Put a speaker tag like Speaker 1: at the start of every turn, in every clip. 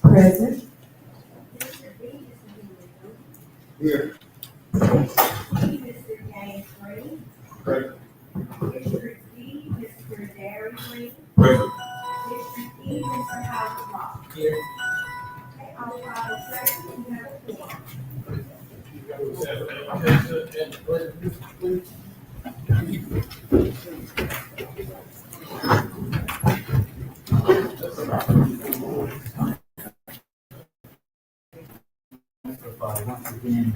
Speaker 1: Present.
Speaker 2: Here.
Speaker 3: Mr. James Green.
Speaker 2: Present.
Speaker 3: District D, Mr. Darren Green.
Speaker 2: Present.
Speaker 3: District E, Mr. Howard Ross.
Speaker 2: Here.
Speaker 3: Okay, all five present, we have a quorum.
Speaker 4: Father, once again,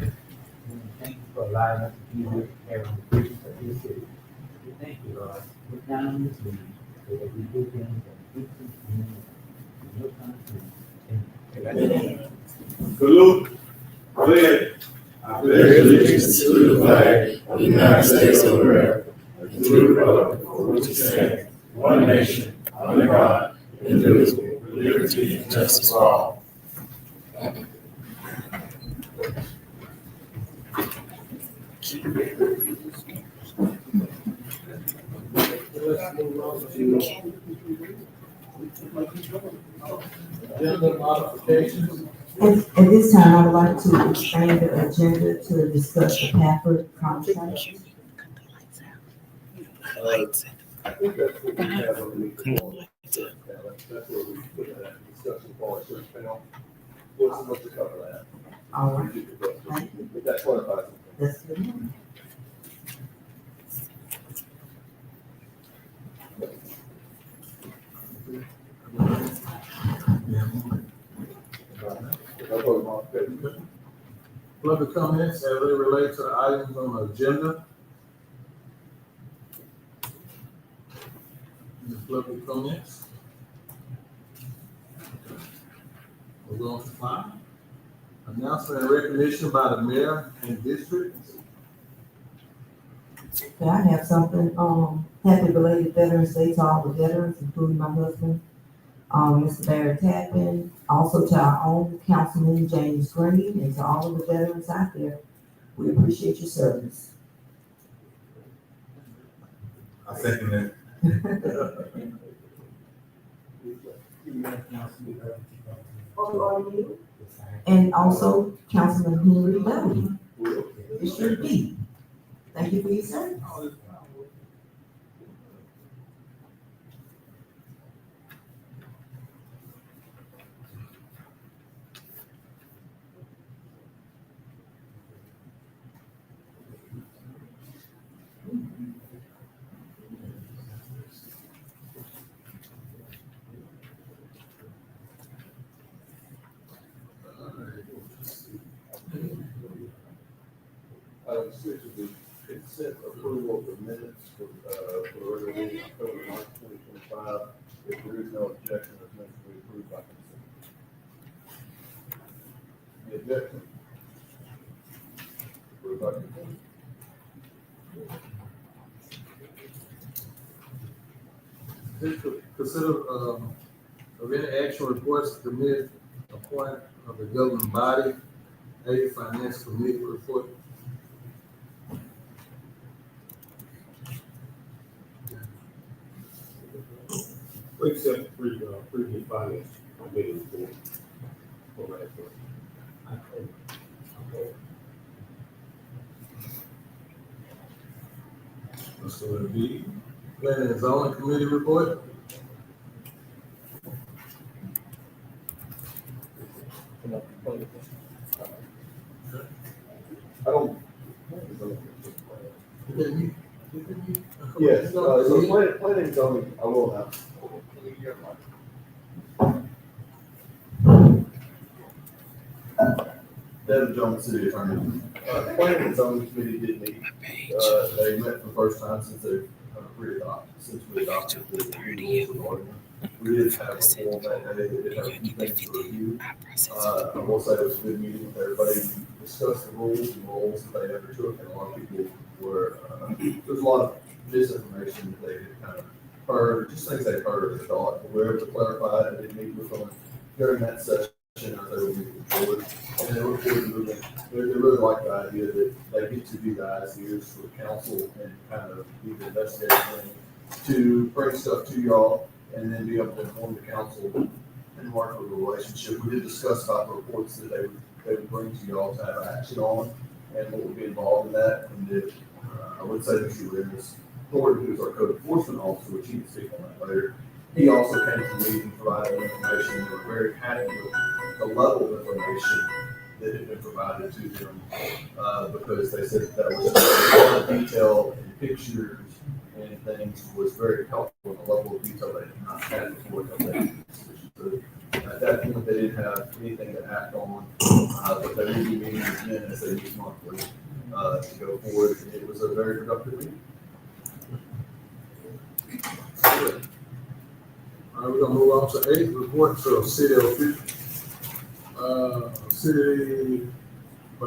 Speaker 4: we thank you for allowing us to be here and the business of this city. We thank you, Lord. Look down on this meeting so that we do things that we can do in your country.
Speaker 2: Salute. Pledge.
Speaker 5: I pledge allegiance to the flag of the United States of America and to the republic for which it stands, one nation, under God, indivisible, with liberty and justice for all.
Speaker 2: Agenda modifications.
Speaker 1: At this time, I would like to expand the agenda to discuss the Pafford contract.
Speaker 2: I think that's what we have on the report. That's where we put that discussion part, so it's been on. We're supposed to cover that.
Speaker 1: All right, thank you.
Speaker 2: If that clarifies it.
Speaker 1: That's good.
Speaker 6: Public comments as they relate to the items on the agenda. Any public comments? We're going to five. Announcement and recognition by the mayor and district.
Speaker 1: Okay, I have something, happy belated Veterans Day to all the veterans, including my husband, Mr. Barry Tappan, also to our own Councilman James Green, and to all of the veterans out there. We appreciate your service.
Speaker 2: I second that.
Speaker 1: And also Councilman Henry Levy, District B. Thank you for your service.
Speaker 2: Item 6 is the consent approval of the minutes for the regular meeting October 9th, 2025. If there is no objection, the minutes will be approved by consent. Any objection? Approved by consent.
Speaker 6: Consider, of any action reports to commit a point of the governing body, a finance committee report.
Speaker 2: Please accept previous finance committee report for last month.
Speaker 6: So it'll be planning and zoning committee report.
Speaker 2: I don't.
Speaker 6: Yes.
Speaker 2: Yes, so planning and zoning, I will have. Devin Jones, city attorney. Planning and zoning committee did meet. They met for the first time since they since we adopted the rules of order. We did have a full that day. They did have a few things to review. I will say it was a good meeting with everybody. We discussed the rules and roles that they ever took, and a lot of people were, there's a lot of misinformation that they had kind of heard, just things they heard or thought. We were able to clarify it. I did meet with them during that session as they were moving forward. And they were moving, they really like the idea that they get to be the eyes and ears for council and kind of be the investigative thing to bring stuff to y'all and then be able to inform the council and work with the relationship. We did discuss about the reports that they would bring to y'all to have action on and what would be involved in that. And that, I would say Mr. Rivers, Thornton, who's our code enforcement officer, which he can speak on that later, he also came to the meeting, provided information, and we're very happy with the level of information that had been provided to them, because they said that was a lot of detail and pictures and things was very helpful in the level of detail they had not had before. At that point, they didn't have anything to act on, but they will be meeting again as they meet monthly, to go forward. And it was a very productive meeting.
Speaker 6: All right, we're gonna move on to 8, reports of city officials. City,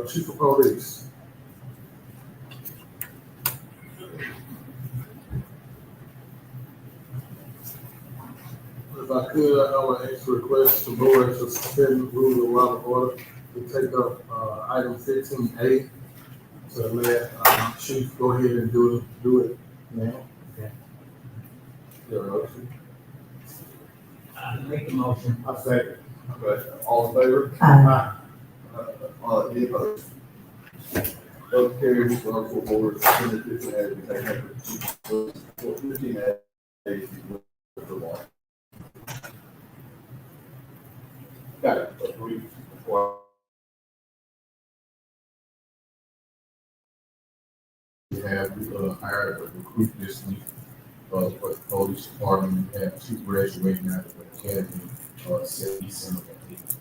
Speaker 6: chief of police. If I could, I would ask for a request to board to suspend rules of law and order to take up, item 15A. So let, chief go ahead and do it now.
Speaker 4: Okay.
Speaker 2: There are motion.
Speaker 4: Make the motion.
Speaker 5: I second.
Speaker 2: Okay, all in favor? Any opposed? Vote carries, we're on full board, suspended 15A, we take number 15A. For law. Got it. Agree.
Speaker 5: We have, hired a recruit this week, for the police department. We have 2 graduating out of the academy, set December 8th.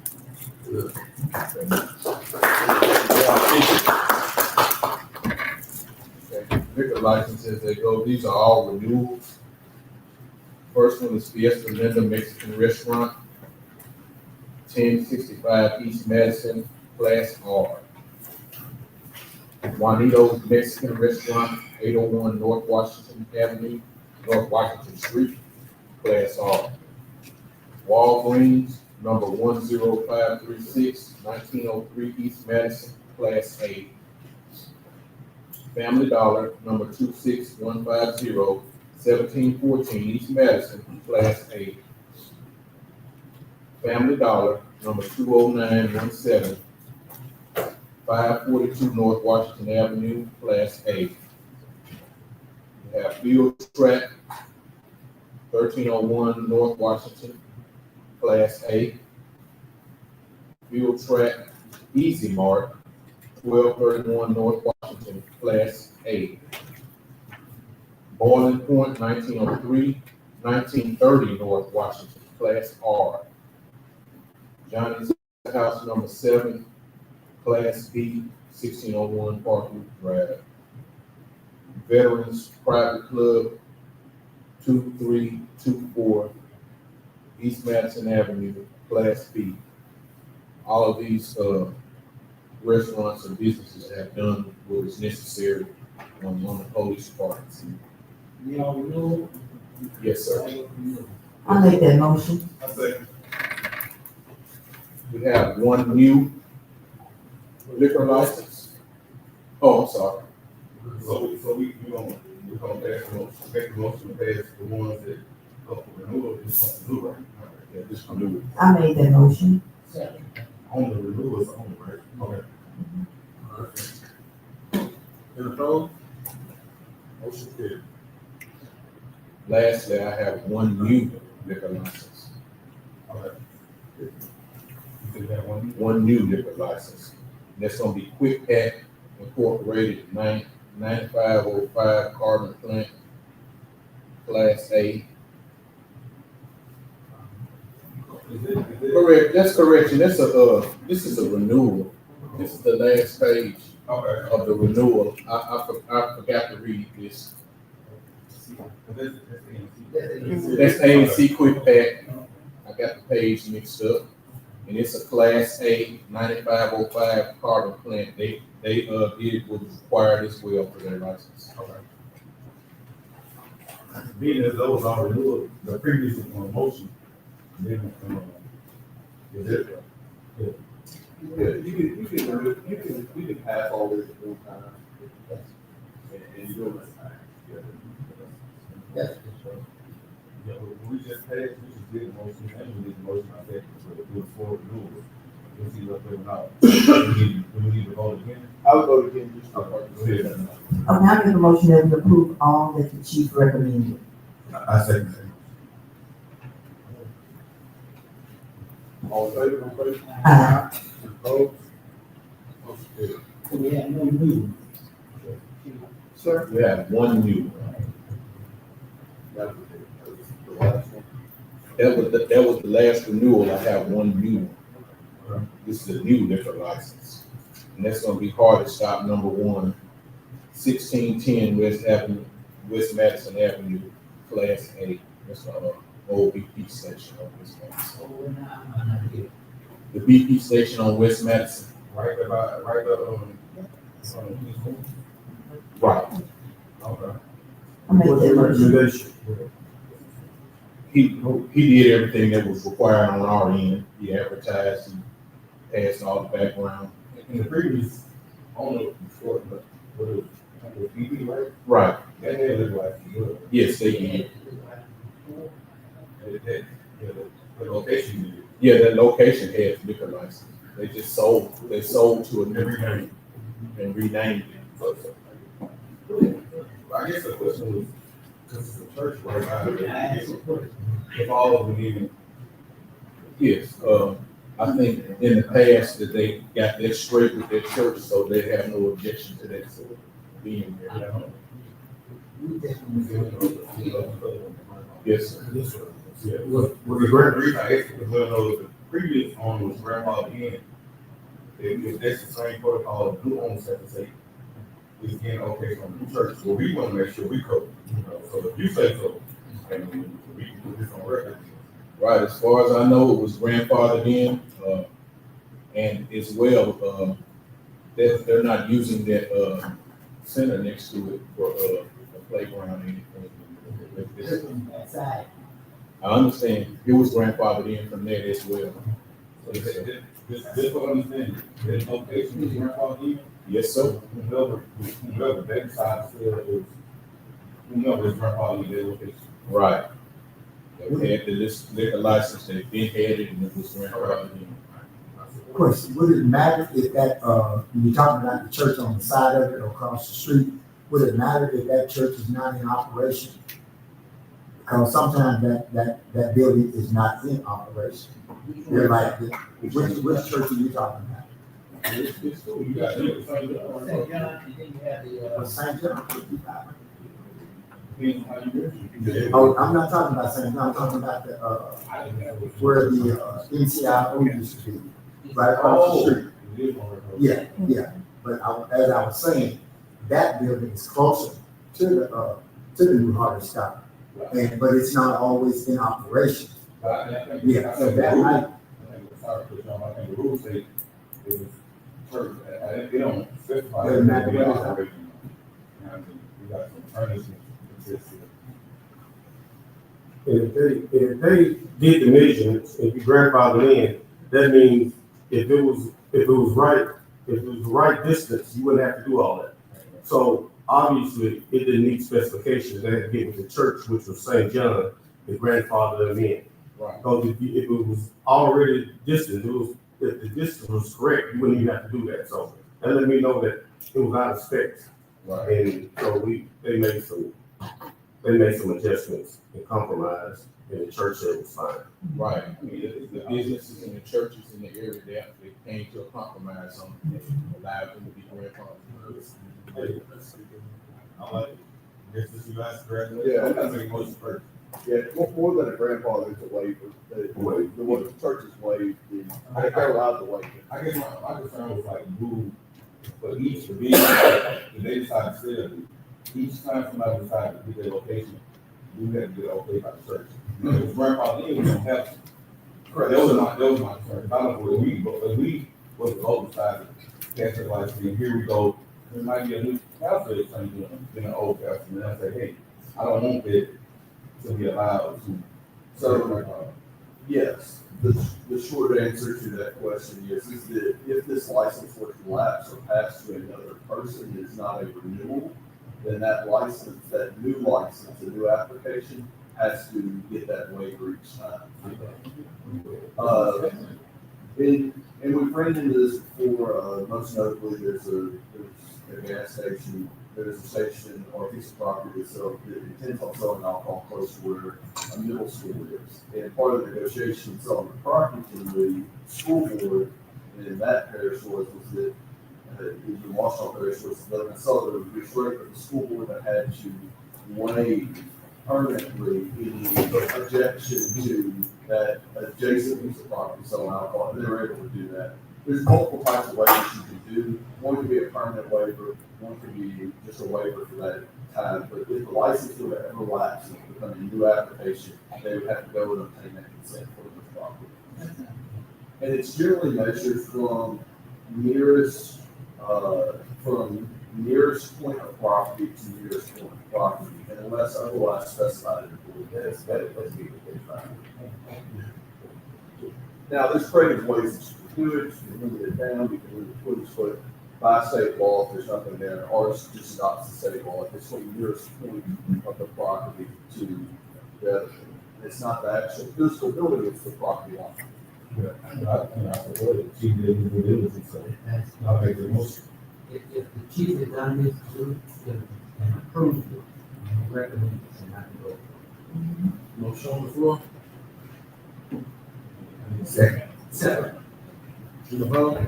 Speaker 5: Okay, liquor licenses, they go, these are all renewals. First one is Fiesta Linda Mexican Restaurant, 1065 East Madison, Class R. Juanito's Mexican Restaurant, 801 North Washington Avenue, North Washington Street, Class R. Walgreens, number 10536, 1903 East Madison, Class A. Family Dollar, number 26150, 1714 East Madison, Class A. Family Dollar, number 20917, 542 North Washington Avenue, Class A. We have Field Track, 1301 North Washington, Class A. Field Track, Easy Mart, 1231 North Washington, Class A. Boiling Point, 1903, 1930 North Washington, Class R. Johnny's House, number 7, Class B, 1601 Parkwood Drive. Veterans Private Club, 2324 East Madison Avenue, Class B. All of these restaurants and businesses have done what is necessary on the police department.
Speaker 4: You all know?
Speaker 5: Yes, sir.
Speaker 1: I make that motion.
Speaker 2: I second.
Speaker 5: We have 1 new liquor license. Oh, I'm sorry.
Speaker 7: So we're gonna pass the motion to pass the ones that go for renewal, it's on the new, right?
Speaker 5: Yeah, this can do it.
Speaker 1: I made that motion.
Speaker 7: On the renewal, it's on the, right? Okay.
Speaker 6: All right. Any opposed? Motion carried.
Speaker 5: Lastly, I have 1 new liquor license.
Speaker 7: You said that one?
Speaker 5: 1 new liquor license. And that's gonna be Quick Pack Incorporated, 9505 Carbon Plant, Class A. Correct, that's correction. That's this is a renewal. This is the last page
Speaker 7: Okay.
Speaker 5: of the renewal. I forgot to read this. That's A&C Quick Pack. I got the page mixed up. And it's a Class A 9505 carbon plant. They did what was required as well for their license.
Speaker 7: Being as those are renewal, the previous motion, then, is it?
Speaker 2: Yeah, you can pass all this at one time. And you do it.
Speaker 4: Yes.
Speaker 7: Yeah, but we just passed, we just did the motion, and we did the motion, I think, for the full renewal. We'll see what they're not. We need to vote again.
Speaker 2: I would vote again, just for.
Speaker 1: Okay, I make a motion that we approve all that the chief recommended.
Speaker 7: I second that.
Speaker 6: All in favor, all in favor?
Speaker 1: Aye.
Speaker 6: Opposed? Motion carried.
Speaker 4: So we have no new.
Speaker 2: Sir?
Speaker 5: We have one new.
Speaker 2: That was the last one.
Speaker 5: That was the last renewal. I have one new one. This is a new liquor license. And that's gonna be hard to stop. Number one, 1610 West Madison Avenue, Class A. That's our old BP station on West Madison.
Speaker 4: So we're not here.
Speaker 5: The BP station on West Madison.
Speaker 7: Right about, right up,
Speaker 5: Right.
Speaker 7: okay.
Speaker 1: I make that motion.
Speaker 6: Recommendation.
Speaker 5: He did everything that was required on our end. He advertised, he passed all the background.
Speaker 7: In the previous owner before, but what it was BP, right?
Speaker 5: Right.
Speaker 7: That had look like, good.
Speaker 5: Yes, they did.
Speaker 7: The location.
Speaker 5: Yeah, that location had liquor license. They just sold to a new name and renamed it.
Speaker 7: I guess the question was, because it's a church right now, if all of them even,
Speaker 5: Yes, I think in the past that they got that straight with their church, so they have no objection to that being there. Yes, sir.
Speaker 7: yeah, with the grand reason I asked, because I know that the previous owner was grandfathered in. If that's the same protocol, the new owners have to say, is getting okay from the church, well, we want to make sure we cover, so if you say so, and we can put this on record.
Speaker 5: Right, as far as I know, it was grandfathered in, and as well, they're not using that, center next to it for, a playground or anything.
Speaker 4: Outside.
Speaker 5: I understand, it was grandfathered in from there as well.
Speaker 7: So this for understanding, there's no patient is grandfathered in,
Speaker 5: Yes, sir.
Speaker 7: whoever that side said is, whoever is grandfathered in their location.
Speaker 5: Right. They had the liquor license, they've been had it, and it was grandfathered in.
Speaker 8: Question, would it matter if that, when you're talking about the church on the side of it or across the street, would it matter if that church is not in operation? Because sometimes that building is not in operation. They're like, which church are you talking about?
Speaker 7: It's cool, you got it.
Speaker 4: St. John, and then you have the,
Speaker 8: St. John?
Speaker 7: How you do?
Speaker 8: Oh, I'm not talking about St. John, I'm talking about the, where the NCIO used to be, right across the street. Yeah, but as I was saying, that building is closer to the new hardware stop. But it's not always in operation. Yeah, so that might,
Speaker 7: I think the rules say it was church, they don't specify.
Speaker 8: Doesn't matter
Speaker 7: They
Speaker 8: what it's
Speaker 7: operate. We got some attorneys that exist here.
Speaker 6: If they did the measurements, if you grandfather in, that means if it was the right distance, you wouldn't have to do all that. So obviously, it didn't meet specifications. They had to get with the church, which was St. John, the grandfather them in.
Speaker 5: Right.
Speaker 6: Because if it was already distant, if the distance was correct, you wouldn't even have to do that. So that let me know that it was out of specs.
Speaker 5: Right.
Speaker 6: And so they made some adjustments and compromise, and the church said it was fine.
Speaker 5: Right, I mean, the businesses and the churches in the area, they came to a compromise on, allowed them to be grandfathered.
Speaker 7: I like it. This is you guys graduate.
Speaker 2: Yeah.
Speaker 7: I'm not making motion first.
Speaker 2: Yeah, more than a grandfather, it's a waiver. The one the church is waived, they're allowed to waive it.
Speaker 7: I guess my concern was like, who, for each division, if they decide to sell, each time somebody decides to get their location, we have to get okay by the church. If it's grandfather in, we don't have to.
Speaker 2: Correct.
Speaker 7: That was my concern. I don't know where we, but if we was the local side, that's the license, and here we go, there might be a new pastor that's trying to do in an old pastor, and I say, hey, I don't want that to be allowed to.
Speaker 2: So, yes, the short answer to that question is that if this license were to lapse or pass to another person, it's not a renewal, then that license, that new license, a new application, has to get that waiver each time. And we've ran into this before, most notably, there's a gas station, there's a station or a piece of property that intends on selling alcohol close to where a middle school is. And part of the negotiation selling the property to the school board in that parish was that the Washington parish was that they sold it at a reduced rate, but the school board had to waive permanently any objection to that adjacent piece of property selling alcohol. And they were able to do that. There's multiple types of waivers you can do. One can be a permanent waiver, one can be just a waiver for that time. But if the license would ever lapse and become a new application, they would have to go and obtain that consent for the property. And it's generally measured from nearest point of property to nearest point of property, and unless otherwise specified in the board, that's be the Now, there's creative ways that you can do it. You can limit it down, you can limit it 20 foot by state law if there's nothing there, or it's just adopts the state law. If it's from the nearest point of the property to the other. It's not the actual physical building, it's the property line.
Speaker 4: If the chief has done his due diligence and approved it, and recommended it, and not to go.
Speaker 6: Motion on the floor.
Speaker 8: Second.
Speaker 6: To the vote.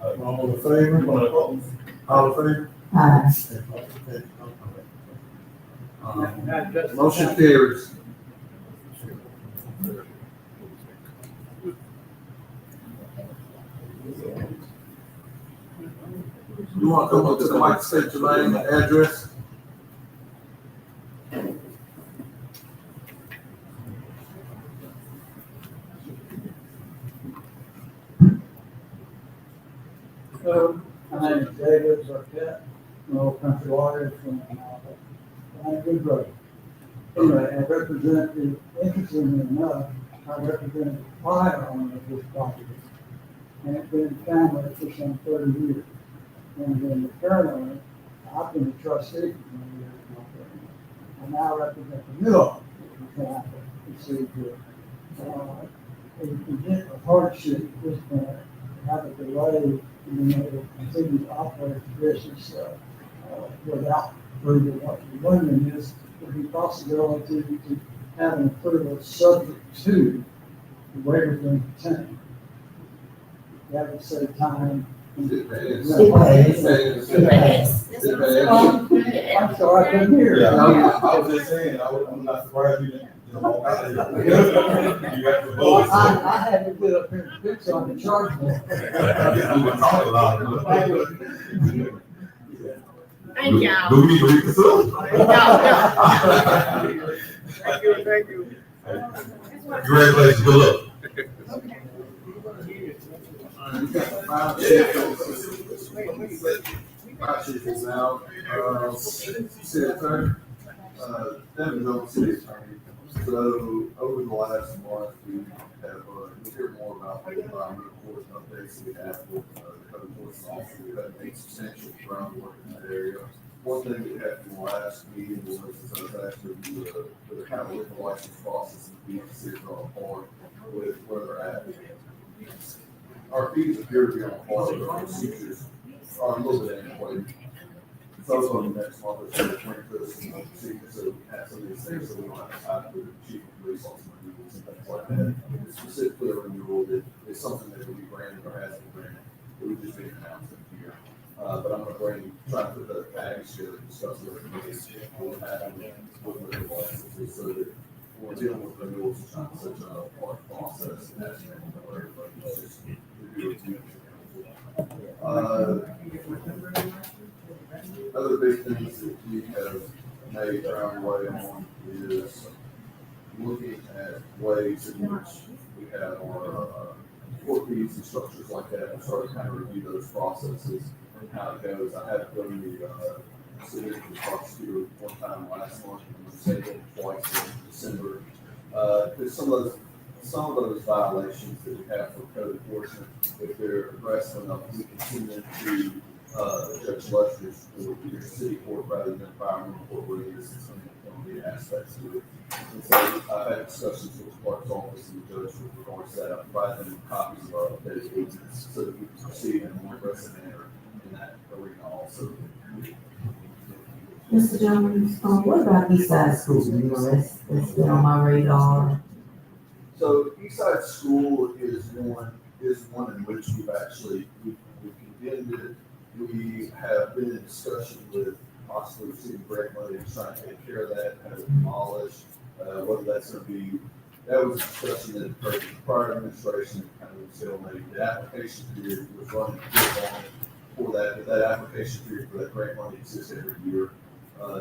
Speaker 6: All in favor? All in favor?
Speaker 1: Aye.
Speaker 6: Motion carries. You want to come up to the mic, state your name and address?
Speaker 9: My name is David Burkett, I'm an old country lawyer from I'm good brother. Anyway, I represent the, interestingly enough, I represent the prior owner of this property. And it's been family for some 30 years. And then the current owner, I've been a trustee for many years. And now I represent the new owner, which I received here. It's a hardship at this point, to have a delay in being able to continue to operate the business without further what the wondering is, would be possibility to have an approval subject to the waiver being obtained. That would save time.
Speaker 6: It pays.
Speaker 1: It pays.
Speaker 9: I'm sorry, I couldn't hear.
Speaker 7: Yeah, I was just saying, I'm not surprised you didn't walk out of here. You got the
Speaker 9: Well,
Speaker 7: votes.
Speaker 9: I had to get up here and fix on the charge.
Speaker 7: We were talking a lot.
Speaker 3: Thank y'all.
Speaker 7: Do we need to reconsider?
Speaker 3: Thank you.
Speaker 7: Congratulations, good luck.
Speaker 6: We got the fire chief. Fire chief is out. City attorney. Devin Jones, city attorney. So over the last month, we have, we hear more about the environmental court updates we have with the code enforcement officer. We've had made substantial groundwork in that area. One thing that happened in the last meeting was actually the kind of liquor license process and the cities are on par with where they're at. Our fees appear to be on par, but our procedures are a little bit antiquated. So on the next month, it's going to bring us some procedures so we have some of these things, so we don't have to type with the chief of police officer and things like that. It's specifically a renewal that is something that will be granted or has been granted. It would just be announced in here. But I'm going to try to put that package together and discuss what it is, what happened with the licenses, so that when we're dealing with renewals, it's not such a hard process. And that's everybody just review it. Other big things that we have made groundway on is looking at ways in which we have our court fees and structures like that, and start to kind of review those processes and how it goes. I had done the city prosecutor one time last month, and the second twice in December. There's some of those violations that we have for code enforcement, if they're aggressive enough, we can send them to Judge Luster's or your city court rather than environmental court where it is on
Speaker 2: environmental aspects to it. And so I've had discussions with Clark's office and the judge with regards to that. I've provided them copies of our updated ordinance so that we can proceed in a more aggressive manner in that arena also.
Speaker 1: Mr. Jones, what about East Side School? You know, that's been on my radar.
Speaker 2: So Eastside School is one in which we've condemned it. We have been in discussion with possibly receiving grant money to try and take care of that, kind of demolish, whether that's gonna be, that was a discussion that occurred in the prior administration, kind of stalemate. The application period was running pretty long for that, but that application period for that grant money exists every year.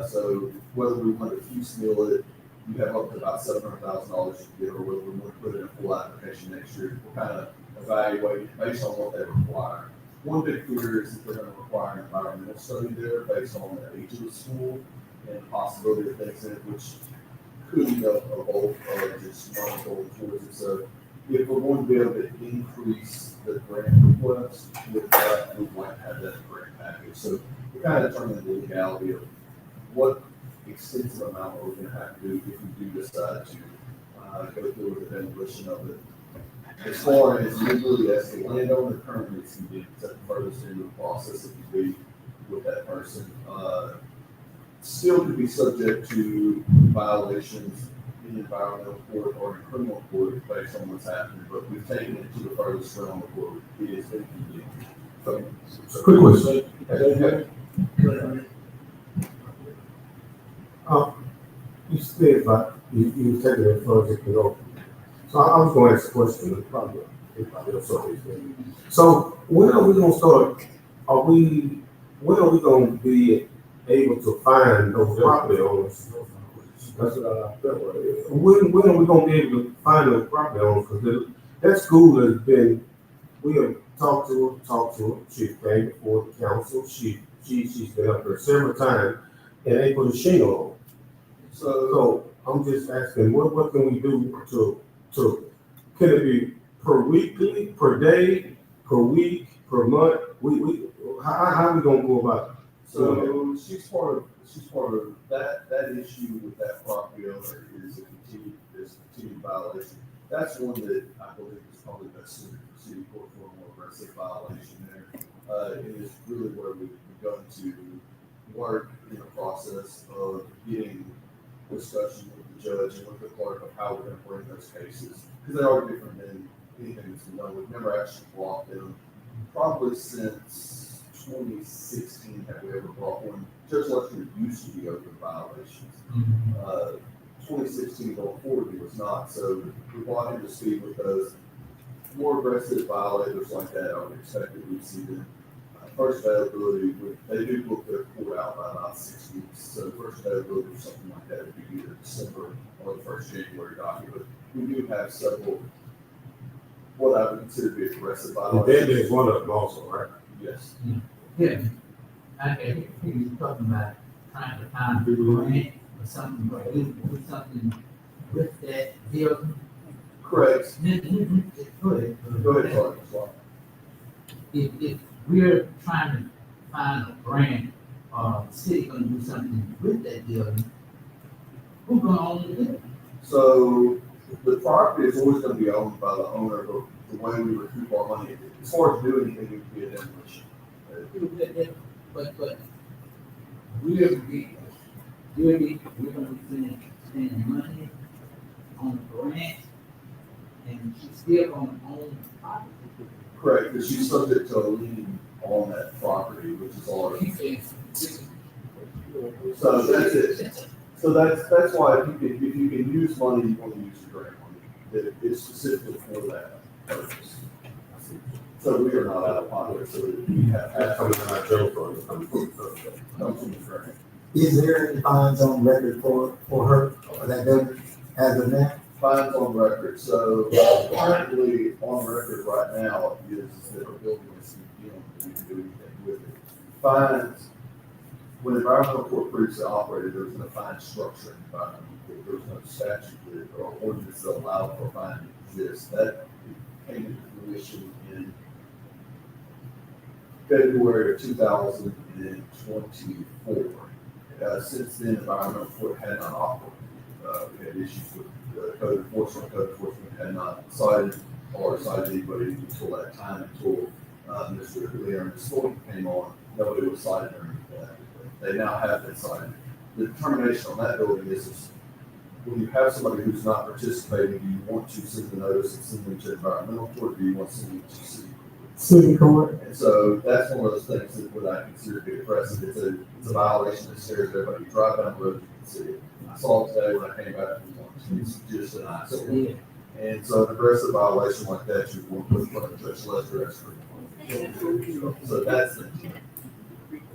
Speaker 2: So whether we want to piecemeal it, you have up to about $700,000 to get, or whether we want to put in a full application next year, we'll kind of evaluate it based on what they require. One big fear is that they're going to require an environmental study there based on the age of the school and the possibility of things in it, which could be a bulk of just money going towards it. So if we're going to be able to increase the grant request with that, we might have that grant package. So we're kind of determining the legality of what extensive amount are we going to have to do if we do decide to go through with the demolition of it. As far as legally as the landowner currently is condemned, at the furthest end of the process if you be with that person, still could be subject to violations in environmental court or in criminal court based on what's happening, but we've taken it to the furthest realm of court. It is been condemned. So,
Speaker 5: Quick question. You said about you taking it further to go. So I was going to ask a question, probably also. So when are we going to start? When are we going to be able to find those property owners? That's what I felt right. When are we going to be able to find those property owners? Because that school has been, we have talked to her. She came before the council. She's been up there several times, and they put a shingle on. So I'm just asking, what can we do to can it be per weekly, per day, per week, per month? How are we gonna go about it?
Speaker 2: So she's part of that issue with that property owner is a continued violation. That's one that I believe is probably best suited for city court for a more aggressive violation there. It is really where we've begun to work in the process of getting discussion with the judge and with the clerk of how we're going to bring those cases, because they are different than anything that's been done. We've never actually brought them, probably since 2016 have we ever brought one. Judge Lester used to be open violations. 2016 going forward he was not, so we brought him to speed with those more aggressive violators like that. I would expect that we'd see them. First availability, they do book their court out by about 6 weeks. So first availability or something like that would be either December or the first January docket. But we do have several, what I would consider to be aggressive violations.
Speaker 5: Then there's one of them also, right?
Speaker 2: Yes.
Speaker 4: Yeah, I think you're talking about trying to find a grant or something, but do something with that building.
Speaker 2: Correct.
Speaker 4: Go ahead.
Speaker 2: Go ahead, Clark.
Speaker 4: If we're trying to find a grant, or the city gonna do something with that building, who's gonna own the building?
Speaker 2: So the property is always going to be owned by the owner, but the way we recoup our money, as far as doing anything, it would be a demolition.
Speaker 4: But we're gonna be spending money on the grant, and she's still gonna own the property.
Speaker 2: Correct, because she's subject to a lien on that property, which is ours.
Speaker 4: He says,
Speaker 2: So that's it. So that's why if you can use money, you want to use the grant money. That it's specifically for that purpose. So we are not out of pocket, so we have.
Speaker 5: That's coming from our general fund.
Speaker 2: Comes from the grant.
Speaker 8: Is there any fines on record for her, or that building as of now?
Speaker 2: Fines on record, so currently on record right now is that our building is condemned, we can do anything with it. Fines, when environmental court previously operated, there was no fine structure in environmental court. There was no statute or ordinance that allowed for a fine to exist. That came into fruition in February of 2024. since then, environmental court had not operated. We had issues with code enforcement had not cited or cited anybody until that time, until Mr. Leon Thornton came on. Nobody was cited or anything like that. They now have been cited. The determination on that building is when you have somebody who's not participating, do you want to send the notice and send them to environmental court, or do you want to send them to
Speaker 1: City court.
Speaker 2: and so that's one of those things that what I consider to be oppressive. It's a violation that scares everybody. You drive down the road, you can see it. I saw it today when I came back from lunch. It's just an eyesore. And so an aggressive violation like that, you want to put in front of Judge Lester. So that's the key.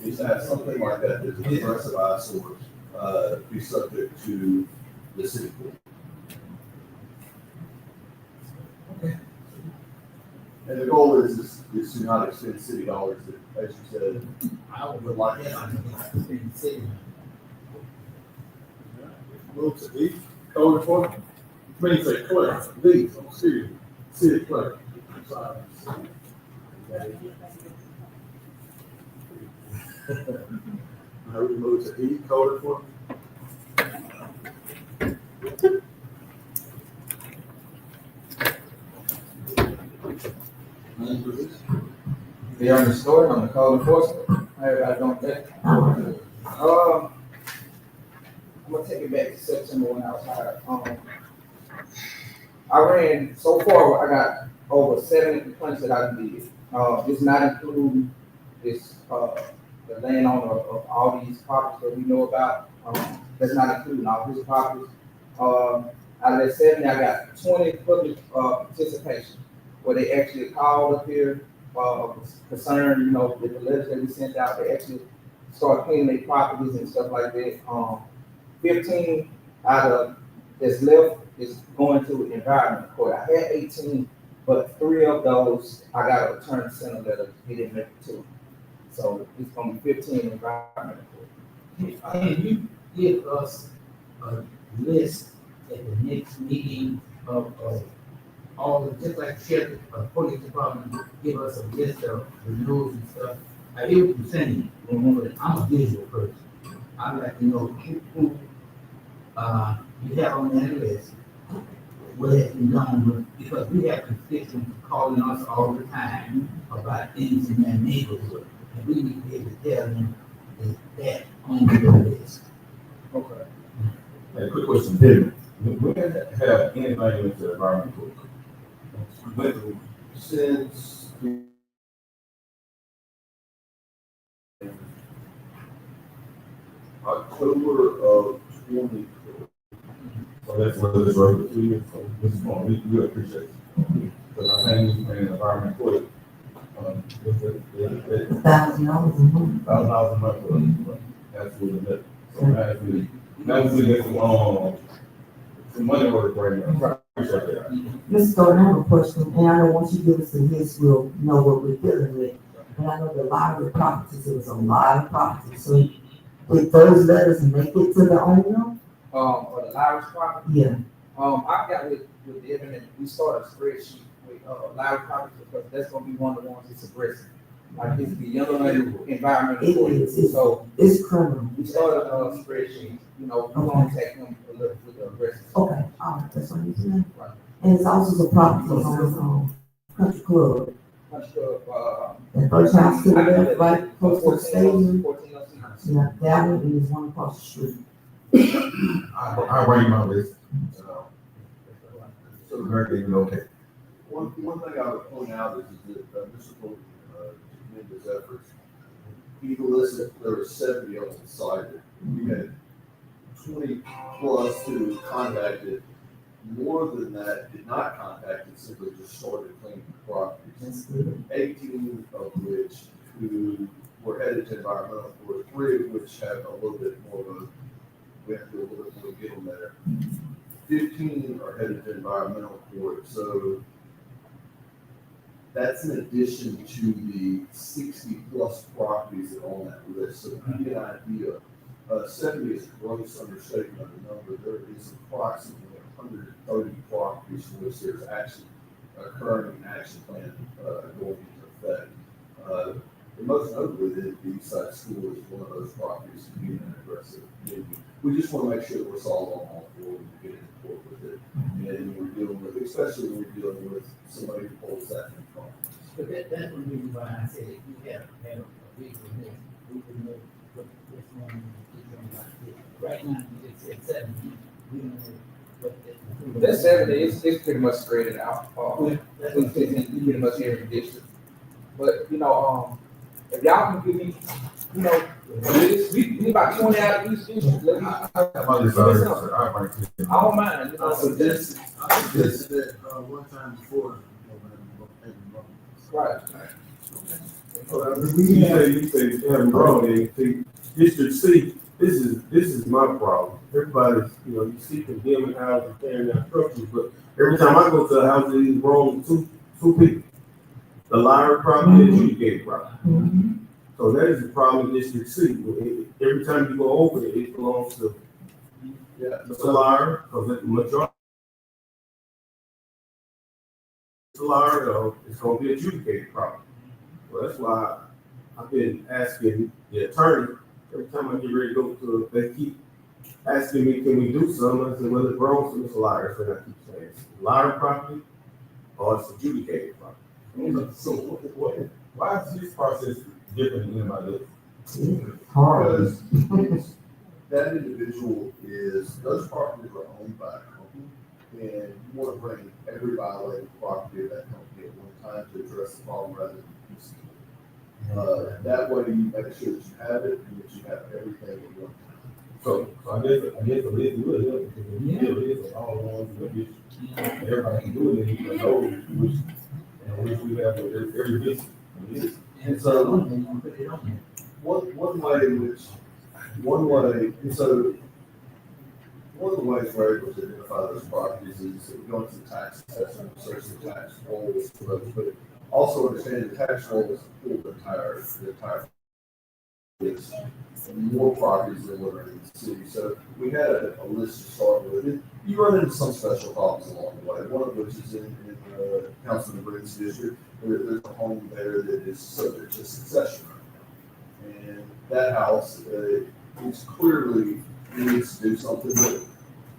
Speaker 2: Is to have something like that that's an aggressive eyesore, be subject to the city court. And the goal is to not expend city dollars that, as you said, I would like to.
Speaker 6: Move to E, code enforcement. Please say clerk, D, city clerk. I'm sorry. Now we move to E, code enforcement.
Speaker 10: They on the story on the code enforcement. Everybody don't think. I'm gonna take it back to September when I was hired. I ran, so far, I got over 70 complaints that I did. This not including this, the landowner of all these properties that we know about. That's not including all his properties. Out of that 70, I got 20 public, participation, where they actually called up here, concerned, with the letters that we sent out. They actually started cleaning their properties and stuff like that. 15 out of that's left is going to environment court. I had 18, but 3 of those I got a return center letter. He didn't make it to. So it's gonna be 15 environment court.
Speaker 4: Can you give us a list at the next meeting of all, just like sheriff, police department, give us a list of renewals and stuff? I hear what you're saying, but I'm a visual person. I'd like to know who you have on that list, what has been done with, because we have constituents calling us all the time about things in their neighborhood, and we need to be able to tell them that on the list.
Speaker 10: Okay.
Speaker 7: A quick question, David. When have anything went to the environment court?
Speaker 2: Since October of 20.
Speaker 7: So that's whether it's right with you, so this is one, we appreciate it. Because I think in the environment court,
Speaker 1: $1,000 a month.
Speaker 7: $1,000 a month, that's really good. So that's really some money work right now. Appreciate that.
Speaker 1: Mr. Thornton, I have a question, and I know once you give us a list, we'll know what we're dealing with. But I know the library properties, it was a lot of properties, so with those letters make it to the owner?
Speaker 10: Or the library property.
Speaker 1: Yeah.
Speaker 10: I got with Devin, and we started a spreadsheet with, library properties, because that's gonna be one of the ones that's aggressive. Like it's the Yellowknife environmental.
Speaker 1: It
Speaker 10: court.
Speaker 1: is.
Speaker 10: So
Speaker 1: It's criminal.
Speaker 10: we started a spreadsheet, we're gonna take them a little with the aggressive.
Speaker 1: Okay, all right, that's what I'm saying.
Speaker 10: Right.
Speaker 1: And it's also the property on, Country Club. That first house to the left, right close to the stadium.
Speaker 10: 1406.
Speaker 1: Yeah, that one is one across the street.
Speaker 7: I bring my list. So the very thing, okay.
Speaker 2: One thing I would point out is that Mr. Thornton, to commend his efforts, he listed there were 70 of them cited. We had 20 plus who contacted. More than that did not contact and simply just started cleaning the properties.
Speaker 1: That's good.
Speaker 2: 18 of which who were headed to environmental court, 3 of which have a little bit more of a, we have to do a little bit more to get them there. 15 are headed to environmental court, so that's in addition to the 60 plus properties that are on that list. So to give you an idea, 70 is a gross understatement of the number. There is approximately 130 properties for which there's actually a current action plan going into effect. And most notably, the East Side School is one of those properties to be an aggressive. We just want to make sure that we're solid on all four and get into court with it. And we're dealing with, especially when we're dealing with somebody who holds that in front.
Speaker 4: But that's one reason why I said if you have a big list, we would know what this one is going to be. Right now, it's at 70, we don't know what
Speaker 10: That 70 is pretty much spread it out.
Speaker 4: That's
Speaker 10: It's pretty much every district. But, if y'all can give me, we about 20 out of each district, let me, I don't mind,
Speaker 6: So this, this is that, one time before.
Speaker 10: Right.
Speaker 5: You say you haven't grown anything. District C, this is my problem. Everybody's, you see condemning houses, tearing down structures, but every time I go to a house, it's wrong two people. The liar property and adjudicated property. So that is the problem in District C. Every time you go over it, it belongs to the liar, because the majority. The liar, it's gonna be adjudicated property. Well, that's why I've been asking the attorney, every time I get ready to go to, they keep asking me, can we do something? I said, well, it belongs to Mr. Liar, so I keep saying, it's liar property or it's adjudicated property.
Speaker 7: So why is this process different than anybody else?
Speaker 1: Hard.
Speaker 2: Because that individual those properties are owned by a company, and you want to bring every violated property of that company at one time to address the problem rather than piecemeal. That way you make sure that you have it and that you have everything at one time.
Speaker 7: So I guess the list will help, because if you give a list of all the ones that get, everybody can do it, and you know which we have with every business.
Speaker 2: And so,
Speaker 4: you put it on there.
Speaker 2: one of the ways we're able to identify those properties is that we go into the tax assessment, search the tax rolls for those, but also understand the tax roll is the entire. It's more properties than what are in the city. So we had a list to start with. You run into some special problems along the way. One of which is in Councilman Briggs' district, where there's a home there that is subject to succession. And that house is clearly needs to do something, but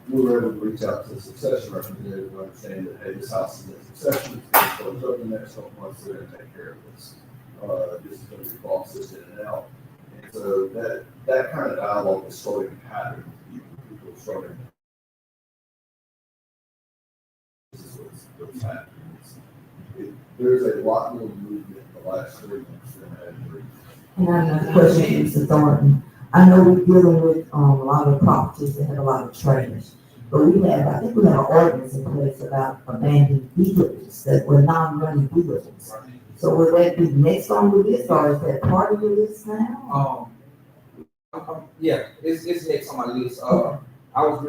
Speaker 2: we were able to reach out to the succession representative and understand that, hey, this house is in succession, it's going to close up in the next couple months, they're going to take care of this. This is going to be processed in and out. And so that kind of dialogue is starting to happen with people are starting. This is what's happening. There's a lot more movement in the last 3 months than I had agreed.
Speaker 1: And I have a question, Mr. Thornton. I know we're dealing with, a lot of properties that have a lot of trash, but I think we have an ordinance in place about abandoned vehicles that were non-running vehicles. So will that be next on the list, or is that part of the list now?
Speaker 10: Yeah, it's next on my list. I was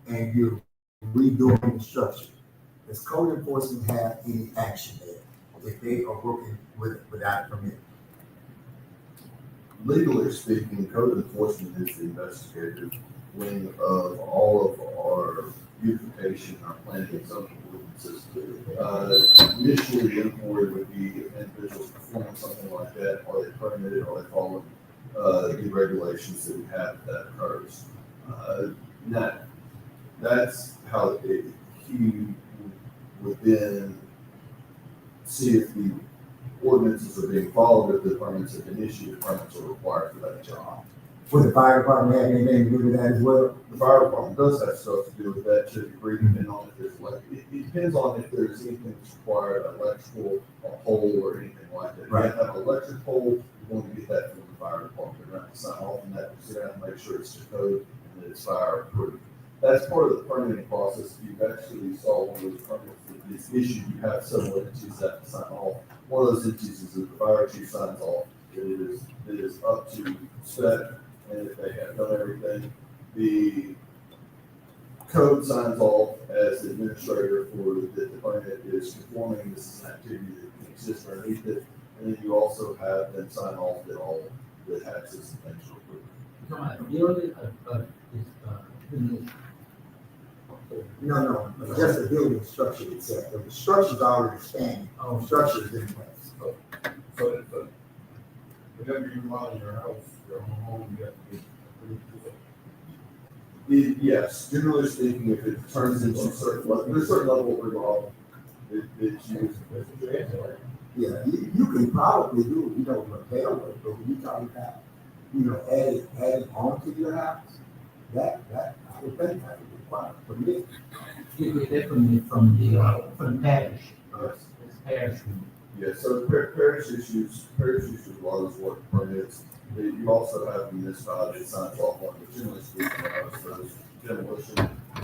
Speaker 8: and you're redoing the structure, does code enforcement have any action there if they are working without a permit?
Speaker 2: Legally speaking, code enforcement is the investigative wing of all of our beautification, our planning and zoning ordinances. Initially, the inquiry would be if individuals performing something like that, are they permitted, are they following the regulations that we have if that occurs? That's how he would then see if the ordinances are being followed, if the permits have been issued, the permits are required for that job.
Speaker 8: Would the fire department have anything to do with that as well?
Speaker 2: The fire department does have stuff to do with that to a degree, depending on if there's it depends on if there's anything that's required, electrical, a pole, or anything like that. If you have to have an electric pole, you're going to get that from the fire department. They're going to sign off on that, sit down and make sure it's to code and that it's fire approved. That's part of the permitting process. If you've actually saw one of those permits that is issued, you have several entities that have to sign off. One of those entities is that the fire chief signs off. It is up to spec, and if they have done everything, the code signs off as the administrator for the permit is conforming. This is an activity that can exist underneath it, and then you also have them sign off that all the taxes and things are approved.
Speaker 4: Come on, building
Speaker 8: No, just the building structure itself. The structure's already standing, the structure is in place.
Speaker 7: So, whenever you remodel your house, your own home, you have to get approved for it.
Speaker 2: Yes, generally speaking, if it turns into a certain level, there's a certain level of remodel that you,
Speaker 7: That's what you're asking, right?
Speaker 8: Yeah, you can probably do, repair work, but when you talking about, adding on to your house, that, I would think that would require a permit.
Speaker 4: You get that from the parish.
Speaker 2: yes.
Speaker 4: It's parish.
Speaker 2: Yeah, so parish issues, a lot of work permits. You also have municipality that signs off on, but generally speaking, those demolition,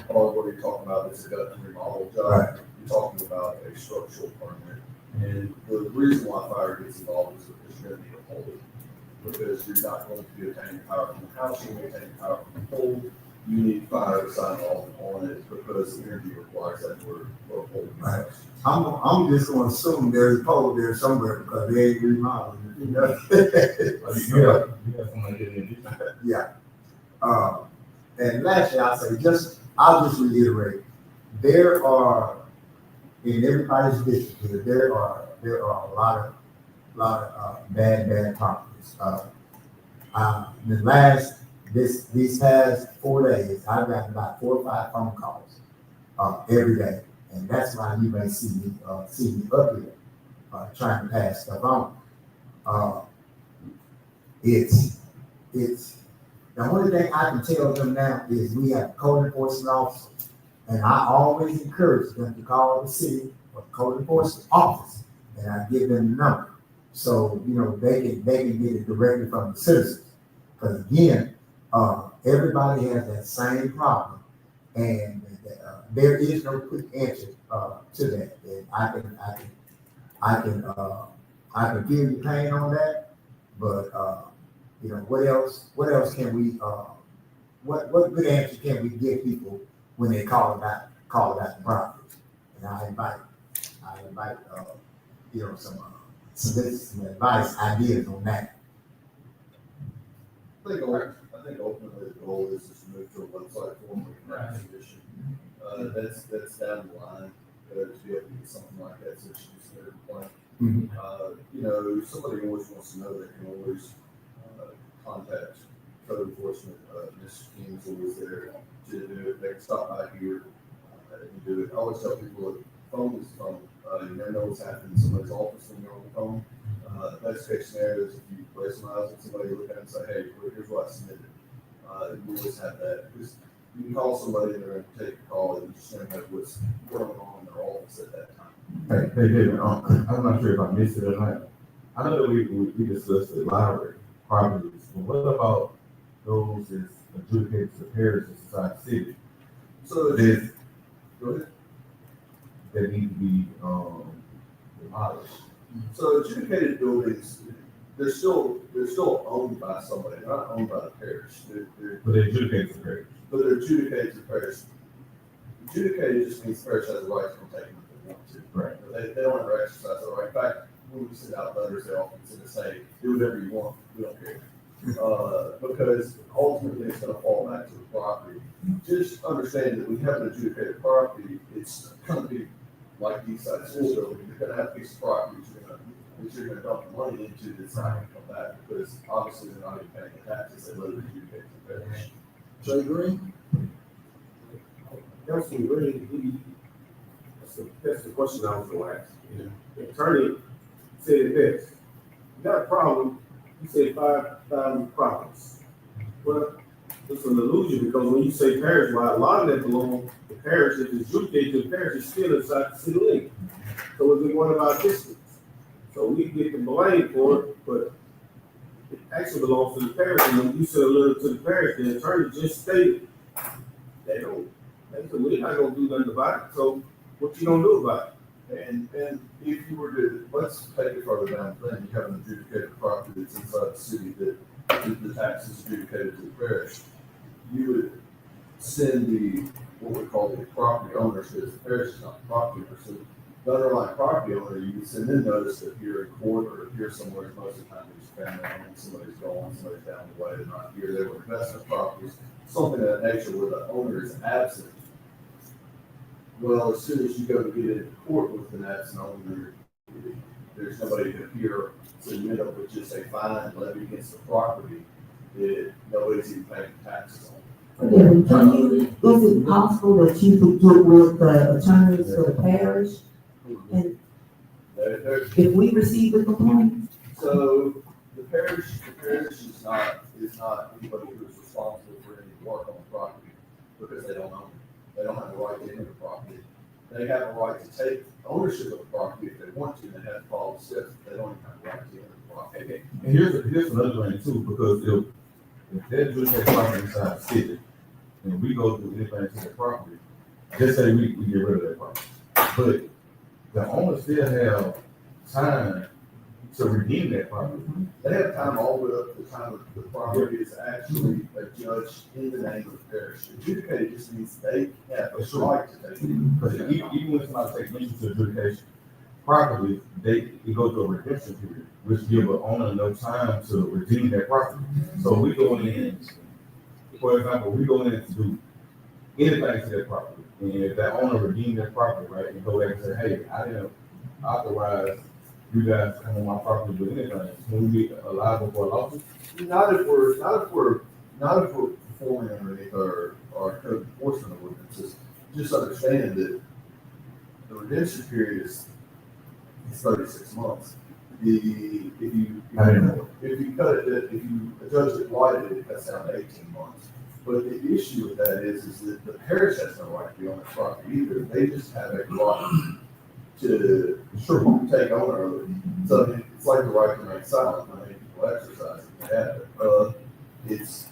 Speaker 2: all what you're talking about is a gut remodel job.
Speaker 8: Right.
Speaker 2: You're talking about a structural permit. And the reason why fire gets involved is because you're going to need a pole. Because you're not going to be obtaining power from the house, you're going to be obtaining power from the pole. You need fire to sign off on it because energy requires that for a pole.
Speaker 8: Right. I'm just gonna assume there's a pole there somewhere because they ain't remodeling,
Speaker 7: You have somebody getting in.
Speaker 8: Yeah. And lastly, I'll just reiterate, there are, in everybody's district here, there are a lot of bad properties. These past 4 days, I've gotten about 4 or 5 phone calls, every day. And that's why you may see me up here, trying to pass stuff on. It's the only thing I can tell them now is we have code enforcement officers, and I always encourage them to call the city or code enforcement office, and I give them the number, so they can get it directly from the citizens. Because again, everybody has that same problem, and there is no quick answer to that. And I can feel your pain on that, but what else can we what good answer can we give people when they call about the property? And I invite some advice, ideas on that.
Speaker 2: I think ultimately the goal is to move to a website form with an condition. That's down the line, to be able to get something like that, so it's just their point. Somebody always wants to know, they can always contact code enforcement. Mr. King is always there to do it. They can stop by here and do it. I always tell people that phone is phone. You never know what's happening in somebody's office when you're on the phone. Best case scenario is if you place an eyes on somebody, look at it and say, hey, here's what I submitted. You always have that. Because you can call somebody and they're going to take a call and you just don't know what's going on in their office at that time.
Speaker 7: Hey, David, I'm not sure if I missed it or not. I know that we discussed the library properties, but what about those that's adjudicated to parishes inside the city?
Speaker 2: So go ahead.
Speaker 7: That need to be demolished.
Speaker 2: So adjudicated buildings, they're still owned by somebody, they're not owned by the parish.
Speaker 7: But they adjudicate the parish.
Speaker 2: But they're adjudicated to the parish. Adjudicated just means the parish has the right to take them if they want to.
Speaker 7: Right.
Speaker 2: But they don't ever exercise that right. In fact, when we send out letters, they often send us say, do whatever you want, we don't care. Because ultimately it's gonna fall back to the property. Just understand that when you have an adjudicated property, it's gonna be like these sites school building, you're gonna have a piece of property that you're gonna dump the money into that's not gonna come back, because obviously they're not even paying the taxes, they let it adjudicate to the parish.
Speaker 6: Jay Green?
Speaker 5: Councilman Green, that's the question I was gonna ask. The attorney said it best. You got a problem, you say 5,000 problems. Well, it's an illusion, because when you say parish, why a lot of that belong to the parish, if it's adjudicated to the parish, it's still inside the city limits. So it's in one of our districts. So we get the blame for it, but it actually belongs to the parish. And when you send a letter to the parish, the attorney just stated, they said, we're not gonna do nothing about it, so what you gonna do about it?
Speaker 2: And if you were to, let's take it further down, then you have an adjudicated property that's inside the city that the tax is adjudicated to the parish. You would send what we call the property owner, because the parish is not the property owner. So the underlying property owner, you would send in notice that you're in court or if you're somewhere, most of the time it's family owned, somebody's gone, somebody's down the way, they're not here, they were investment properties, something of that nature where the owner is absent. Well, as soon as you go to get into court with an absent owner, there's nobody to appear, so you end up with just a fine levy against the property that nobody's even paying taxes on.
Speaker 1: Is it possible that you could get with the attorneys for the parish? And if we receive a complaint?
Speaker 2: So the parish is not anybody who's responsible for any work on the property because they don't own it. They don't have the right to enter the property. They have a right to take ownership of the property if they want to, and they have to follow the steps. They don't even have the right to enter the property.
Speaker 7: And here's another thing too, because if they're doing that property inside the city, and we go through anything to that property, just say we get rid of that property. But the owners still have time to redeem that property.
Speaker 2: They have time all the way up to the time that the property is actually adjudged in the name of the parish. Adjudicated just means they have a right to take it.
Speaker 7: Because even when somebody takes interest to adjudication property, it goes to a redemption period, which give the owner no time to redeem that property. So we go in, for example, we go in to do anything to that property. And if that owner redeem that property, right, and go back and say, hey, I didn't authorize you guys to come on my property with anything, can we be liable for a lawsuit?
Speaker 2: Not if we're performing underneath our code enforcement ordinances. Just understand that the redemption period is 36 months. If you cut it, if you adjust it blighted, it cuts down to 18 months. But the issue with that is that the parish has no right to be on the property either. They just have a right to take owner of it. So it's like the right to remain silent. I mean, people exercise it, they have it. It's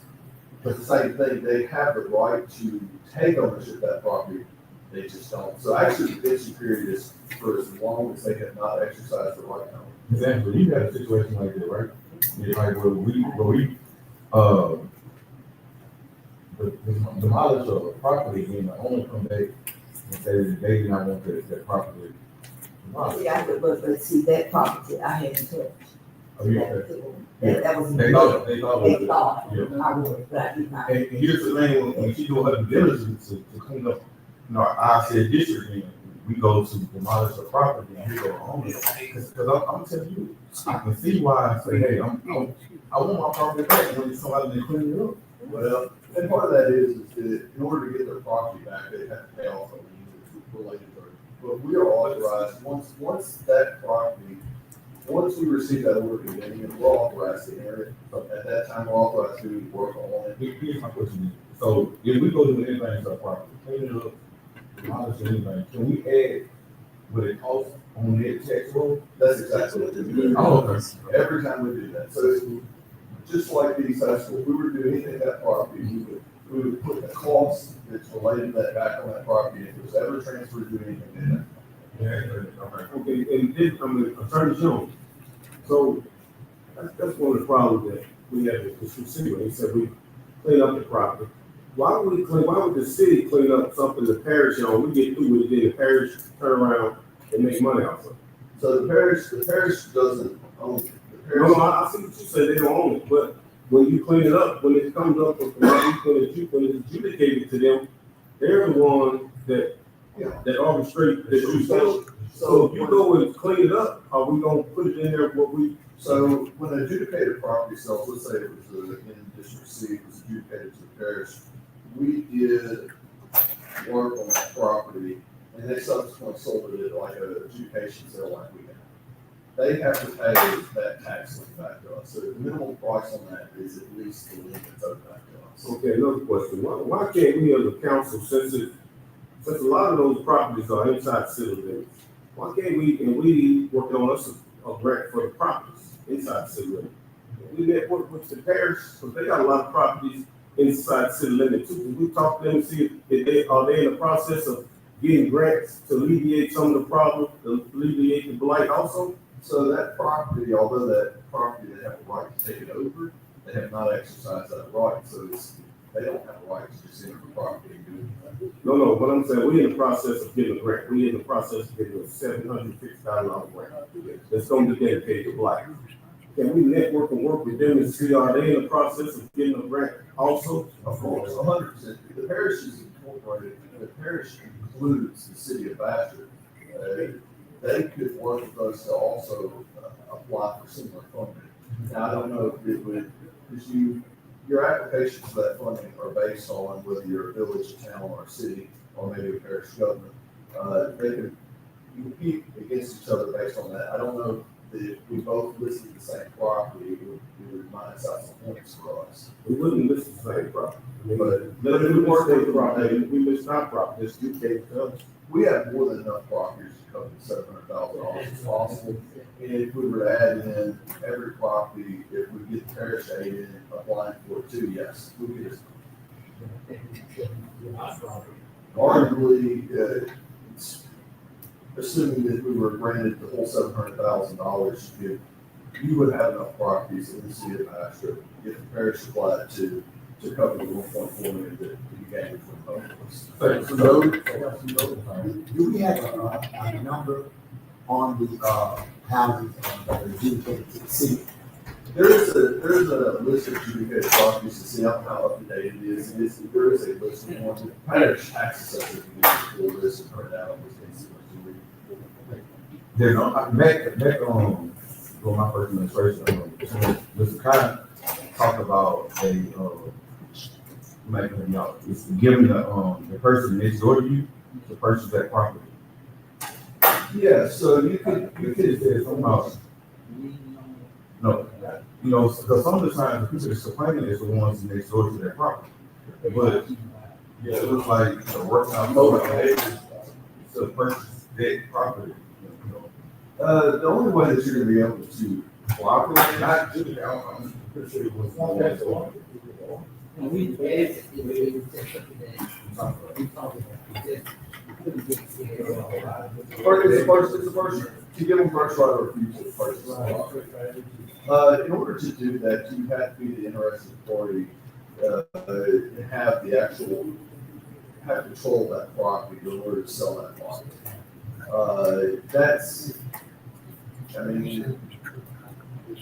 Speaker 2: the same thing. They have the right to take ownership of that property. They just don't. So actually, the redemption period is for as long as they have not exercised the right to own.
Speaker 7: Exactly. You got a situation like that, right? It's like where we demolish a property and the owner come back and say that they do not want that property demolished.
Speaker 1: Yeah, but see, that property I hadn't touched.
Speaker 7: Oh, you okay?
Speaker 1: That was.
Speaker 7: They thought it was. Yeah.
Speaker 1: I would, but I did not.
Speaker 7: And here's the thing, when she do her due diligence to clean up, our said district, and we go to demolish the property and we go home. Because I'm telling you, I can see why I say, hey, I want my property back when somebody to clean it up.
Speaker 2: Well, and part of that is that in order to get their property back, they have to pay off a lien that's related to it. But we are authorized, once we receive that order to get we're authorized to enter it. So at that time, we're authorized to work on it.
Speaker 7: Here's my question. So if we go do anything to our property, clean it up, demolish anything, can we add what it costs on that tax roll?
Speaker 2: That's exactly what we're doing.
Speaker 7: Oh, okay.
Speaker 2: Every time we do that. So it's just like these high school, if we were doing anything to that property, we would put the cost that's related to that back on that property. If it was ever transferred to anything in it.
Speaker 5: Okay, and then Attorney Jones. So that's one of the problems that we have with the city. He said we clean up the property,
Speaker 7: why would the city clean up something the parish on, we get through with it, then the parish turn around and make money off of it?
Speaker 2: So the parish doesn't own it. The
Speaker 7: No,
Speaker 2: parish,
Speaker 7: I see what you say, they don't own it, but when you clean it up, when it comes up, when it's adjudicated to them, they're the one that,
Speaker 2: Yeah.
Speaker 7: that orchestrate, that you sell. So if you go and clean it up, are we gonna put it in there what we?
Speaker 2: So when an adjudicated property sells, let's say it was in District C, it was adjudicated to the parish, we did work on that property, and they subsequently sold it at like an adjudication sale like we have. They have to pay that tax lien back to us, so the minimum price on that is at least the lien that's owed back to us.
Speaker 7: Okay, another question, why can't we as a council, since a lot of those properties are inside city limits, why can't we, and we working on us a grant for the properties inside city limits? We network with the parish, because they got a lot of properties inside city limits too. Can we talk to them and see if they in the process of getting grants to alleviate some of the problems, to alleviate the blight also?
Speaker 2: So that property, although that property, they have a right to take it over, they have not exercised that right, so they don't have a right to just enter the property and do anything.
Speaker 7: No, what I'm saying, we in the process of getting a grant, we in the process of getting a $750,000 grant that's gonna be dedicated to blight. Can we network and work with them and see, are they in the process of getting a grant also?
Speaker 2: Of course, 100%. The parish is incorporated, the parish includes the city of Bastrop. They could work with us to also apply for similar funding. Now, I don't know if it would, because your applications for that funding are based on whether you're a village, a town, or a city, or maybe a parish government. They could compete against each other based on that. I don't know if we both listed the same property, it would minus out some points for us.
Speaker 7: We wouldn't list the same property.
Speaker 2: But
Speaker 7: Let them work with the property, we list our property, just dictate to us.
Speaker 2: we have more than enough properties to cover $700,000 as possible. And if we were to add in every property, if we get the parish aid in applying for it too, yes, we could just. Arguably, assuming that we were granted the whole $700,000, you would have enough properties in the city of Bastrop if the parish applied to cover the 1.4 million that you gained from both of us.
Speaker 8: Do we have a number on the, houses that are dedicated to the city?
Speaker 2: There is a list of adjudicated properties to see how up to date it is. There is a list of ones that parish tax assessors can get the full list and print out those things.
Speaker 7: Then back on my first administration, Mr. Kyle talked about it's giving the person next door to you to purchase that property.
Speaker 2: Yeah, so you could
Speaker 7: Say something about, no, because some of the times the people that's complaining is the ones next door to their property. But, yeah, it looks like, working out more to purchase that property.
Speaker 2: the only way that you're gonna be able to
Speaker 7: Well, I really not do that, I'm pretty sure it was.
Speaker 4: And we basically, we said something that we talked about, we couldn't get
Speaker 2: it's the first, to give them first right of refusal to purchase the property. In order to do that, you have to be the interested party, and have control of that property in order to sell that property.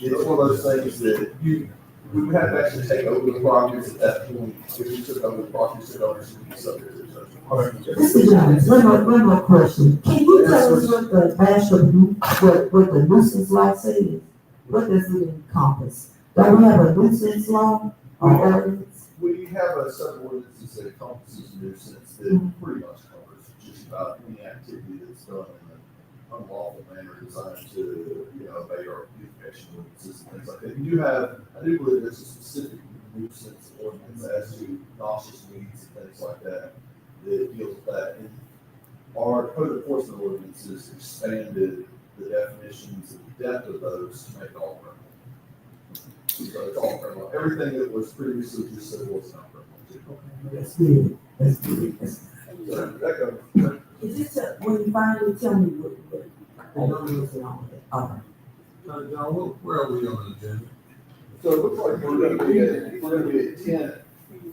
Speaker 2: It's one of those things that we would have to actually take over the properties at that point. If you took over the properties, the owners would be subject to judgment.
Speaker 1: Mr. Jones, one more question. Can you tell us what the Bastrop, what the nuisance law says? What does it encompass? Do we have a nuisance law or ordinance?
Speaker 2: We have a set of ordinances that encompasses nuisance that pretty much covers just about any activity that's done in an unlawful manner designed to, obey our beautification ordinances and things like that. I do believe there's a specific nuisance ordinance as to noxious weeds and things like that that deals with that. And our code enforcement ordinances expanded the definitions and the depth of those to make it all criminal. So it's all criminal. Everything that was previously just said was not criminal.
Speaker 1: That's good. That's good.
Speaker 2: So that goes.
Speaker 1: Is this when you finally tell me what I don't listen on it? All right.
Speaker 6: John, where are we on the agenda?
Speaker 2: So it looks like we're gonna be at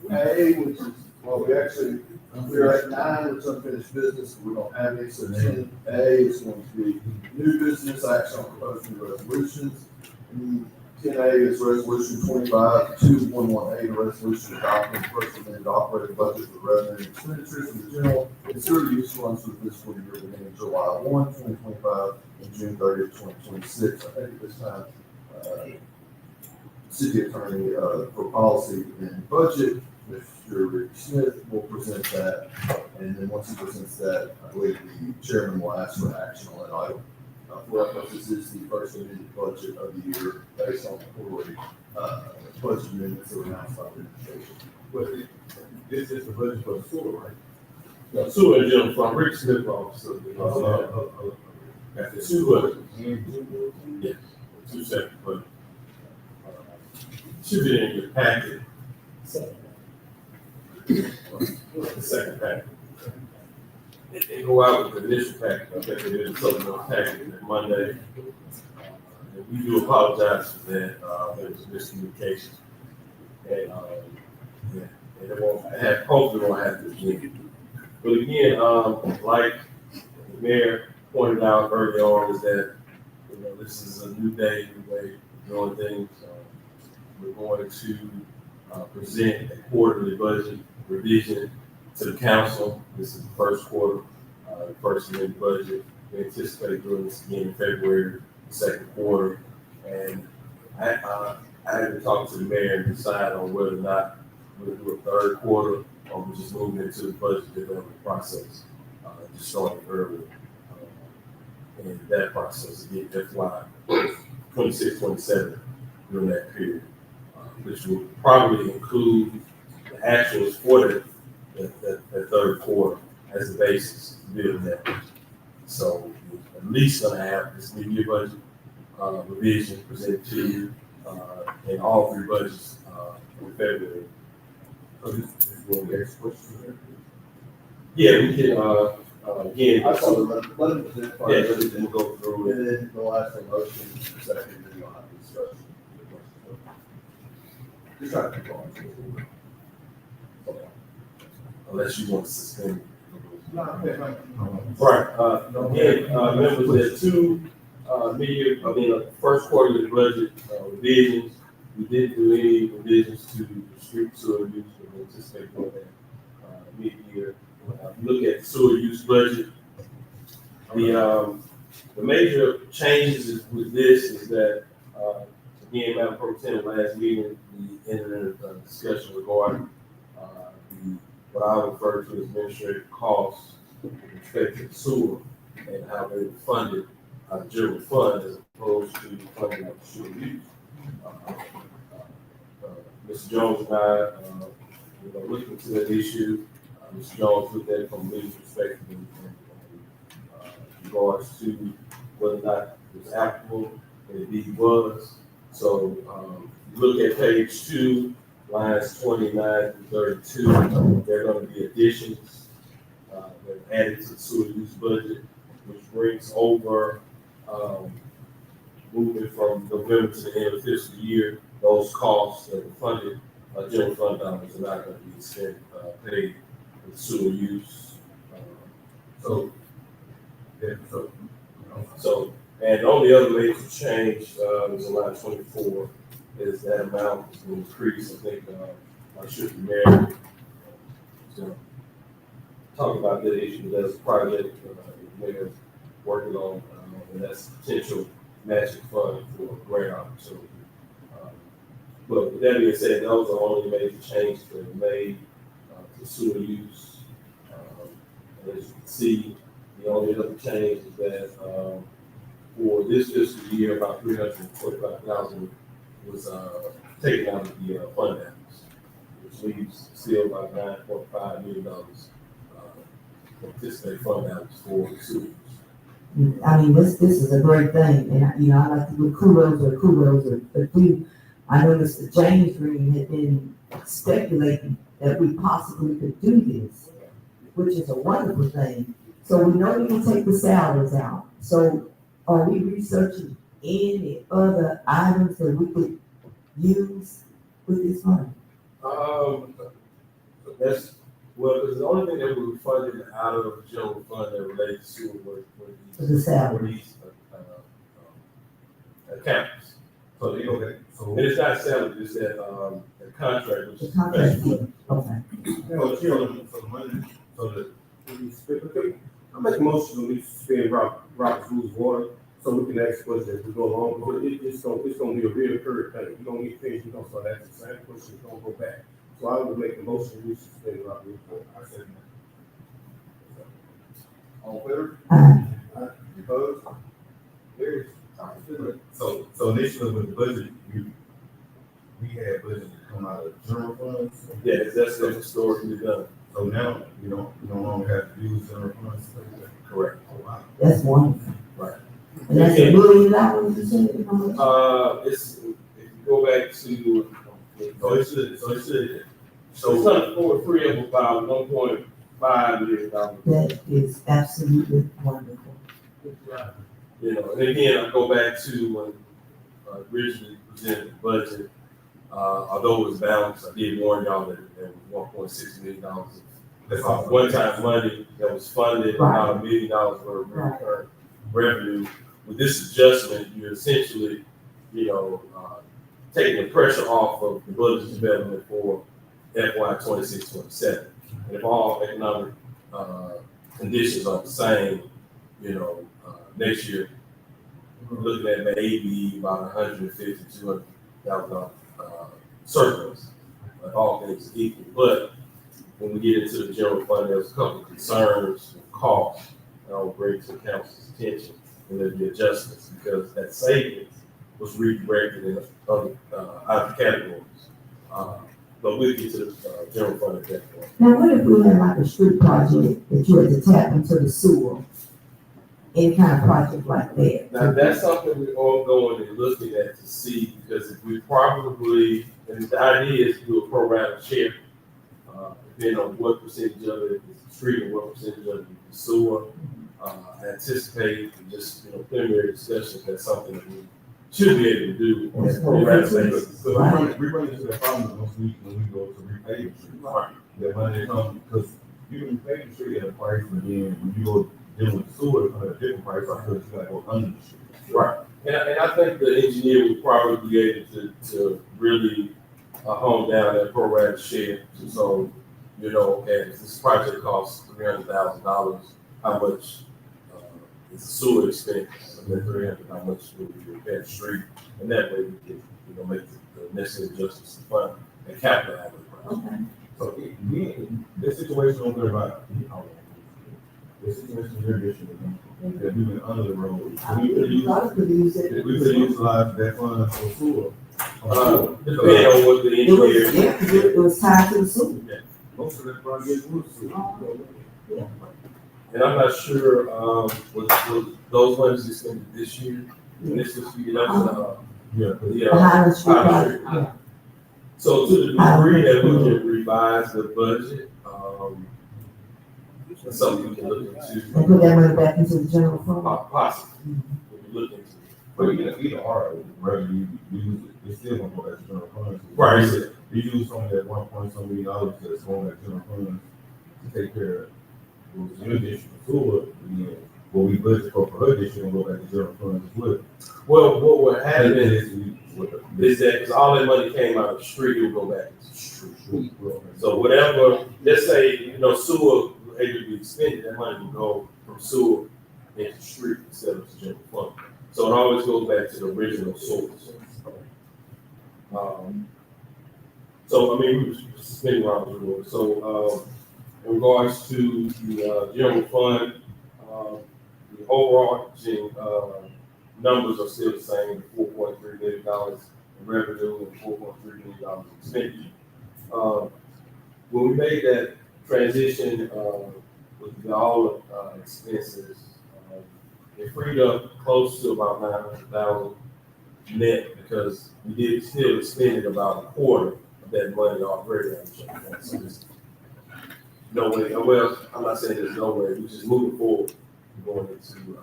Speaker 2: 10A, which is Well, we're at 9, which is unfinished business, we don't have any, so 10A is going to be new business, action on proposed new resolutions. And 10A is resolution 25-2118, a resolution adopting the first amended operating budget for revenue and expenditures in the general and sewer use funds for the fiscal year beginning July 1, 2025, and June 30th, 2026. I think at this time, city attorney, for policy and budget, Mr. Rick Smith will present that, and then once he presents that, I believe the chairman will ask for action on that item. For reference, this is the first amended budget of the year based on the quarterly, budget amendments that were announced by the administration.
Speaker 7: But this is the budget for the sewer, right?
Speaker 2: No, sewer and general fund, Rick Smith officer.
Speaker 7: That's it.
Speaker 2: Two budgets.
Speaker 7: Yes.
Speaker 2: Two separate budgets. Should be in your packet. The second packet. They go out with the initial packet, I think they did something on packet that Monday. And we do apologize for that, there was miscommunication. And, yeah, and it won't have, hopefully it won't happen again. But again, like the mayor pointed out early on, is that, you know, this is a new day, new way of doing things. We're going to present a quarterly budget revision to the council. This is the first quarter, first amendment budget. We anticipate doing this again in February, the second quarter. And I had to talk to the mayor and decide on whether or not we'll do a third quarter or we're just moving into the budget development process, just starting early. And that process, again, FY 26, 27 during that period. Which will probably include the actuals for the third quarter as the basis to build that. So we're at least gonna have this new year budget revision presented to you in all three budgets in February. Yeah, we can again.
Speaker 6: I saw let him present.
Speaker 2: Yeah, then we'll go through it.
Speaker 6: And then the last thing, motion, second, then you'll have discussion. Just try to keep going.
Speaker 2: Unless you want to suspend.
Speaker 6: No,
Speaker 2: Right, again, members, there's two, first quarterly budget, revisions. We didn't do any revisions to the street sewer use, we anticipate doing that, mid-year. You look at the sewer use budget, the major changes with this is that, again, Madam Pro Tem, last meeting, we entered a discussion regarding what I refer to as administrative costs with respect to the sewer and how they were funded out of general fund as opposed to funding of the sewer use. Mr. Jones and I, looked into that issue. Mr. Jones looked at it from a legal perspective in regards to whether or not it was applicable, and indeed was. So, you look at page 2, lines 29 through 32, there are going to be additions that are added to the sewer use budget, which brings over, moving from November to the end of the fiscal year, those costs that were funded, general fund dollars are not going to be spent, paid with sewer use. So, and the only other major change is in line 24, is that amount is going to increase. I think I should be married. So, talk about that issue. There's a project the mayor's working on, and that's potential matching fund for a grant opportunity. But with that being said, those are the only major changes that were made to sewer use. And as you can see, the only other change is that for this fiscal year, about $345,000 was taken out of the fund balance, which leaves still about $9.5 million anticipated fund balance for the sewers.
Speaker 1: I mean, this is a great thing, and I like to give kudos, but I know Mr. James Green had been speculating that we possibly could do this, which is a wonderful thing. So we know we can take the salaries out. So are we researching any other items that we could use with this money?
Speaker 2: That's Well, because the only thing that we funded out of the general fund that related to were
Speaker 1: For the salary.
Speaker 2: were these, accounts.
Speaker 7: So, you know, that, so.
Speaker 2: And it's not salary, it's that, the contract, which
Speaker 1: The
Speaker 2: is.
Speaker 1: contract, okay.
Speaker 7: You know, so the money, so that, we spend, okay, I make a motion to we spend Robert's Rules Water, so we can ask questions as we go along, but it's gonna be a reoccurring thing. We're gonna get finished, we're gonna start asking the same questions, we're gonna go back. So I would make a motion, we suspend Robert's Rules Water. I said that.
Speaker 2: All in favor?
Speaker 7: You opposed? Carries. So initially with the budget, we had budget to come out of general funds.
Speaker 2: Yes, that's historically done.
Speaker 7: So now, you no longer have to use general funds.
Speaker 2: Correct.
Speaker 7: Oh, wow.
Speaker 1: That's wonderful.
Speaker 2: Right.
Speaker 1: And that's $1 million, you said? How much?
Speaker 2: It's, if you go back to.
Speaker 7: So it should.
Speaker 2: So something for three of about $1.5 million.
Speaker 1: That is absolutely wonderful.
Speaker 2: You know, and again, I go back to when originally presented the budget, although it was balanced, I did warn y'all that there was $1.6 million of one-time money that was funded, about $1 million worth of recurring revenue. With this adjustment, you're essentially, taking the pressure off of the budget development for FY 26-27. And if all economic conditions are the same, next year, we're looking at maybe about $150,000-$200,000 surplus, if all things equal. But when we get into the general fund, there's a couple of concerns and costs that I'll bring to the council's attention, and there'll be adjustments because that savings was redirected in other categories. But we'll get to the general fund at that point.
Speaker 1: Now, what if we had like a street project that you had to tap into the sewer? Any kind of project like that?
Speaker 2: Now, that's something we're all going and looking at to see, because if we probably, and the idea is to do a program share, depending on what percentage of it is street and what percentage of it is sewer. I anticipate, and just, preliminary discussion, that's something that we should be able to do. on a program basis.
Speaker 7: So we run into that problem when we go to repay the street.
Speaker 2: Right.
Speaker 7: That money comes, because you can repay the street at a price, and then when you go dealing with the sewer, it's at a different price, because you gotta go under the street.
Speaker 2: Right, and I think the engineer would probably be able to really hone down that program share. So, okay, if this project costs $300,000, how much is the sewer expense? And then $300,000, how much will we repair the street? And that way we can, make the necessary adjustments to fund and capitalize on it.
Speaker 1: Okay.
Speaker 7: So this situation on Glenrock, the situation here this year, that we've been under the road. We could utilize that fund for sewer.
Speaker 2: Depending on what the
Speaker 1: It was,
Speaker 2: engineer.
Speaker 1: it was tied to the sewer.
Speaker 7: Most of that project was sewer.
Speaker 2: And I'm not sure, was those funds expended this year? This is,
Speaker 7: Yeah.
Speaker 1: Behind the street
Speaker 2: Behind the
Speaker 1: project, yeah.
Speaker 2: So to the degree that we can revise the budget, that's something we can look into.
Speaker 1: And put that money back into the general fund.
Speaker 2: Possibly, we can look into.
Speaker 7: But either or, whether you use it, it's still gonna go back to general funds.
Speaker 2: Right.
Speaker 7: You use some of that $1 million that's going back to general funds to take care of those new additional sewer, what we budget for her this year, and go back to general funds as well.
Speaker 2: Well, what would happen
Speaker 7: And
Speaker 2: is that, because all that money came out of the street, it will go back to the street. So whatever, let's say, sewer able to be expended, that money will go from sewer into the street instead of the general fund. So it always goes back to the original source. So, we were suspending Robert's Rule. So, in regards to the general fund, the overarching numbers are still the same, $4.3 million in revenue and $4.3 million in expenditure. When we made that transition with all expenses, it freed up close to about $900,000 net, because we did still expended about a quarter of that money already on the general fund. So there's no way, well, I'm not saying there's no way, we're just moving forward, going into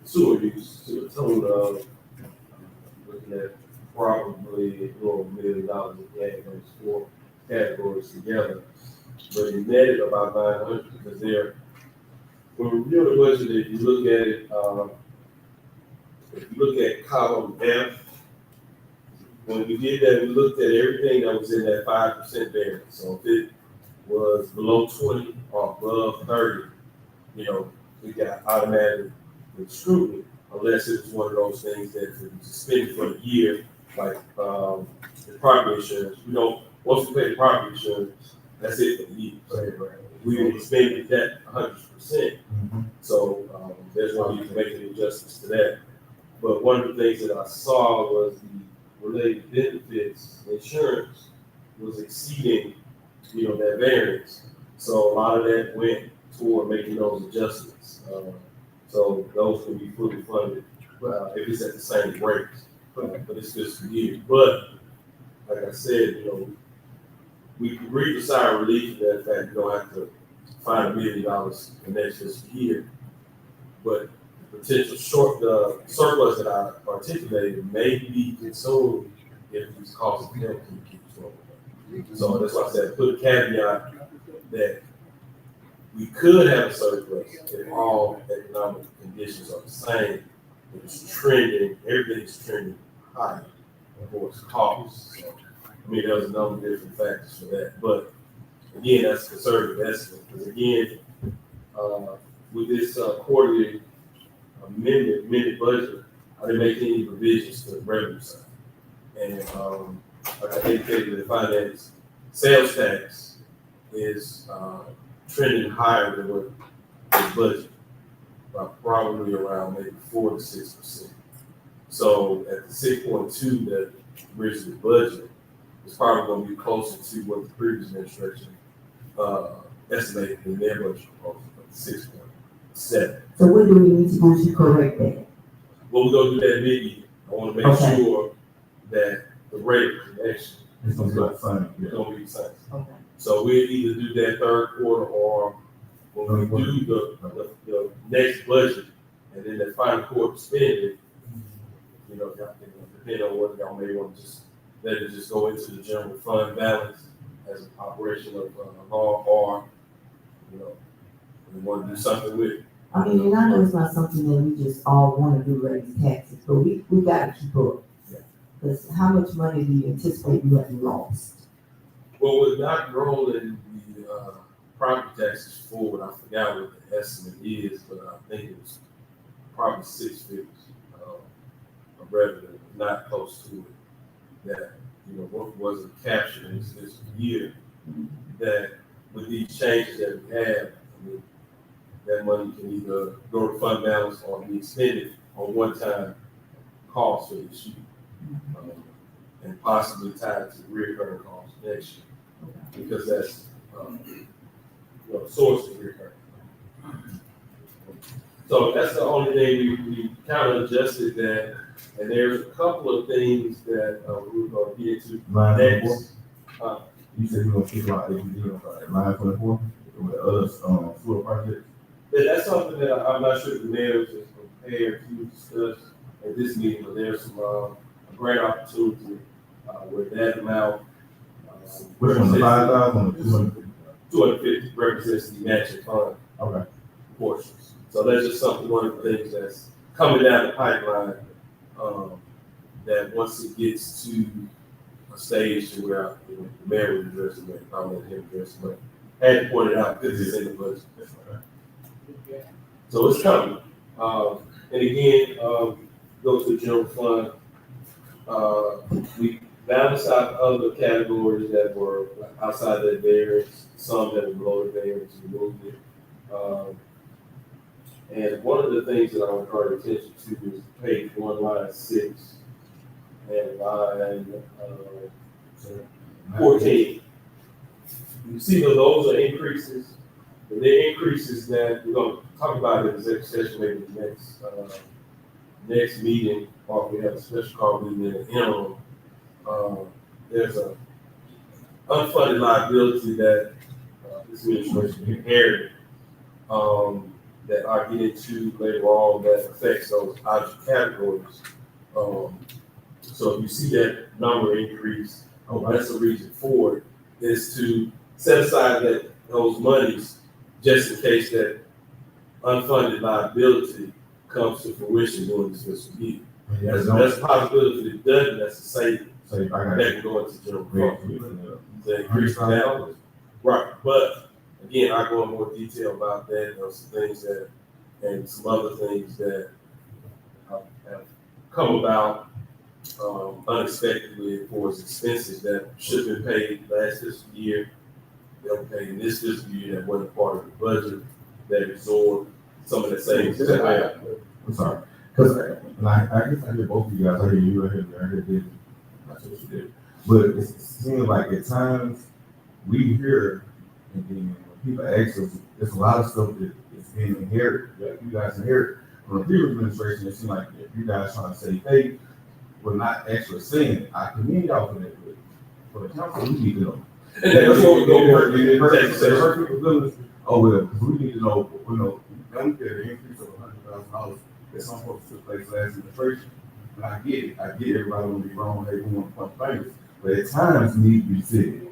Speaker 2: sewer use to a total of looking at probably $1 million again, those four categories together.
Speaker 11: but it netted about 900 because when we review the budget, if you look at it, if you look at column F, when we did that, we looked at everything that was in that 5% variance. So if it was below 20 or above 30, you know, we got automatic scrutiny, unless it was one of those things that could be suspended for the year, like the property insurance. We don't, once we pay the property insurance, that's it for the year. So we would suspend that 100%. So there's no need to make any adjustments to that. But one of the things that I saw was the related benefits insurance was exceeding, you know, that variance. So a lot of that went toward making those adjustments. So those can be fully funded if it's at the same rate. But it's just for you. But like I said, you know, we can breathe a sigh of relief in that fact you don't have to find $1 million in next fiscal year. But the potential surplus that I articulated may be consumed if these costs of health keep flowing. So that's why I said put a caveat that we could have a surplus if all economic conditions are the same. It's trending, everything's trending higher for its costs. So, I mean, there's a number of different factors for that. But again, that's a conservative estimate. Because again, with this quarterly amended budget, I didn't make any revisions to the revenue side. And like I indicated in the finance, sales tax is trending higher than what the budget, probably around maybe 4 to 6%. So at the 6.2 that originally budget, it's probably going to be closer to what the previous administration estimated in their budget proposal, 6.7.
Speaker 1: So what do we need to do to correct that?
Speaker 11: Well, we're going to do that mid-year. I want to make sure that the rate of collection
Speaker 7: It's gonna be the same.
Speaker 11: is going to be the same.
Speaker 1: Okay.
Speaker 11: So we'll either do that third quarter or when we do the next budget and then the final quarter spending, you know, depending on what y'all may want to just let it just go into the general fund balance as an operation of law, or, you know, we want to do something with it.
Speaker 1: I mean, and I know it's not something that we just all want to do, raise taxes, but we gotta keep up.
Speaker 11: Yeah.
Speaker 1: Because how much money do you anticipate you have lost?
Speaker 11: Well, we're not rolling the property taxes forward. I forgot what the estimate is, but I think it was probably 6 figures of revenue, not close to it. That, you know, what wasn't captured in this year, that with these changes that we have, I mean, that money can either go to fund balance or be expended on one-time costs for this year. And possibly tied to recurring costs next year. Because that's, you know, source of recurring. So that's the only thing we kind of adjusted that. And there's a couple of things that we're going to get to next.
Speaker 7: You said you're gonna keep out line 24 with the other sewer projects?
Speaker 11: Yeah, that's something that I'm not sure if the mayor is prepared to discuss at this meeting, but there's some a great opportunity where that amount.
Speaker 7: Which one, the 5,000 or 250?
Speaker 11: 250 represents the matching fund
Speaker 7: Okay.
Speaker 11: portions. So that's just something, one of the things that's coming down the pipeline, that once it gets to a stage to where, you know, the mayor would address it, I'll let him address it, but I had to point it out because it's in the budget. So it's coming. And again, go to the general fund. We balanced out other categories that were outside that variance, some that were below the variance, we moved it. And one of the things that I want to draw your attention to is page 1, line 6, and line 14. You see that those are increases. And they're increases that we're going to talk about in the executive session maybe the next meeting, or if we have a special call meeting in the interim. There's a unfunded liability that this administration inherited that I'll get into later on that affects those object categories. So if you see that number increase, that's the reason for it, is to set aside those monies just in case that unfunded liability comes to fruition during this fiscal year. That's a possibility that it doesn't, that's a saving
Speaker 7: Say if I got.
Speaker 11: that can go into general fund. To increase the
Speaker 7: $100,000.
Speaker 11: balance. Right, but again, I go in more detail about that, some things that, and some other things that have come about unexpectedly for expenses that should have been paid last fiscal year. They'll be paid in this fiscal year that wasn't part of the budget, that absorbed some of the savings.
Speaker 7: I'm sorry, because I guess I hear both of you guys, I hear you, I hear David, that's what you did. But it seems like at times, we hear, and then when people ask us, there's a lot of stuff that is being inherited, that you guys inherit from the previous administration. It seems like if you guys trying to say, hey, we're not actually saying it. I commend y'all for that, but for the council, we need to know.
Speaker 11: And that's what we go work in
Speaker 7: It
Speaker 11: the
Speaker 7: hurt
Speaker 11: executive session.
Speaker 7: people's feelings. Oh, well, because we need to know, don't get an increase of $100,000 that some folks took place last administration. And I get it, everybody want to be wrong, they want to point fingers, but at times need to be said.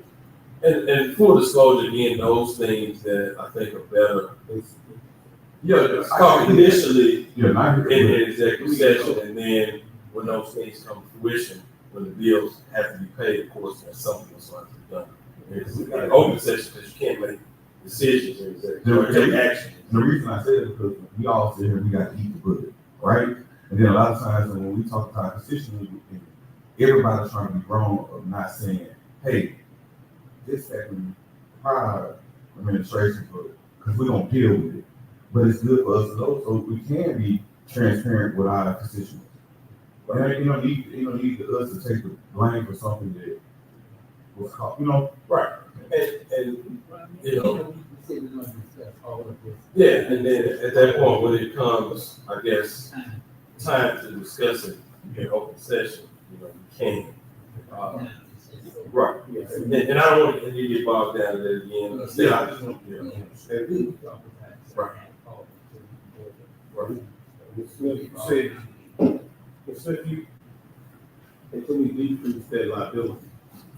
Speaker 11: And full disclosure, again, those things that I think are better. Talk initially
Speaker 7: Yeah, not
Speaker 11: in the executive session, and then when those things come to fruition, when the bills have to be paid, of course, that's something that's going to be done. It's an open session because you can't make decisions in executive, or take action.
Speaker 7: The reason I say that is because we all sit here, we got to eat the budget, right? And then a lot of times when we talk to our constituents, everybody's trying to be wrong of not saying, hey, this happened prior administration, because we don't deal with it. But it's good for us to know so we can be transparent with our constituents. But you don't need us to take the blame for something that was caught,
Speaker 11: Right. And you know,
Speaker 4: We said we're gonna discuss all of this.
Speaker 11: yeah, and then at that point, when it comes, I guess, time to discuss it in open session, you can. Right, yeah. And I don't want to get bogged down in that again.
Speaker 7: I just want
Speaker 11: Right.
Speaker 7: you said, until we decrease that liability,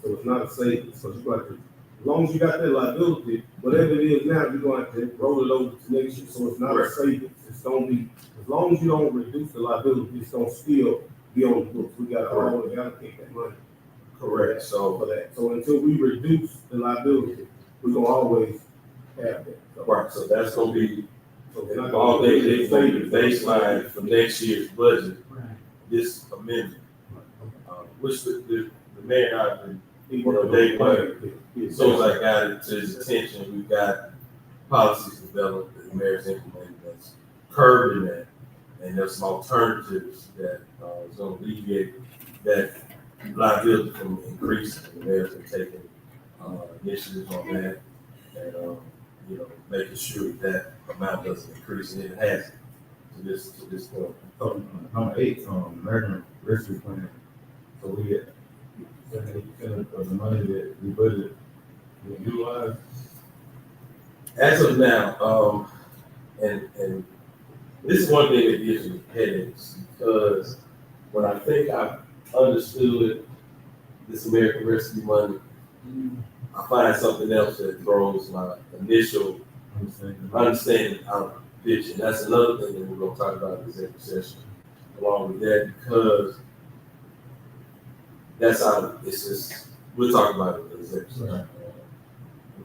Speaker 7: so it's not a savings, so you got to, as long as you got that liability, whatever it is now, you're going to have to roll it over to next year, so it's not a savings, it's gonna be, as long as you don't reduce the liability, it's gonna still be on the books, we gotta allocate that money.
Speaker 11: Correct, so,
Speaker 7: For that, so until we reduce the liability, we're gonna always have that.
Speaker 11: right, so that's gonna be,
Speaker 7: So we're not
Speaker 11: all
Speaker 7: gonna-
Speaker 11: they gonna be the baseline for next year's budget, this amendment. Which the mayor and I have been, day one, as soon as I got it to his attention, we've got policies developed that the mayor's implementing that's curbing that. And there's some alternatives that is gonna alleviate that liability from increasing. The mayor's been taking initiatives on that and, making sure that amount doesn't increase, and it hasn't to this point.
Speaker 7: So, number 8, American Rescue Plan. So we get 70% of the money that we budgeted, we utilize.
Speaker 11: As of now, and this is one thing that gives me headaches, because when I think I've understood this American Rescue money, I find something else that throws my initial understanding out of the picture. And that's another thing that we're gonna talk about in the executive session along with that, because that's how it's just, we'll talk about it in the executive session.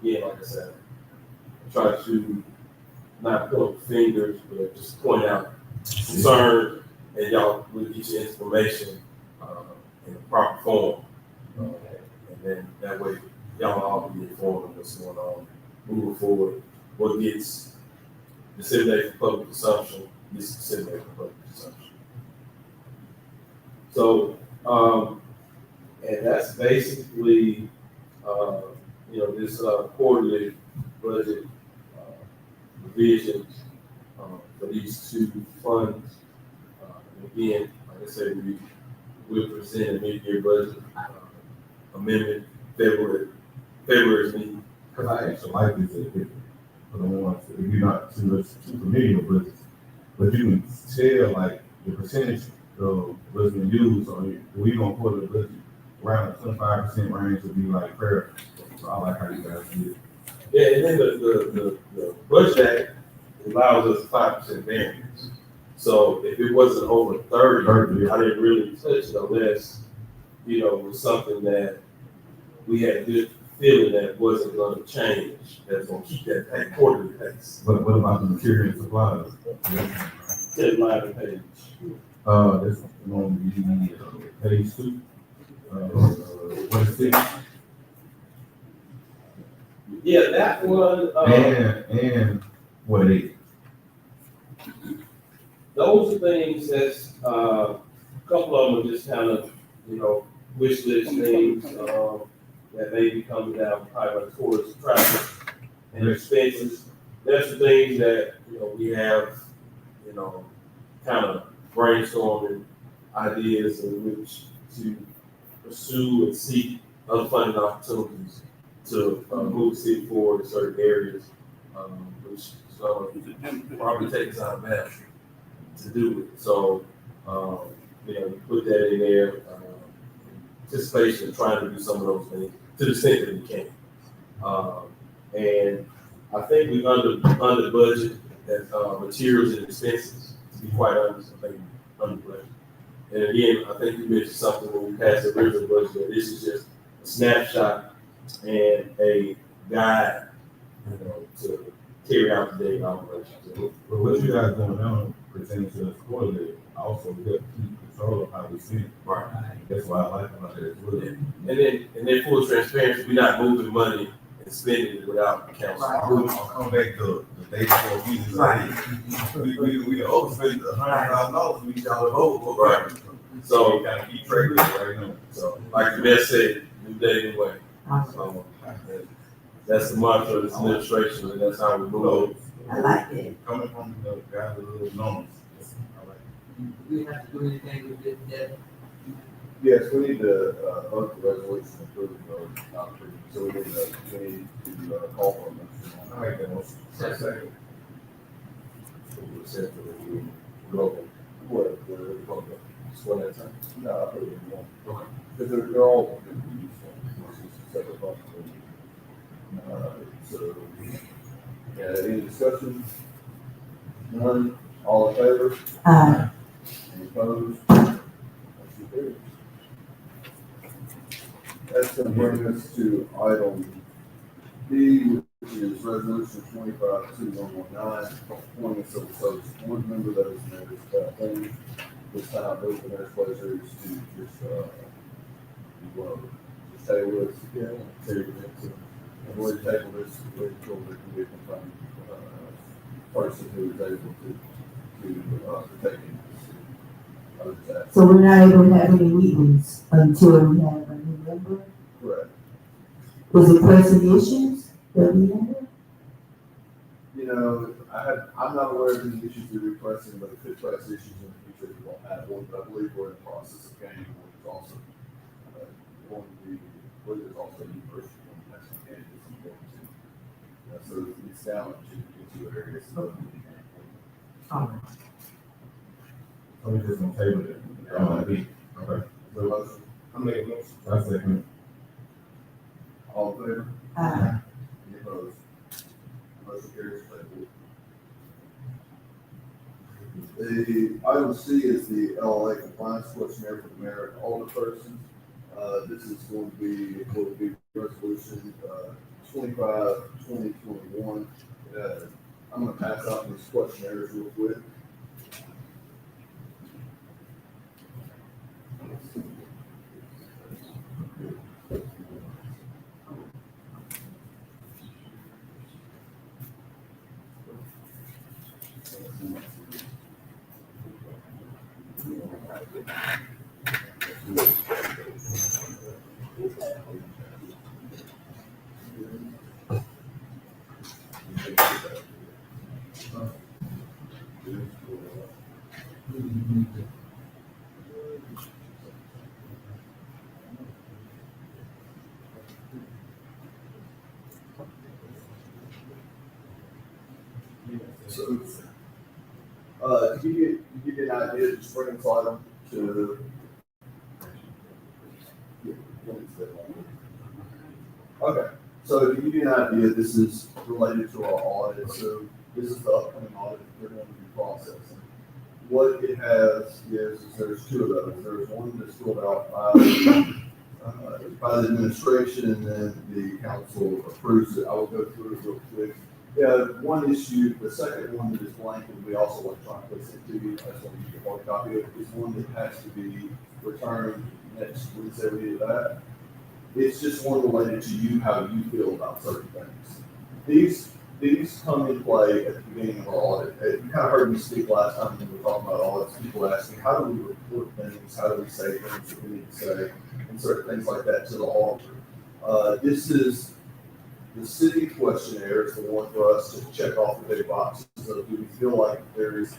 Speaker 11: Again, like I said, I try to not point fingers, but just point out concern, and y'all will get your information in the proper form. And then that way, y'all all be informed of what's going on moving forward. What gets disseminated for public consumption gets disseminated for public consumption. So, and that's basically, this quarterly budget revisions for these two funds. And again, like I said, we will present a mid-year budget amendment February's meeting.
Speaker 7: Because I actually like this for the ones, if you're not too familiar with budgets, but you can tell like the percentage of what's been used, or we gonna put the budget around the 25% range would be like fair So I like how you guys did it.
Speaker 11: Yeah, and then the budget act allows us 5% variance. So if it wasn't over 30, I didn't really touch it unless, it was something that we had a good feeling that wasn't gonna change, that's gonna keep that quarterly pace.
Speaker 7: But what about the material and supplies?
Speaker 11: 10 line of page.
Speaker 7: That's going to be page 2. 26.
Speaker 11: Yeah, that one,
Speaker 7: And what 8?
Speaker 11: those are things that's, a couple of them are just kind of, wish list things, that may be coming down probably towards traffic and expenses. There's some things that, we have, kind of brainstorming ideas in which to pursue and seek other funding opportunities to move the city forward in certain areas, which is probably take time now to do it. So, we put that in there, anticipation of trying to do some of those things to the extent that we can. And I think we under budget at materials and expenses, to be quite honest, I think under budget. And again, I think you mentioned something when we passed the original budget, that this is just a snapshot and a guide, to carry out the daily operations.
Speaker 7: But what you guys doing now pertaining to the quarterly, also we have to keep control of how we spend.
Speaker 11: Right.
Speaker 7: That's why I like about that as well.
Speaker 11: And then full transparency, we're not moving money and spending it without council.
Speaker 7: I'll come back to the day before meeting. We overspent $100,000 we got to vote.
Speaker 11: Right.
Speaker 7: So we gotta keep track of it right now.
Speaker 11: So, like the mayor said, new day, new way. So, that's the mantra of this administration, and that's how we move.
Speaker 1: I like it.
Speaker 7: Coming from the guy with the little numbers. I like it.
Speaker 4: Do we have to do anything with this debt?
Speaker 2: Yes, we need to, vote the resolution approving the opportunity, so we need to call for a motion.
Speaker 7: I like that motion.
Speaker 4: Second.
Speaker 2: Just one at a time. No, I put it in one. Okay. Because they're all going to be separate motions. So, yeah, any discussion? None, all in favor? Any opposed? Motion carries. That's going to bring us to item B, which is resolution 25-2119, appointing a civil service board member. That is mayor's thing. This time, those are mayor's pleasure is to just, just table this. Yeah. Table it. Avoid table this, wait until there can be a confirmed, person who is able to take it.
Speaker 1: So we're not able to have any meetings until we have a new member?
Speaker 2: Correct.
Speaker 1: Was it pressing issues that we had?
Speaker 2: I'm not aware of any issues that we're pressing, but if it press issues in the future, we won't have one. But I believe we're in the process of gaining one. It's also going to be, I believe there's also a new person on the national candidates and going to. So it's down to two areas.
Speaker 1: All right.
Speaker 7: I'm just gonna table it. Okay.
Speaker 2: The motion,
Speaker 7: I'm making a motion. I second.
Speaker 2: all in favor?
Speaker 1: Aye.
Speaker 2: Any opposed? Motion carries. The item C is the LLA compliance questionnaire for the mayor and alderperson. This is going to be resolution 25-2021. I'm going to pass out these questionnaires real quick. So, to give you an idea, just bring this item to. Okay, So to give you an idea, this is related to our audit, so this is the upcoming audit that they're going to be processing. What it has is there's two of those. There's one that's filled out by the administration, and then the council approves it. I will go through it real quick. Yeah, one issue, the second one that is blank, and we also electronically sent to you, that's one you can hard copy of, is one that has to be returned next Wednesday. We do that. It's just one related to you, how you feel about certain things. These come in play at the beginning of our audit. You kind of heard me speak last time when we were talking about audits. People asking, how do we report things? How do we say things that we need to say? And certain things like that to the auditor. This is the city questionnaire is the one for us to check off the big boxes. So do we feel like there is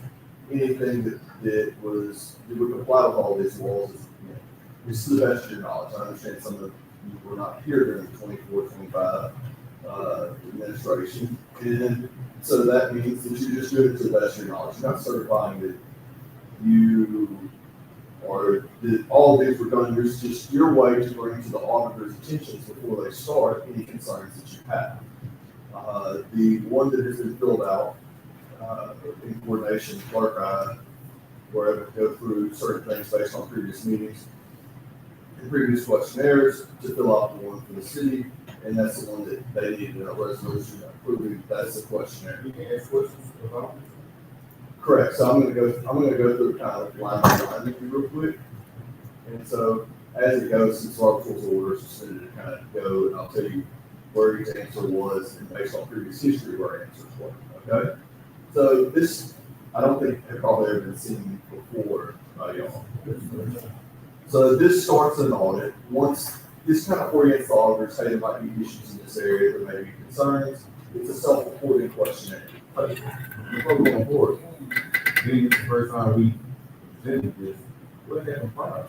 Speaker 2: anything that would comply with all these laws? This is the best of your knowledge. I understand some of you were not here during the 24, 25 administration. And so that means that you're just doing it to the best of your knowledge. You're not certifying that you or that all of these were done. It's just your way to bring to the auditor's attentions before they start any concerns that you have. The one that has been filled out in coordination, clerk, we're able to go through certain things based on previous meetings and previous questionnaires to fill out the one for the city, and that's the one that they needed a resolution approving. That's the questionnaire.
Speaker 7: You can ask questions about it.
Speaker 2: Correct. So I'm gonna go through kind of line by line with you real quick. And so as it goes, since Robert's Rules of Order suspended to kind of go, and I'll tell you where each answer was, and based on previous history where our answers were. Okay. So this, I don't think had probably ever been seen before by y'all. So this starts an audit. Once this kind of orients the auditors, hey, there might be issues in this area, there may be concerns. It's a self-reporting questionnaire.
Speaker 7: Going forward, being the first time we presented this, what happened prior?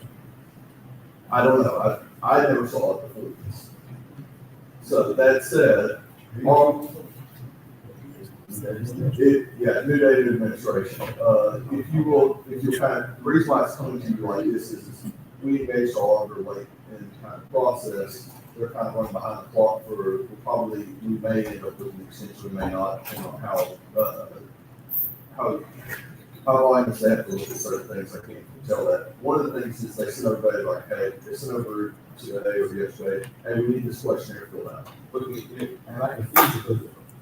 Speaker 2: I don't know. I never saw it before this. So that said, new data administration. If you kind of, the reason why it's coming to you like this is we engaged our auditor late in kind of process. They're kind of running behind the clock for probably, we may end up with an extension, we may not, depending on how long they have to look at certain things. I can't tell that. One of the things is they sent over like, hey, they sent over today or yesterday, hey, we need this questionnaire filled out.
Speaker 7: And I can see because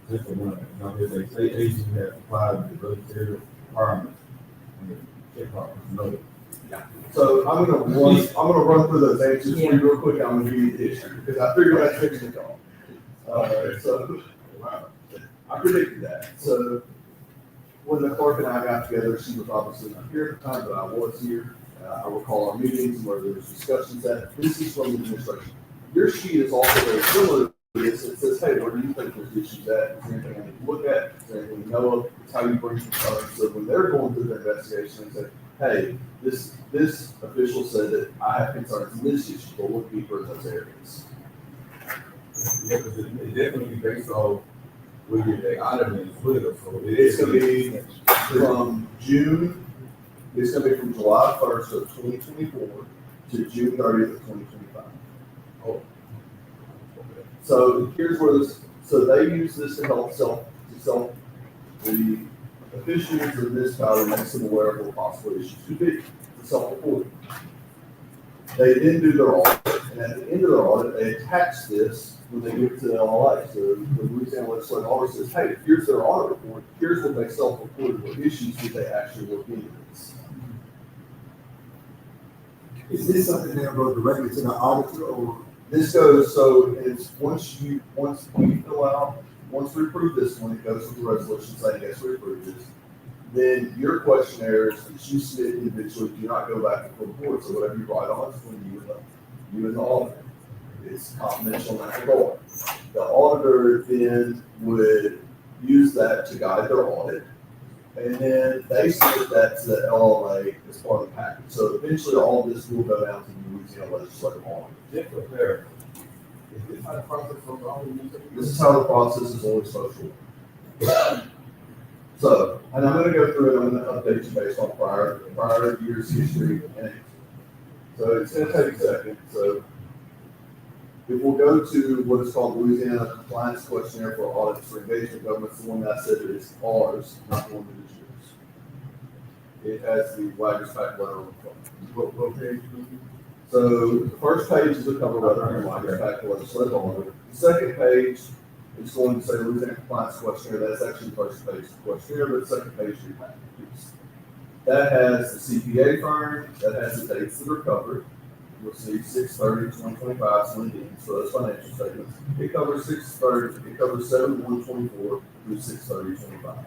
Speaker 7: just for one, you know, there's a state agency that applied the regulatory requirements. No.
Speaker 2: So I'm gonna run through those answers for you real quick. I'm gonna give you the history because I figured I'd fix it all. So I predicted that. So when the clerk and I got together, she was obviously not here at the time, but I was here. I recall our meetings where there was discussions that this is from the administration. Your sheet is also very similar to this. It says, hey, where do you think there's issues at? Is there anything I need to look at? Is there anything you know of? It's how you bring concerns. So when they're going through their investigation and say, hey, this official said that I have concerns in this issue, but look deeper in those areas.
Speaker 7: Yeah, because it definitely based on whether they audited and split it. So
Speaker 2: It's gonna be from June, it's gonna be from July 1st of 2024 to June 30th of 2025.
Speaker 7: Oh.
Speaker 2: So here's where this, so they use this to help the officials of this power makes them aware of what possible issues could be, to self-reporting. They then do their audit, and at the end of their audit, they attach this when they give it to the LLA. So the Louisiana Legislative Auditor says, hey, here's their audit report, here's what they self-reported, what issues did they actually look into this.
Speaker 8: Is this something that goes directly to the auditor or?
Speaker 2: This goes, so it's once we fill out, once we approve this one, it goes with the resolution saying, yes, we approve this. Then your questionnaires that you submit individually do not go back to the board. So whatever you write on is between you and the auditor. It's confidential in that regard. The auditor then would use that to guide their audit. And then they submit that to the LLA as part of the package. So eventually all this will go down to the Louisiana Legislative Auditor.
Speaker 7: just for clarity, is this how the process goes on?
Speaker 2: This is how the process is always supposed to work. So, and I'm gonna go through it, I'm gonna update you based on prior year's history. And so it's gonna take a second, so If we'll go to what is called Louisiana Compliance Questionnaire for Audits for Engagement Governments, the one that I said that is ours, not the one that is yours. It has the Wagner's Pack letter on the front.
Speaker 7: What page?
Speaker 2: So the first page is the cover letter, and Wagner's Pack letter, so that's all of it. The second page is going to say Louisiana Compliance Questionnaire. That's actually the first page of the questionnaire, but the second page is your packet piece. That has the CPA firm, that has the dates that are covered. You'll see 6/30/2025, so those financial statements. It covers 6/30, it covers 7/1/24 through 6/30/25.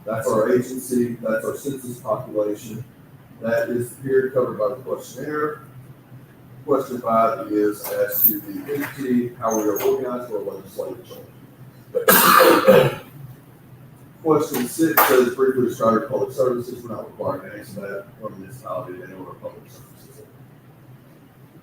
Speaker 2: That's our agency, that's our census population. That is the period covered by the questionnaire. Question 5 is as to the entity, how we are organized for legislative change. Question 6 says briefly describe public services. We're not required to answer that. We're a municipality, they know what public services are.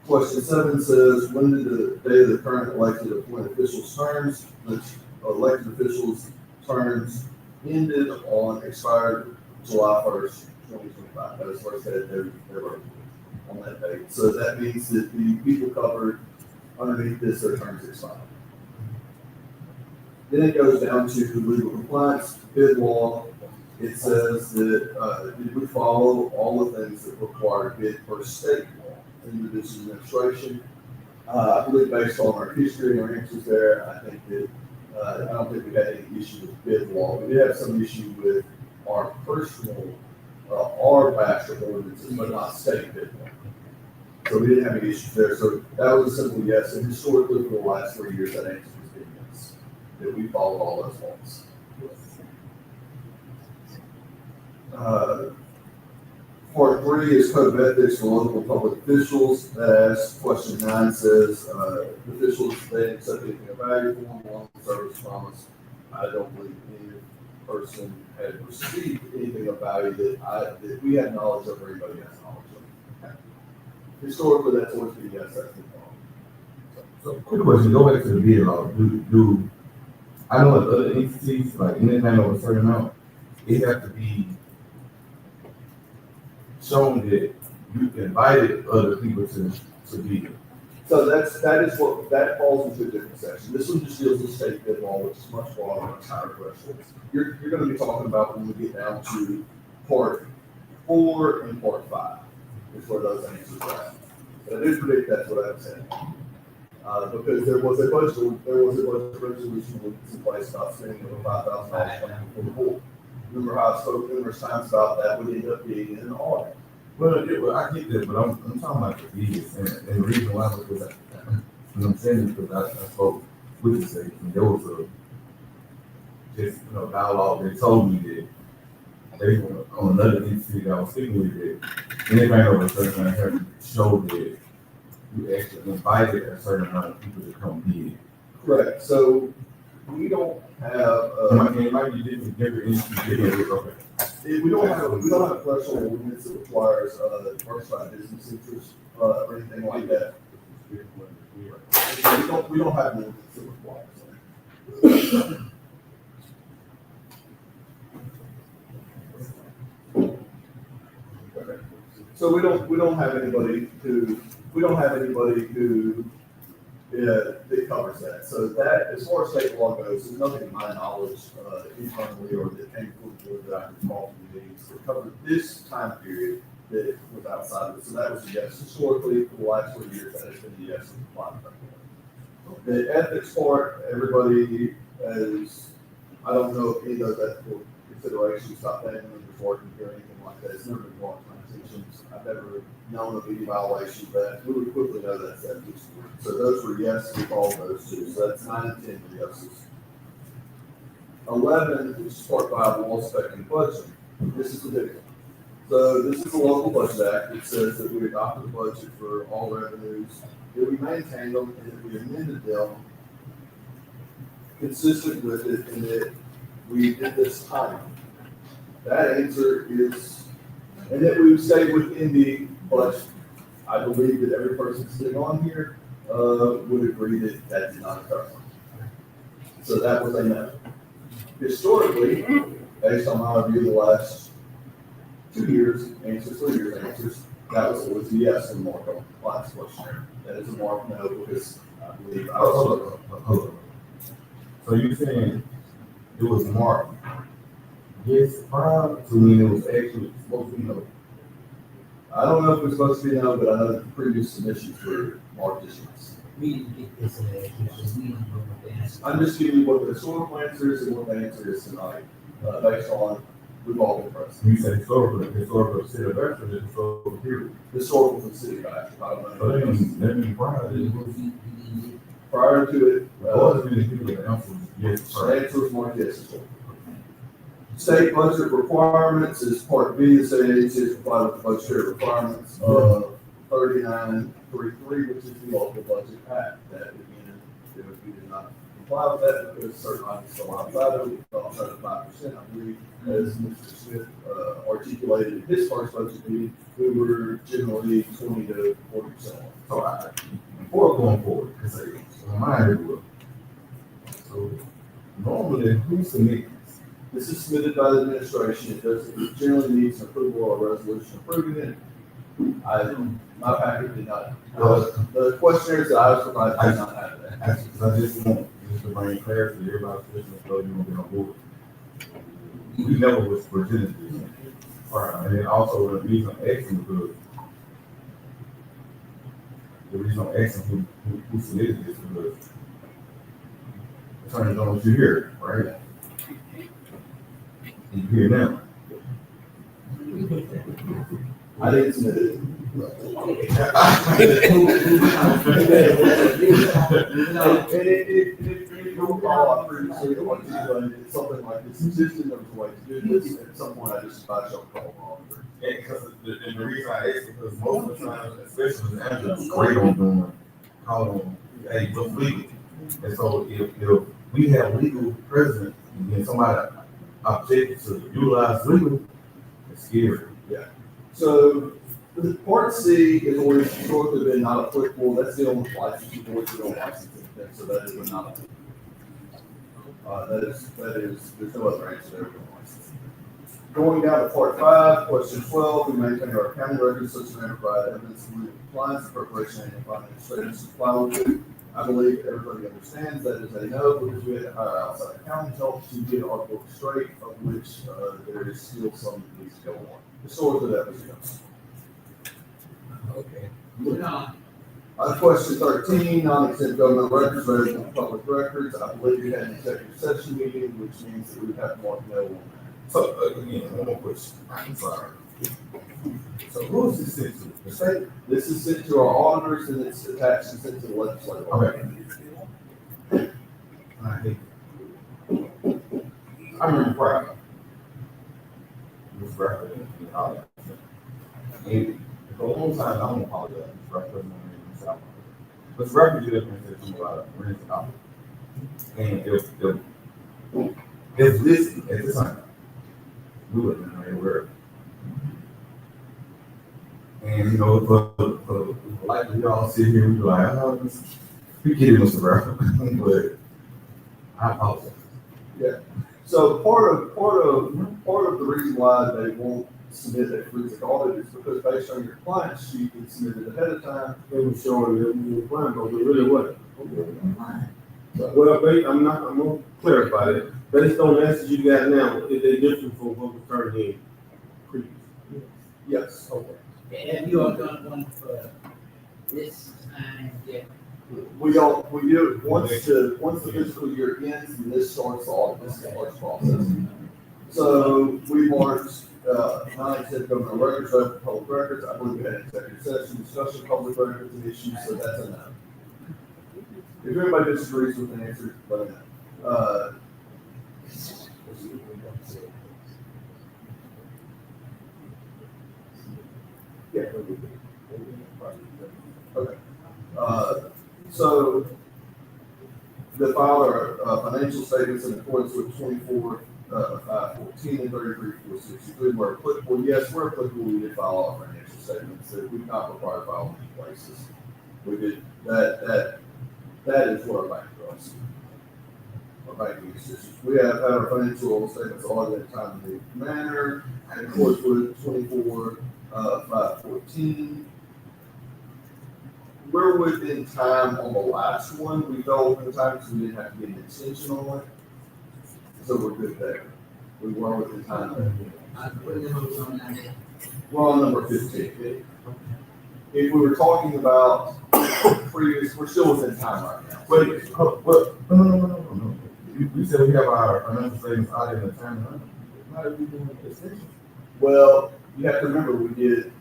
Speaker 2: Question 7 says, when did the day of the current elected appointed officials' terms, which elected officials' terms ended on expired July 1st, 2025. That was first day they were on that date. So that means that the people covered underneath this, their terms expired. Then it goes down to legal compliance, bid law. It says that did we follow all the things that require bid per state law in the business administration? I believe based on our history and our answers there, I think that I don't think we had any issue with bid law. We did have some issue with our personal, our bachelor ordinances, but not state bid law. So we didn't have any issues there. So that was a simple yes. And historically, for the last 3 years, that answer has been yes, that we followed all those laws. Part 3 is code of ethics for local public officials. That asks, question 9 says, officials, they accept anything of value for them, long service promise. I don't believe any person had received anything of value that we had knowledge of or anybody has knowledge of. Historically, that's always been yes, that's been wrong.
Speaker 7: So, quick question, go back to the bid law. Do I know that other entities, like anything over a certain amount, it has to be shown that you invited other people to be.
Speaker 2: So that falls into a different section. This one just deals with state bid law, which is much broader, much higher thresholds. You're going to be talking about when we get down to part 4 and part 5, is where those answers are at. But I do predict that's what I'm saying. Because there was a budget resolution in place about spending over $5,000 for the board. Remember how I spoke numerous times about that would end up being an audit.
Speaker 7: Well, yeah, well, I get that, but I'm talking about the bids, and the reason why was because I'm saying this because I spoke with the state, and there was a dialogue. They told me that they were on another entity that I was speaking with that anything over a certain amount of time showed that you actually invited a certain amount of people to come bid.
Speaker 2: Correct. So we don't have.
Speaker 7: It might be different entities. Okay.
Speaker 2: We don't have a threshold ordinance that requires diversified business interests or anything like that. We don't have an ordinance that requires that. So we don't have anybody who that covers that. So that, as far as state law goes, there's nothing to my knowledge internally or that came forward that I can recall from the meetings that covered this time period that was outside of it. So that was a yes. Historically, for the last 3 years, that has been a yes. The ethics part, everybody is, I don't know if any of those ethical considerations about family members working or anything like that. It's never been brought to my attention. I've never known of any violation of that. We would quickly know that's ethics. So those were yes, we followed those two. So that's 9 and 10 for yeses. 11, which is part 5, law spec and budget. This is the big one. So this is the local budget act. It says that we adopted the budget for all revenues, that we maintained them, and that we amended them consistent with it, and that we did this time. That answer is, and that we stayed within the budget. I believe that every person sitting on here would agree that that did not occur. So that was a no. Historically, based on my review of the last 2 years, 3 years answers, that was always a yes in the markup compliance questionnaire. That is a mark no because I believe.
Speaker 7: Hold on. So you're saying it was marked yes prior to when it was actually supposed to be no?
Speaker 2: I don't know if it's supposed to be no, but I know that the previous submissions were marked as yes.
Speaker 4: We didn't get this, because we don't know what the answer.
Speaker 2: I'm just giving you what the historical answer is and what the answer is tonight, based on we've all been present.
Speaker 7: You said historical city of Bedford, or historical period.
Speaker 2: Historical for the city of Ashland, I don't
Speaker 7: So that
Speaker 2: know.
Speaker 7: means prior to it.
Speaker 2: Prior to it,
Speaker 7: All the people that answered yes
Speaker 2: the
Speaker 7: prior.
Speaker 2: answer was marked yes. State budget requirements is part B, the state agency is complied with the budgetary requirements of 3933, which is the local budget act. That again, if we did not comply with that, because certain items still outside of it, outside of 5%, I believe, as Mr. Smith articulated in his first budget meeting, we were generally 20 to 40%.
Speaker 7: So before going forward, because I remind you, so normally who submits?
Speaker 2: This is submitted by the administration. It generally needs an approval or a resolution approving it. My packet did not, the questionnaires that I was provided did not have that.
Speaker 7: I just want to bring clarity to everybody's listening, so you won't be on board. We never was presented this. Right, and then also the reason I'm asking because the reason I'm asking who submitted this because attorney don't want you here, right? You here now.
Speaker 2: I didn't submit it. If you'll recall, I previously articulated something like this existed, there was a way to do this, at some point I just advised y'all to call on.
Speaker 7: And because the reason I ask because most of the time, especially with Angela, it's great on doing, call on, hey, look legal. And so if we have legal presence, and then somebody objects to utilize legal, it's scary.
Speaker 2: So, the part C is always historically been not applicable, that's the only license, you boards that don't license it, so that is not applicable. That is, there's no other answer there, we don't license it. Going down to part 5, question 12, we maintain our accounting records such as may provide evidence of legal compliance, preparation, and financial statements to file with it. I believe everybody understands that is a no, because we had to hire outside accounting help to get our books straight, of which, there is still some that needs to go on. Historically, that was a no.
Speaker 4: Okay, moving on.
Speaker 2: Question 13, non-exempt government records, rather than public records. I believe you had an executive session meeting, which means that we would have to mark no on that.
Speaker 7: So again, one more question. I'm sorry. So who is this sent to? The state?
Speaker 2: This is sent to our auditors and it's attached and sent to the legislature.
Speaker 7: Okay. I hate it. I remember prior. Ms. Bradford and all that. And for a long time, I don't apologize. Ms. Bradford and Ms. Allen. Ms. Bradford did everything that you about rent and all. And if this at this time, we would have been aware of it. And you know, for like we all sit here, we be like, oh, we kidding Mr. Bradford, but I apologize.
Speaker 2: So part of the reason why they won't submit a forensic audit is because based on your client's sheet, it's submitted ahead of time.
Speaker 6: They were showing that we were fine, but we really wasn't. Well, I'm gonna clarify that. Based on the answers you got now, is they different from what was turned in previous?
Speaker 2: Yes, okay.
Speaker 4: Have you all done one for this time yet?
Speaker 2: We do, once the fiscal year ends and this starts the audit, this starts process. So we marked, non-exempt government records, public records. I believe we had an executive session, discussion of public records and issues, so that's a no. If everybody disagrees with the answer, let me know. Yeah. Okay. So the file our financial statements in accordance with 24/5/14 and 33/463 were applicable. Yes, we're applicable. We did file our financial statements. We've not required filing in places. We did that is what our bank does. Our banking institutions. We have had our financial statements audited in a timely manner in accordance with 24/5/14. we're within time on the last one, we fell within time, because we didn't have to get an extension on it. So we're good there. We were within time there. We're on number 15. If we were talking about previous, we're still within time right now.
Speaker 7: Wait, no. You said we have our financial statements out in the time. How are we doing the extension?
Speaker 2: Well, you have to remember, we did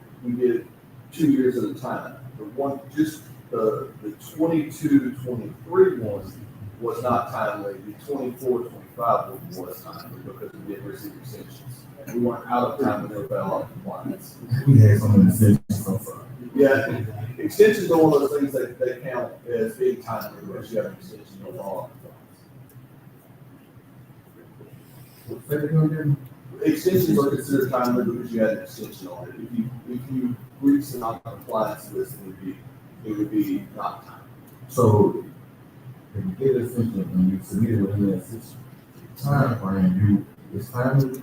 Speaker 2: 2 years at a time. The one, just the 22-23 one was not timely. The 24-25 one was timely because we didn't receive extensions. We weren't out of time when they were out of compliance.
Speaker 7: We had some of the extensions, I'm sorry.
Speaker 2: Yeah, extensions are one of those things that they count as being timely, because you have an extension of law.
Speaker 7: Say it again.
Speaker 2: Extensions are considered timely because you had an extension on it. If you reach the non-compliance list, it would be not timely.
Speaker 7: So, if you get an extension and you submit it within that time frame, it's timely.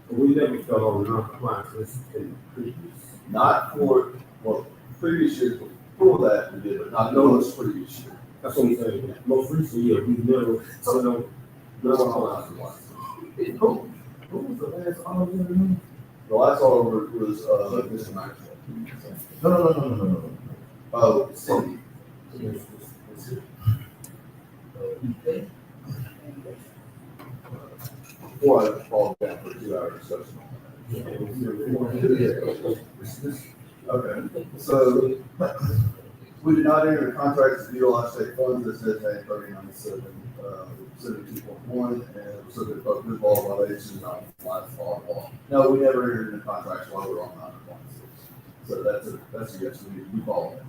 Speaker 5: We never fell over non-compliance list in the previous.
Speaker 2: Not for, well, previous years before that we did, but not those previous year.
Speaker 5: That's what I'm saying. Most recent year, we never, so
Speaker 2: Non-compliance.
Speaker 7: Who was the last auditor?
Speaker 2: The last order was, Mr. Maxwell.
Speaker 7: No.
Speaker 2: Oh, Cindy. Before I fall down for a 2-hour discussion on that. Okay, so we did not enter the contracts to utilize state funds that says A 39.7, 72.1, and subject to both good law violations, non-compliance law. No, we never entered into contracts while we were on non-compliance. So that's a yes, we followed that.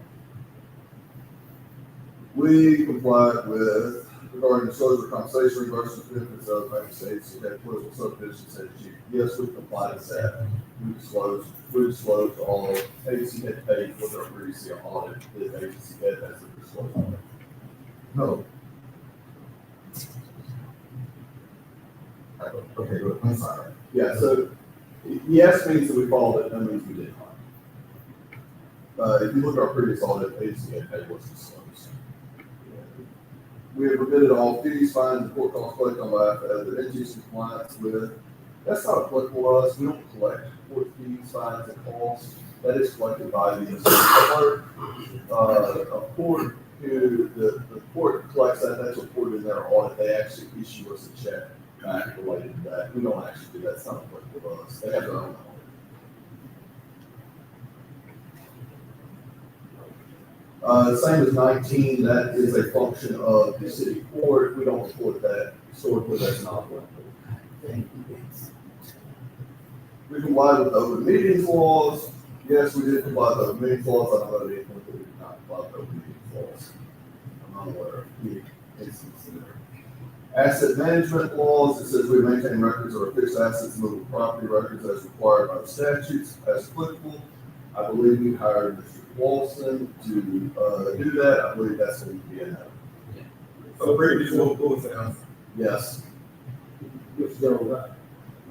Speaker 2: We complied with regarding disclosure compensation reimbursement benefits of other states that had political subdivisions said, yes, we complied with that. We disclosed all agency had paid for their previously audit, the agency had as a disclosure.
Speaker 7: No. Okay, good. I'm sorry.
Speaker 2: Yeah, so yes means that we followed it, no means we did not. If you look at our previous audit, agency had paid what's disclosed. We have remitted all fees, fines, and court costs collected on behalf of the agency compliance with. That's not applicable to us. We don't collect court fees, fines, and costs. That is collected by the clerk. A court who the court collects that, that's reported in their audit. They actually issue us a check back related to that. We don't actually do that. It's not applicable to us. They have their own audit. Same as 19, that is a function of the city court. We don't report that. Historically, that's not applicable. We complied with the open meetings laws. Yes, we did comply with the open meetings laws. I don't know anything that we did not comply with the open meetings laws. I'm not aware of any instances there. Asset management laws, it says we maintain records of our fixed assets, movable property records as required by the statutes as applicable. I believe we hired Mr. Walson to do that. I believe that's going to be enough.
Speaker 7: So, Brady, just what was the answer?
Speaker 2: Yes.
Speaker 5: Mr. Jones,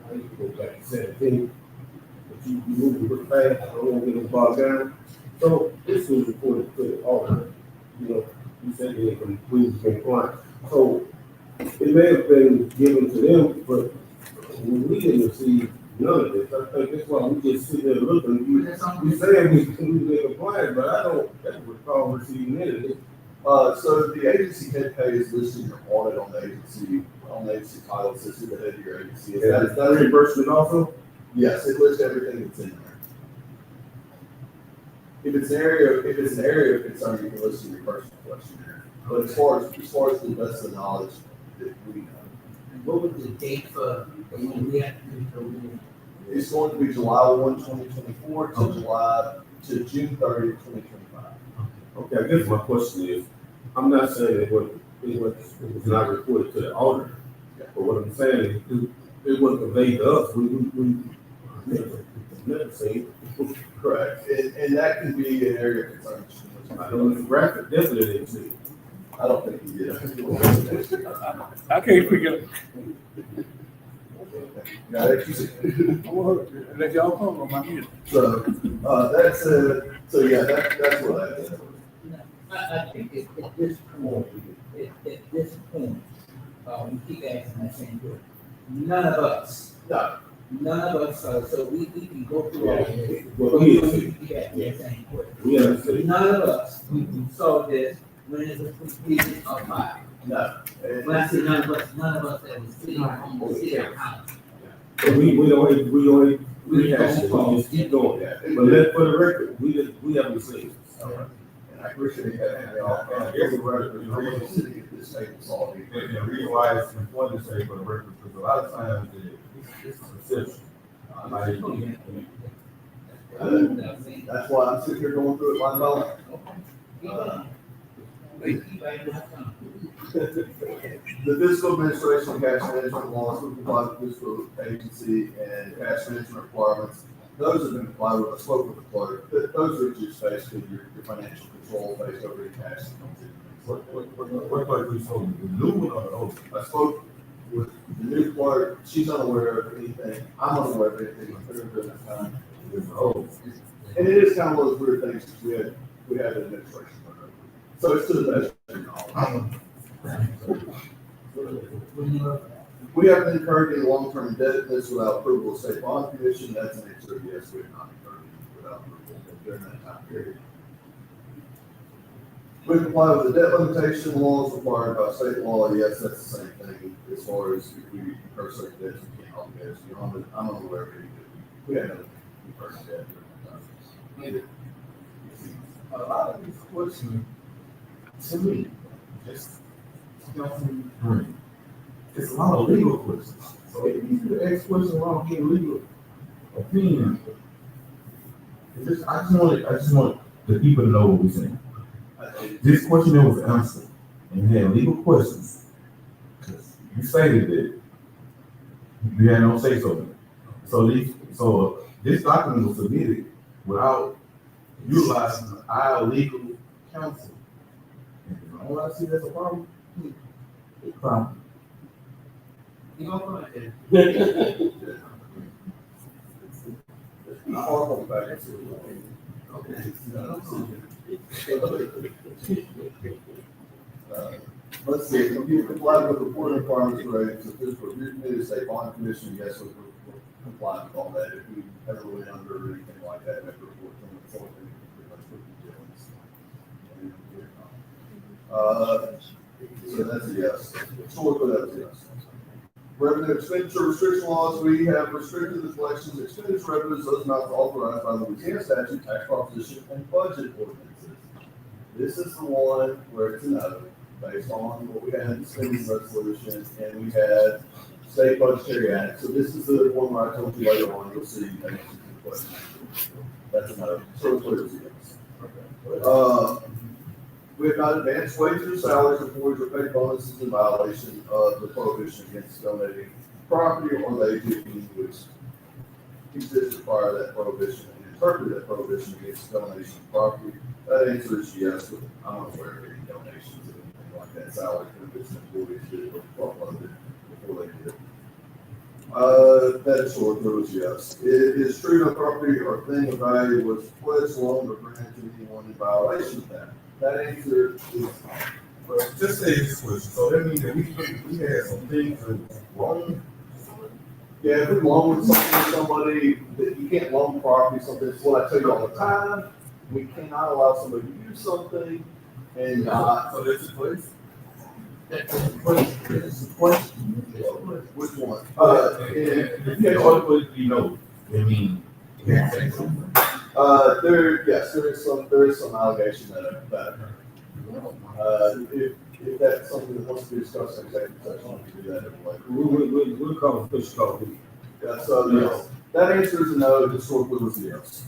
Speaker 5: I need to go back to 17, but you moved a little fast, I don't want to get them bogged down. So this was reported to the auditor, you said they completely compliant. So it may have been given to them, but we didn't receive none of this. I think that's why we just sit there looking. You saying we compliant, but I don't recall receiving any of this.
Speaker 2: So the agency head pay is listed in your audit on the agency title. It says who the head of your agency is.
Speaker 5: Yeah, that's reimbursement also?
Speaker 2: Yes, it lists everything that's in there. If it's an area of concern, you can list in your personal questionnaire. But as far as the best of the knowledge that we know,
Speaker 4: What was the date for when we had to do
Speaker 2: it's going to be July 1, 2024 to June 30, 2025.
Speaker 5: Okay, I guess my question is, I'm not saying it was not reported to the auditor, but what I'm saying is, it wasn't conveyed to us, we never seen it.
Speaker 2: Correct, and that can be an area of concern.
Speaker 5: I don't know if Bradford definitely didn't see it.
Speaker 2: I don't think he did.
Speaker 12: I can't figure it.
Speaker 2: Yeah,
Speaker 12: Let y'all come on my head.
Speaker 2: So, That's, so yeah, that's what that is.
Speaker 4: I think at this point, we keep asking that same question. None of us, so we can go through all of this.
Speaker 7: Well,
Speaker 4: We
Speaker 7: we,
Speaker 4: keep asking that same question.
Speaker 7: we understand.
Speaker 4: None of us saw this when it was completed or filed.
Speaker 2: No.
Speaker 4: When I say none of us that was sitting on the city council.
Speaker 7: But we already, we just keep going. But for the record, we haven't seen it.
Speaker 2: And I appreciate that, and everywhere, the real city of this table saw it.
Speaker 7: And the reason why it's important to say for the record, because a lot of times it's perception.
Speaker 2: That's why I'm sitting here going through it line by line. The fiscal administration and cash management laws will comply with fiscal agency and cash management requirements. Those have been complied with. I spoke with the clerk. Those are just basically your financial control based over the cash that comes in.
Speaker 7: What part we told you, the new one or the old?
Speaker 2: I spoke with the new clerk. She's unaware of anything. I'm unaware of anything. I've been during that time.
Speaker 7: Oh.
Speaker 2: And it is kind of one of those weird things we had an administration. So it's to the best of your knowledge. We haven't incurred any long-term indebtedness without approval of state bond commission. That's an answer, yes, we have not incurred any without approval during that time period. We comply with the debt limitation laws required by state law. Yes, that's the same thing as far as if we incur certain debts, we can't obligate us. I'm unaware of any that we had no incurred debt during that time.
Speaker 7: A lot of these questions, to me, just, it's a lot of legal questions. So it's easy to ask questions without getting legal opinion. I just want the people to know what we're saying. This question that was answered and had legal questions, because you stated that you had no say so. So this document was submitted without utilizing our legal counsel. And all I see that's a problem. It's a problem.
Speaker 4: You go for it.
Speaker 2: I'll come back and see. Let's see, if you comply with reporting requirements related to fiscal review committee, state bond commission, yes, we're complying with all that. If we ever went under or anything like that, we have to report them, it's all been pretty much what we're doing. So that's a yes. Historically, that's a yes. Revenue expenditure restriction laws, we have restricted the collections of expenditure revenues, those amounts authorized by Louisiana statute, tax proposition, and budget ordinances. This is the one where it's a no, based on what we had in the spending resolution, and we had state budgetary act. So this is the one where I told you later on, you'll see the answer to the question. That's a no. So clear as it is. We have not advanced wages or salaries of employees or paid bonuses in violation of the prohibition against donating property or the AGB, which exists prior to that prohibition, and interpret that prohibition against donation of property. That answer is yes, but I'm not aware of any donations or anything like that. Salary benefits employees did or uploaded before they did. That short was yes. It is true no property or thing of value was pledged, loaned, or granted to anyone in violation of that. That answer is,
Speaker 7: Well, just say this question, so that means that we had some things that was wrong.
Speaker 2: yeah, if we loan something to somebody, that you can't loan property, something, it's what I tell you all the time. We cannot allow somebody to use something and not.
Speaker 7: So that's the place.
Speaker 4: That's the question.
Speaker 2: Which one?
Speaker 7: If you always, I mean,
Speaker 2: there is some allegation that if that's something that wants to be discussed in executive session, we can do that anyway.
Speaker 7: we'll call it push call.
Speaker 2: Yeah, so yes, that answer is a no, historically was a yes.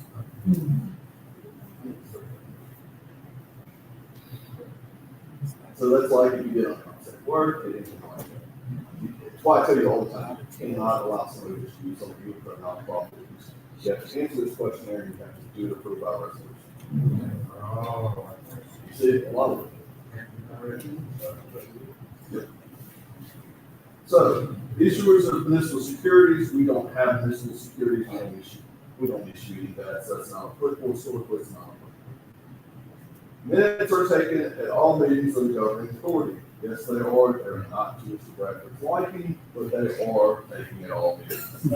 Speaker 2: So that's like if you get on concept work, it isn't like that. That's why I tell you all the time, you cannot allow somebody to just use something you put not profit. You have to answer this questionnaire, you have to do it approved by resolution.
Speaker 7: Oh.
Speaker 2: You see, a lot of it. Yeah. So, issuers of municipal securities, we don't have municipal securities on issue. we don't issue any of that, so that's not applicable, historically, it's not applicable. Minutes are taken at all meetings of the governing authority. Yes, they are, they're not to Mr. Bradford's liking, but they are taken at all meetings.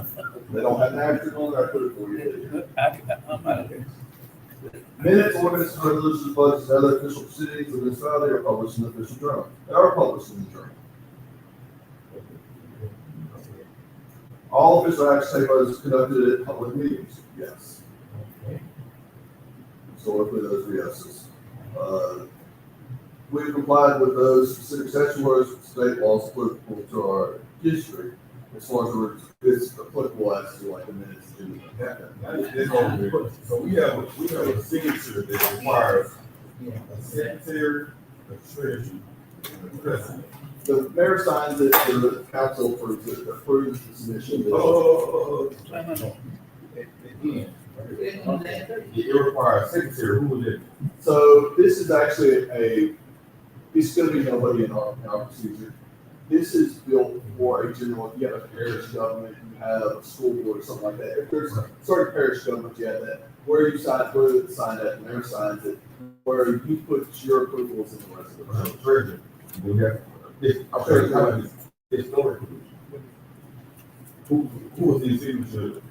Speaker 2: They don't have an action on there, I put it for you.
Speaker 12: I'm out of here.
Speaker 2: Minutes, ordinances, resolutions, budgets, and other official proceedings of the municipality are published in the official journal. They are published in the journal. All official action taken by is conducted at public meetings, yes. Historically, those are yeses. We've complied with those specific statutory state laws applicable to our district, as far as it's applicable as to like the minutes to
Speaker 7: So we have a signature that requires a secretary, a treasurer, and a president.
Speaker 2: the mayor signs it, the council approves the submission.
Speaker 7: Again, it requires a secretary, who would it?
Speaker 2: So this is actually it's gonna be nobody in our procedure. This is built for a general, you have a parish government, you have a school board or something like that. If there's certain parish government, you have that, where you sign that, the mayor signs it, where you put your approvals in the rest of the.
Speaker 7: Treasurer. We have, historical. Who was the signature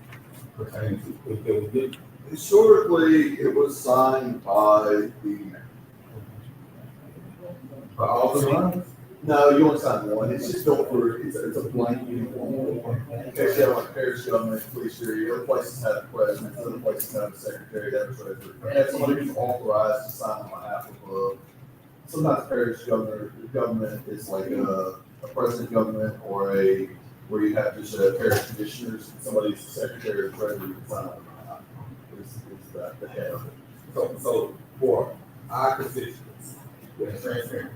Speaker 7: pertaining to? If there was this,
Speaker 2: Historically, it was signed by the mayor.
Speaker 7: by all the lines?
Speaker 2: No, you only sign one, it's just built for, it's a blank uniform. In case you have like parish government, police jury, other places have a president, other places have a secretary, that treasurer. And that's somebody who's authorized to sign on behalf of, sometimes parish government is like a president government or where you have just parish commissioners, somebody's the secretary or treasurer who can sign on behalf. Is the head of it.
Speaker 7: So for our constituents, we're transparent.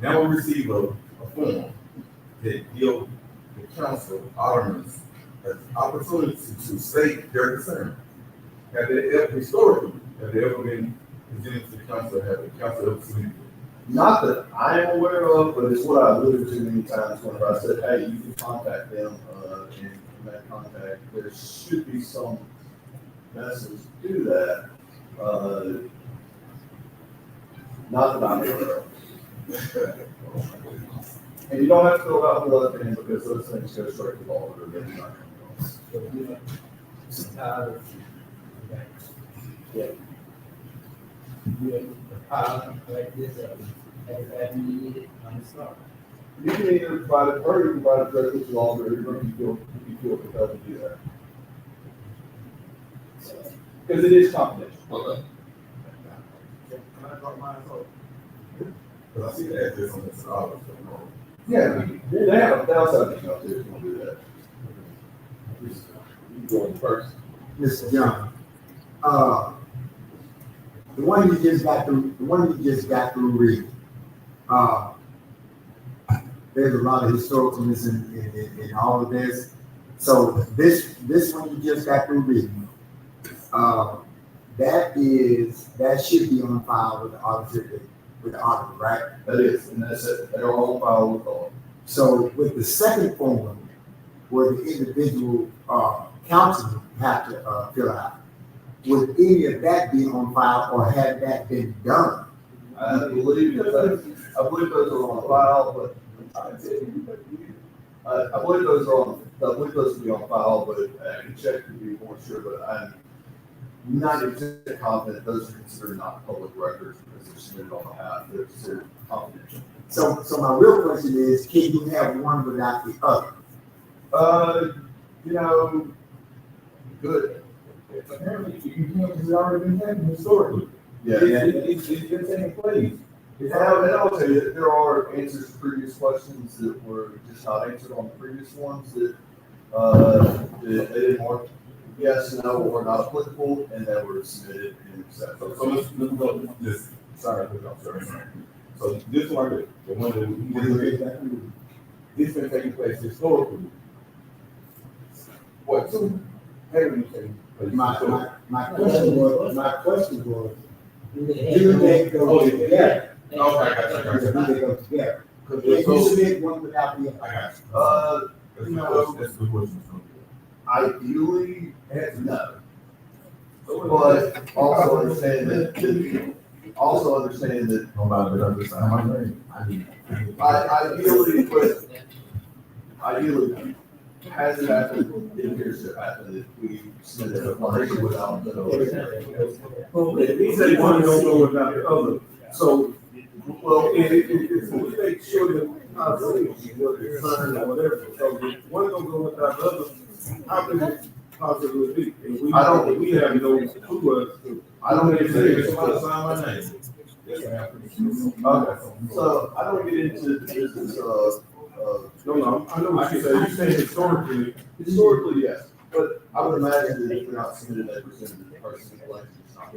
Speaker 7: Now we receive a form that give the council, aldermen, an opportunity to state their concern. Have they ever, historically, have they ever been presented to the council, have the council ever seen it?
Speaker 2: Not that I am aware of, but it's what I alluded to many times whenever I said, hey, you can contact them, and in that contact, there should be some message to that. Not that I'm aware of. And you don't have to fill out the other things because those things go straight to the auditor, they're not coming to us.
Speaker 4: Yeah. Like this, have you needed on the start?
Speaker 2: You can either provide it, or you can provide it directly to the auditor, if you feel compelled to do that. Because it is confidential.
Speaker 7: Okay.
Speaker 2: Can I drop mine off?
Speaker 7: Because I see the address on this office.
Speaker 2: Yeah, they also have email too, if you want to do that. You can go in first.
Speaker 8: Mr. John, the one you just got through reading, there's a lot of historicalness in all of this. So this one you just got through reading, that should be on file with the auditor, right?
Speaker 2: That is, and that's it, they're all filed with all.
Speaker 8: So with the second form, where the individual, council have to, fill out, would any of that be on file or have that been done?
Speaker 2: I believe those are on file, but I believe those will be on file, but I can check to be more sure, but I'm 90% confident those are considered not public records because they're submitted on behalf, they're considered confidential.
Speaker 8: So my real question is, can you have one without the other?
Speaker 2: Good.
Speaker 7: Apparently, you can't, it's already been happening historically.
Speaker 2: Yeah.
Speaker 7: It's been taking place.
Speaker 2: And I'll tell you, there are answers to previous questions that were just not answered on the previous ones that, they didn't mark yes, no, or not applicable, and that were submitted and accepted.
Speaker 7: So let's go, this, sorry, I'm sorry. So this one, the one that this been taking place historically. What, two? Hey, when you say.
Speaker 8: My question was, do they go together?
Speaker 7: Okay, I got you.
Speaker 8: Do they go together? Because if you submit one without the other.
Speaker 7: I got you. That's a good question.
Speaker 2: Ideally, no. But also understand that,
Speaker 7: Nobody but understand my name.
Speaker 2: ideally, has it happened, it appears to happen that we submitted a plan without the.
Speaker 5: He said one don't go without the other. So, well, if we make sure that we're not saying what it's signed or whatever, so if one don't go without the other, how can it possibly be? If we,
Speaker 2: I don't-
Speaker 5: we have no clue as to.
Speaker 2: I don't get
Speaker 7: Say,
Speaker 2: into,
Speaker 7: somebody sign my name. Yes, ma'am.
Speaker 2: okay, so I don't get into the business of,
Speaker 5: No, I know what you're saying. You're saying historically,
Speaker 2: historically, yes, but I would imagine that if we're not submitted a representative, the person elected is not.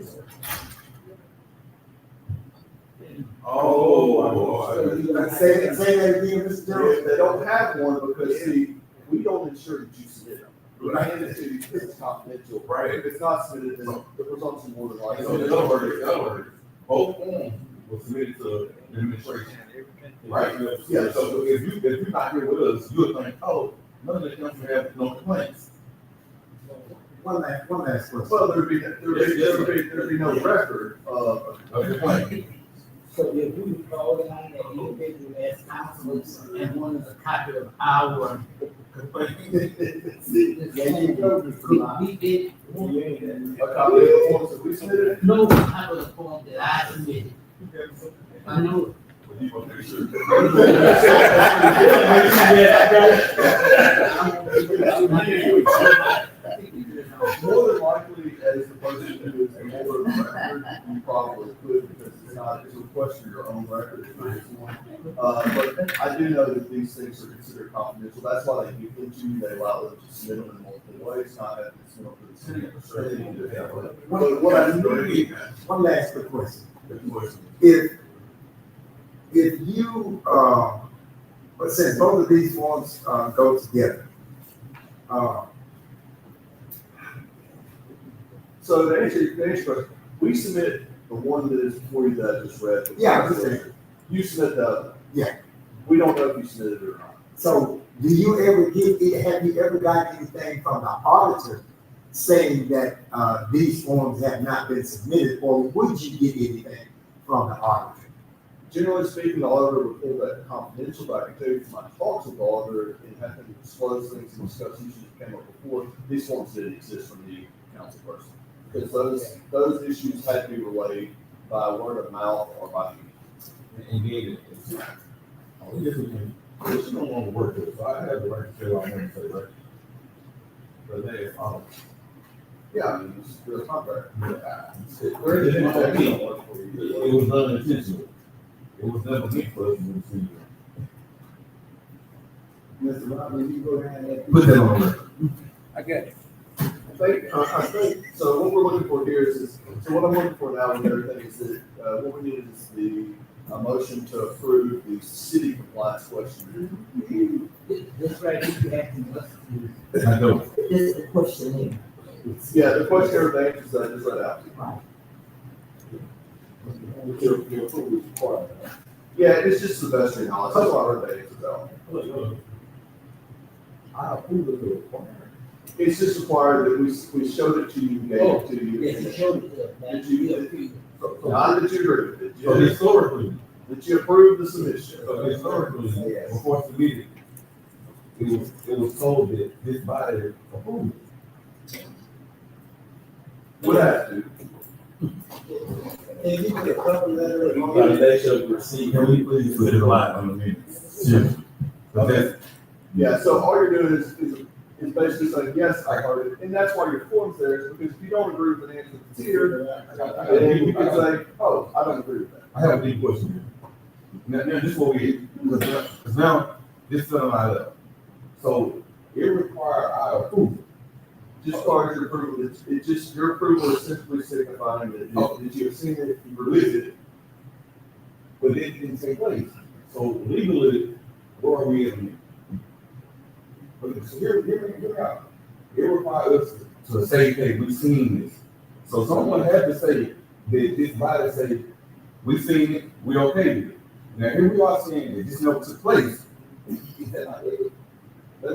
Speaker 8: Say that again, Mr. Jones.
Speaker 2: They don't have one because, see, we don't ensure that you submit it. We hand it to you because it's confidential.
Speaker 7: Right.
Speaker 2: If it's not submitted, then the presumption more than likely.
Speaker 7: So in other words, both forms were submitted to the administration. Right?
Speaker 2: Yeah.
Speaker 7: So if you're not here with us, you'll think, oh, none of the country have no complaints.
Speaker 8: One last question.
Speaker 2: Well, there'd be no record of.
Speaker 7: A complaint.
Speaker 4: So if we call it on that individual as councilors and one is a copy of our complaint. We did.
Speaker 2: A copy of the forms that we submitted?
Speaker 4: No, copy of the form that I submitted. I know.
Speaker 7: You want to make sure.
Speaker 2: More than likely, as the person who is the holder of the record, you probably could, because it's a question of your own record. It's not just one. But I do know that these things are considered confidential. That's why they give them to you. They allow them to submit them in multiple ways, not having to submit them to the city. They need to have one.
Speaker 8: What I need, one last quick question. If you, but since both of these forms, go together,
Speaker 2: So to answer your question, we submit the one that is before you that I just read.
Speaker 8: Yeah, I understand.
Speaker 2: You submit the other.
Speaker 8: Yeah.
Speaker 2: We don't know if you submitted it or not.
Speaker 8: so do you ever have you ever gotten anything from the auditor saying that, these forms have not been submitted, or would you get anything from the auditor?
Speaker 2: Generally speaking, the auditor would hold that confidential, but I can tell you from my talks with the auditor and having to disclose things and discuss issues that came up before, these forms didn't exist from the council person. Because those issues had to be relayed by word of mouth or by email.
Speaker 7: Oh, yes, we can. But you don't want to work with it, so I have the right to say what I want to say, right? But they,
Speaker 2: Yeah, I mean, it's a contract.
Speaker 7: it was unintentional. It was never meant for us to see.
Speaker 8: Mr. Robert, you go ahead and.
Speaker 7: Put that on record.
Speaker 12: I got it.
Speaker 2: I think, so what we're looking for here is, so what I'm looking for now and everything is that, what we need is the, motion to approve the city compliance question.
Speaker 4: This right here, you asking us to do.
Speaker 7: I know.
Speaker 1: This is the questionnaire.
Speaker 2: Yeah, the questionnaire of answers that I just read out.
Speaker 1: Right.
Speaker 2: Yeah, it's just the best of knowledge. That's why I read the answers out.
Speaker 7: I approve of the requirement.
Speaker 2: It's just required that we showed it to you, gave it to you.
Speaker 4: Yes, you showed it to us. Now,
Speaker 2: Did you-
Speaker 4: we approve.
Speaker 2: Not that you agree with it,
Speaker 7: So
Speaker 2: did you-
Speaker 7: historically,
Speaker 2: that you approved the submission.
Speaker 7: so historically, before it's submitted, it was told that this body approved.
Speaker 2: Would have to.
Speaker 8: Can you get a cover letter?
Speaker 7: Can we please put it live on the minutes? Yeah. Okay.
Speaker 2: Yeah, so all you're doing is basically saying, yes, I heard it, and that's why your form's there, is because if you don't agree with an answer that's here, then you can say, oh, I don't agree with that.
Speaker 7: I have a deep question here. Now this is what we, because now, this is not up. So it requires our approval.
Speaker 2: Just requires your approval, it's just, your approval is simply signifying that you have seen it, you released it.
Speaker 7: But it didn't take place. So legally, where are we in? But hear me out. It requires us to say, hey, we've seen this. So someone had to say that this body say, we've seen it, we okay with it. Now here we are saying that this never took place. Is that not it?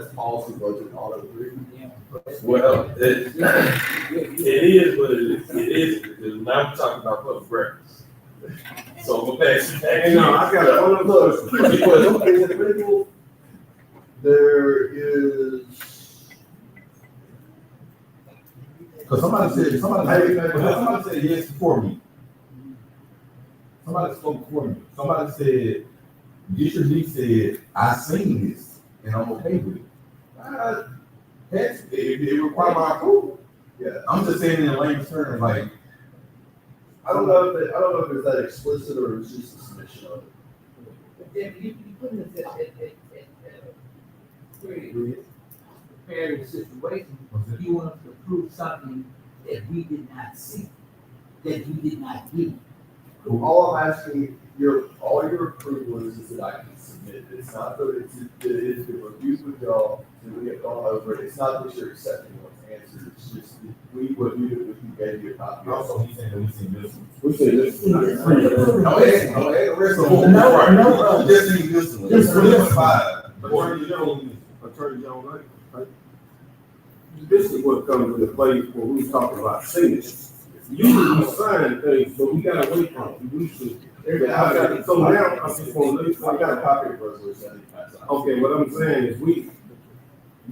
Speaker 2: that's policy, budget, and audit agreement.
Speaker 11: Well, it is what it is. It is, because now we're talking about public records. So we'll pass it back.
Speaker 7: Hey, no, I got one other question.
Speaker 2: There is,
Speaker 7: Cause somebody said yes before me. Somebody spoke before me. Somebody said, District D said, I seen this and I'm okay with it. It require my approval.
Speaker 2: yeah,
Speaker 7: I'm just saying in layman's terms, like,
Speaker 2: I don't know if it's that explicit or it's just a submission of it.
Speaker 4: But then you put us at preparing situation, you want us to prove something that we did not see, that you did not do.
Speaker 2: All I'm asking, all your approval is that I can submit it. It's not that it's been reviewed with y'all, and we have gone over it. It's not that you're accepting what's answered, it's just that we reviewed it with you, gave you a copy.
Speaker 7: also he's saying that we seen this one.
Speaker 11: We said this.
Speaker 7: We just seen this one. This is 5.
Speaker 6: Attorney General, right? This is what comes into play when we talk about signatures. Usually we sign things, but we gotta wait on it. We should. So now, I just want to,
Speaker 2: I got a copy of the resolution. I need to pass out.
Speaker 6: okay, what I'm saying is we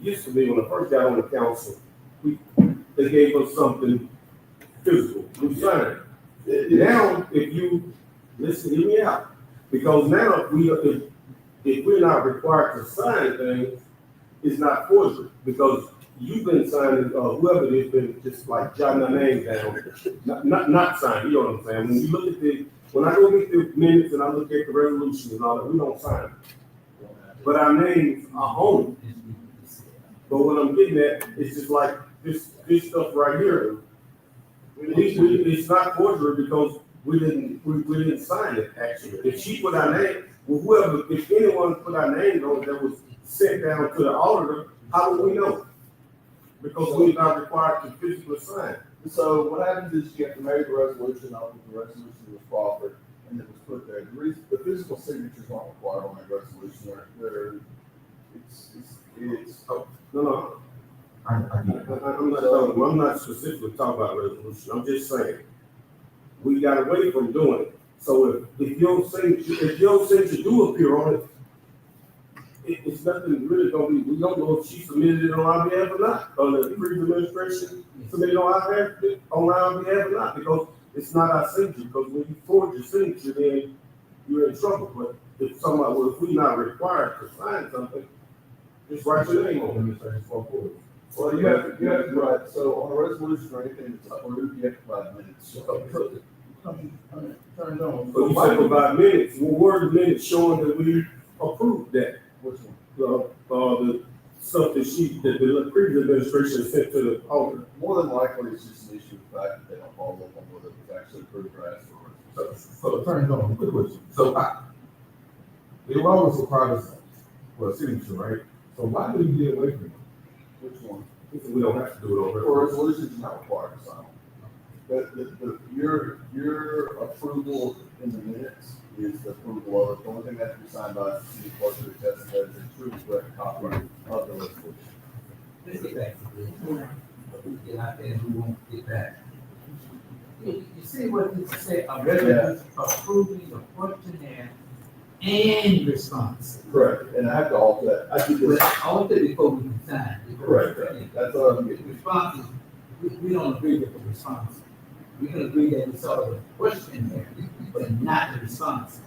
Speaker 6: used to be, when I first got on the council, they gave us something physical, we signed it. Now, if you, listen, hear me out, because now if we're not required to sign things, it's not forgery, because you've been signing, whoever it is, been just like jotting their name down, not signing, you know what I'm saying? When you look at when I go get the minutes and I look at the resolutions and all that, we don't sign it. But our names are on it. But what I'm getting at, it's just like this stuff right here. It's not forgery because we didn't sign it, actually. If she put our name, well, whoever, if anyone put our name on it that was sent down to the auditor, how would we know? Because we're not required to physically sign.
Speaker 2: So what happens is you have to make the resolution, the resolution was proffered, and it was put there. The physical signatures aren't required on that resolution,
Speaker 6: No. I'm not specifically talking about resolution, I'm just saying, we got away from doing it. So if your signature do appear on it, it's nothing really gonna be, we don't know if she submitted it on our behalf or not, or the previous administration submitted on our behalf or not, because it's not our signature, because when you forge your signature, then you're in trouble. But if we're not required to sign something, just write your name on it.
Speaker 2: well, you have to write, so on a resolution or anything that's approved, you have to provide minutes.
Speaker 6: So you said provide minutes, well, where are the minutes showing that we approved that?
Speaker 2: Which one?
Speaker 6: The stuff that the previous administration sent to the auditor.
Speaker 2: More than likely, it's just an issue of the fact that they don't follow up on whether it was actually approved or asked for.
Speaker 7: So Attorney General, quick question. So they were always required us for a signature, right? So why do we get away from it?
Speaker 2: Which one?
Speaker 7: We don't have to do it over.
Speaker 2: For resolutions, you're not required to sign. Your approval in the minutes is the approval of it. The only thing that has to be signed by the city clerk to attest that it's a true correct copy of the resolution.
Speaker 4: Let's get back to this. We get out there and we won't get back. You see what this said, a resolution approving the questionnaire and response.
Speaker 2: Correct, and I have to alter that. I do
Speaker 4: But
Speaker 2: this.
Speaker 4: alter before we can sign.
Speaker 2: Correct, that's what I'm getting.
Speaker 4: Responses, we don't agree with the response. We can agree that it's sort of a questionnaire, but not the response.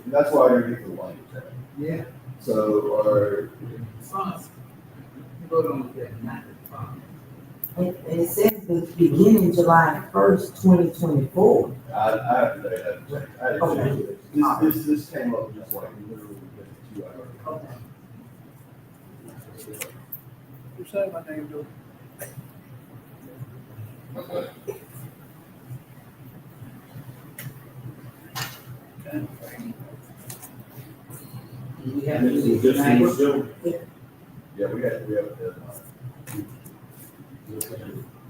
Speaker 2: That's why you're getting the language.
Speaker 4: Yeah.
Speaker 2: So,
Speaker 4: Response, you vote on that, not the response.
Speaker 1: And it says the beginning July 1st, 2024.
Speaker 2: I have to say that. I had to change it. This came up just like literally within 2 hours.
Speaker 1: Okay.
Speaker 12: You say my name, though.
Speaker 4: We have to do this tonight.
Speaker 2: Yeah, we have a deadline.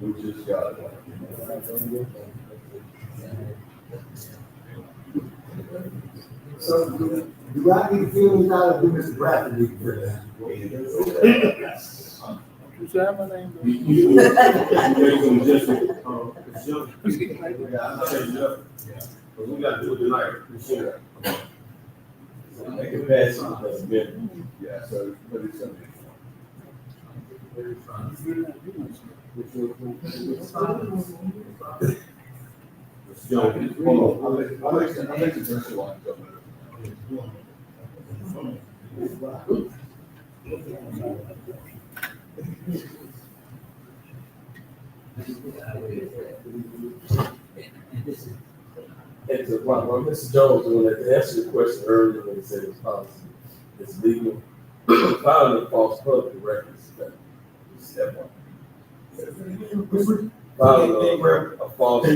Speaker 2: We just got it.
Speaker 8: So do I need to fill these out or do Mr. Bradford need to fill it out?
Speaker 12: You say my name, though?
Speaker 11: You make some adjustment, it's just- But we gotta do it tonight, we should. Make it pass, that's good.
Speaker 2: Yeah, so, but it's gonna be.
Speaker 11: Hold on.
Speaker 2: I'll make the first one.
Speaker 11: And to, well, Mr. Jones, when I asked you a question earlier, when he said it's policy, it's legal, filing a false public records, that is step one. Filing a false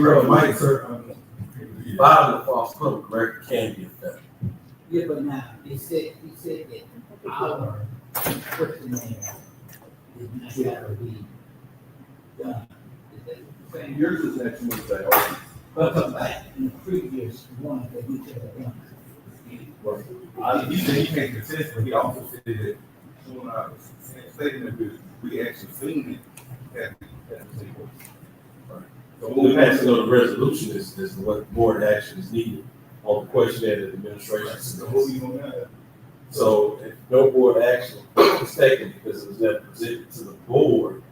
Speaker 11: filing a false public record can be effective.
Speaker 4: Yeah, but now, he said that our questionnaire is not gotta be done. Is that the same?
Speaker 2: Yours is next Wednesday, okay?
Speaker 4: But like in the previous one that we should have done.
Speaker 7: He said he can't contest, but he also said that when I was stating that we actually seen it at the table.
Speaker 11: So when we pass another resolution, is what board action is needed on the questionnaire that the administration
Speaker 7: So what we
Speaker 11: submits.
Speaker 7: gonna have?
Speaker 11: So if no board action was taken because it was never presented to the board,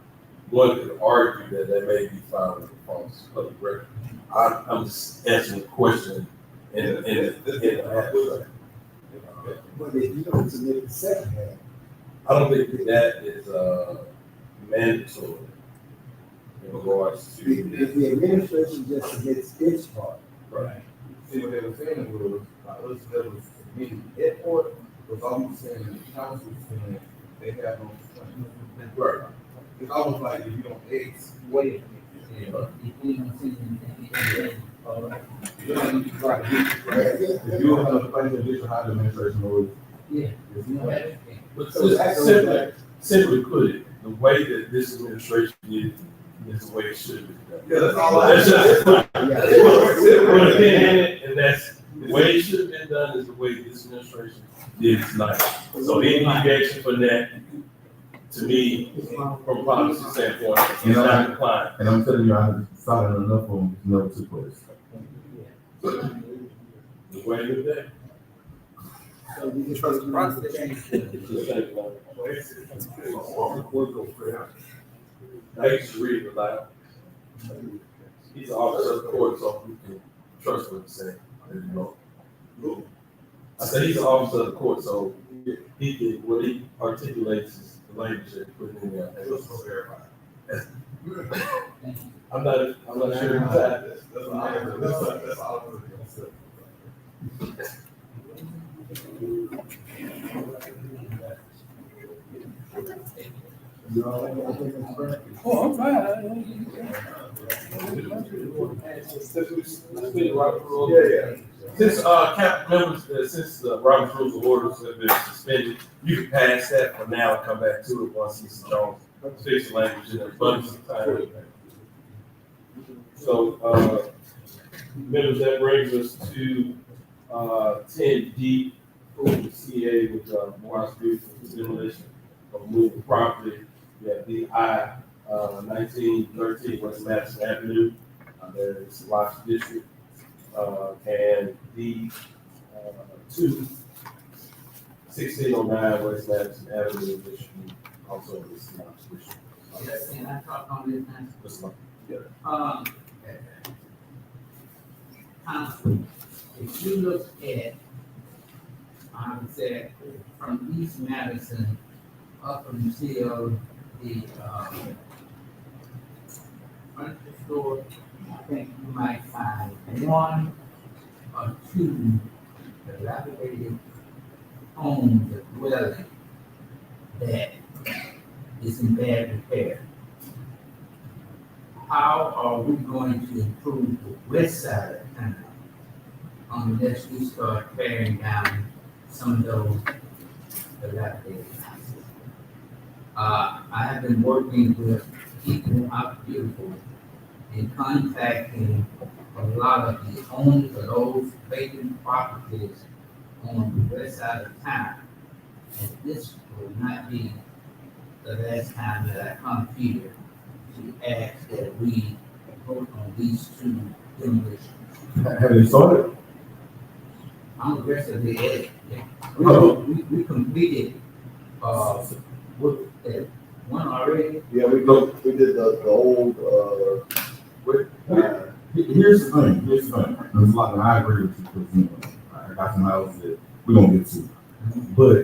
Speaker 11: one could argue that they may be filing a false public record. I'm just answering the question in the
Speaker 8: But if you don't submit the second half,
Speaker 11: I don't think that is mandatory in regards
Speaker 8: if
Speaker 11: to.
Speaker 8: the administration just submits its part,
Speaker 11: Right.
Speaker 7: See, what they were saying was, us that was submitting airport, was almost saying, the council was saying, they have no.
Speaker 11: Right.
Speaker 7: It's almost like if you don't X,
Speaker 4: Wait a minute. If we don't see anything, all right.
Speaker 7: you don't try to get, right? If you don't have a place that this high administration or.
Speaker 4: Yeah, there's no other thing.
Speaker 11: But simply put it, the way that this administration did it is the way it should be done.
Speaker 7: Yeah, that's all I.
Speaker 11: That's just put a pin in it, and that's the way it should have been done is the way this administration did it tonight. So any deviation from that, to me, from a policy standpoint, is not compliant.
Speaker 7: And I'm telling you, I have solid enough on no two place.
Speaker 11: The way it is that.
Speaker 8: so we just trust the process.
Speaker 11: It's the same thing. I used to read it aloud. He's an officer of the court, so we can trust what he said. I said he's an officer of the court, so he did, what he articulates is the language that he put in there. I'm not sure exactly.
Speaker 7: That's all.
Speaker 8: You all right? I think it's correct.
Speaker 12: Oh, I'm fine.
Speaker 11: Since, council members, since Robert's rules of orders have been suspended, you can pass that for now and come back to it once Mr. Jones fix the language in abundance of time. So, members, that brings us to, 10D, approval of CA with, Morris Street for demolition of moving property. We have DI, 1913 West Madison Avenue, there is Lots District. And D, 1609 West Madison Avenue, which we also is Lots District.
Speaker 4: And I talked on this now.
Speaker 11: Mr. Long.
Speaker 4: Council, if you look at, I would say, from East Madison up until the, front of the store, I think you might find one or two dilapidated homes or dwelling that is in bad repair. How are we going to improve the west side of town unless we start tearing down some of those dilapidated houses? I have been working with Equal Out Beautiful and contacting a lot of the owners of those vacant properties on the west side of town. And this will not be the last time that I come here to ask that we vote on these two demolitions.
Speaker 7: Have you started?
Speaker 4: I'm aggressively at it.
Speaker 7: Oh.
Speaker 4: We completed, what, one already?
Speaker 2: Yeah, we did the old,
Speaker 7: Here's the thing, there's a lot, and I agree with you, because, you know, I got some houses that we're gonna get to. But,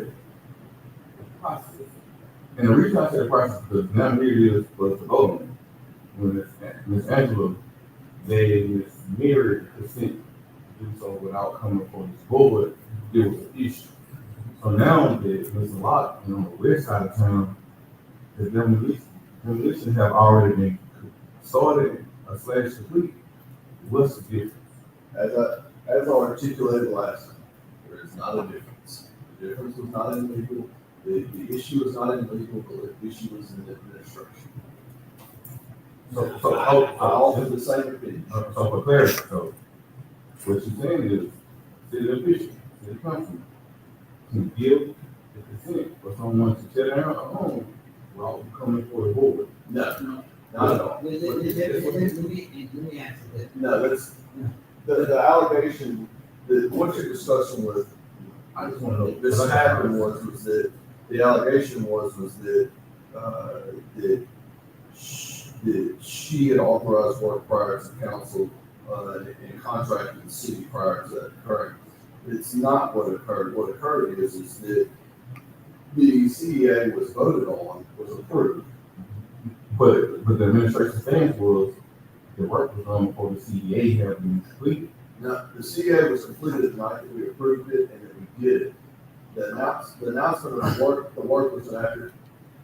Speaker 7: and the reason I say the process, because now here it is for the voting. When Ms. Angela, they was mirrored consent to do so without coming for this board, it was an issue. So now that there's a lot, you know, on the west side of town, the demolition have already been started, / complete. What's the difference?
Speaker 2: as I articulated last time, there is not a difference. The difference was not in legal, the issue was not in legal, but the issue was in the administration.
Speaker 7: So
Speaker 2: I offer the same opinion.
Speaker 7: So for clarity, so what you're saying is, city official, city council, can give the consent for someone to tear down a home while coming for the board.
Speaker 2: No, not at all.
Speaker 4: Let me answer that.
Speaker 2: No, that's, the allegation, what you're discussing with,
Speaker 7: I just wanna know.
Speaker 2: this happened was that, the allegation was that, that she had authorized work prior to council, and contracted the city prior to that occurring. It's not what occurred. What occurred is that the CEA was voted on, was approved.
Speaker 7: But the administration stance was, the work was done before the CEA had been completed.
Speaker 2: Now, the CEA was completed the night that we approved it and that we did it. The announcement of the work was after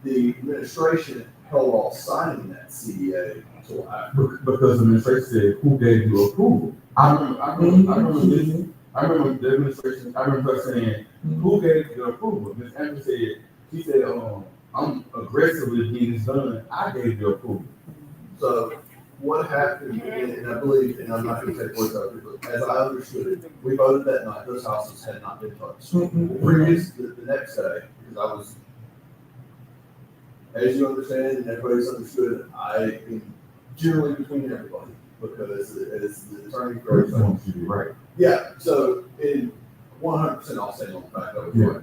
Speaker 2: the administration held off signing that CEA until after.
Speaker 7: Because the administration said, who gave you approval? I remember the administration, I remember her saying, who gave you approval? Ms. Andrews said, she said, I'm aggressively getting this done, I gave you approval.
Speaker 2: So what happened, and I believe, and I'm not gonna take words out of it, but as I understood it, we voted that night, those houses had not been touched. Previous, the next day, because I was, as you understand, and everybody's understood, I am generally between everybody, because as the attorney for
Speaker 7: I want you to be right.
Speaker 2: yeah, so in 100% I'll stand on the fact that was right.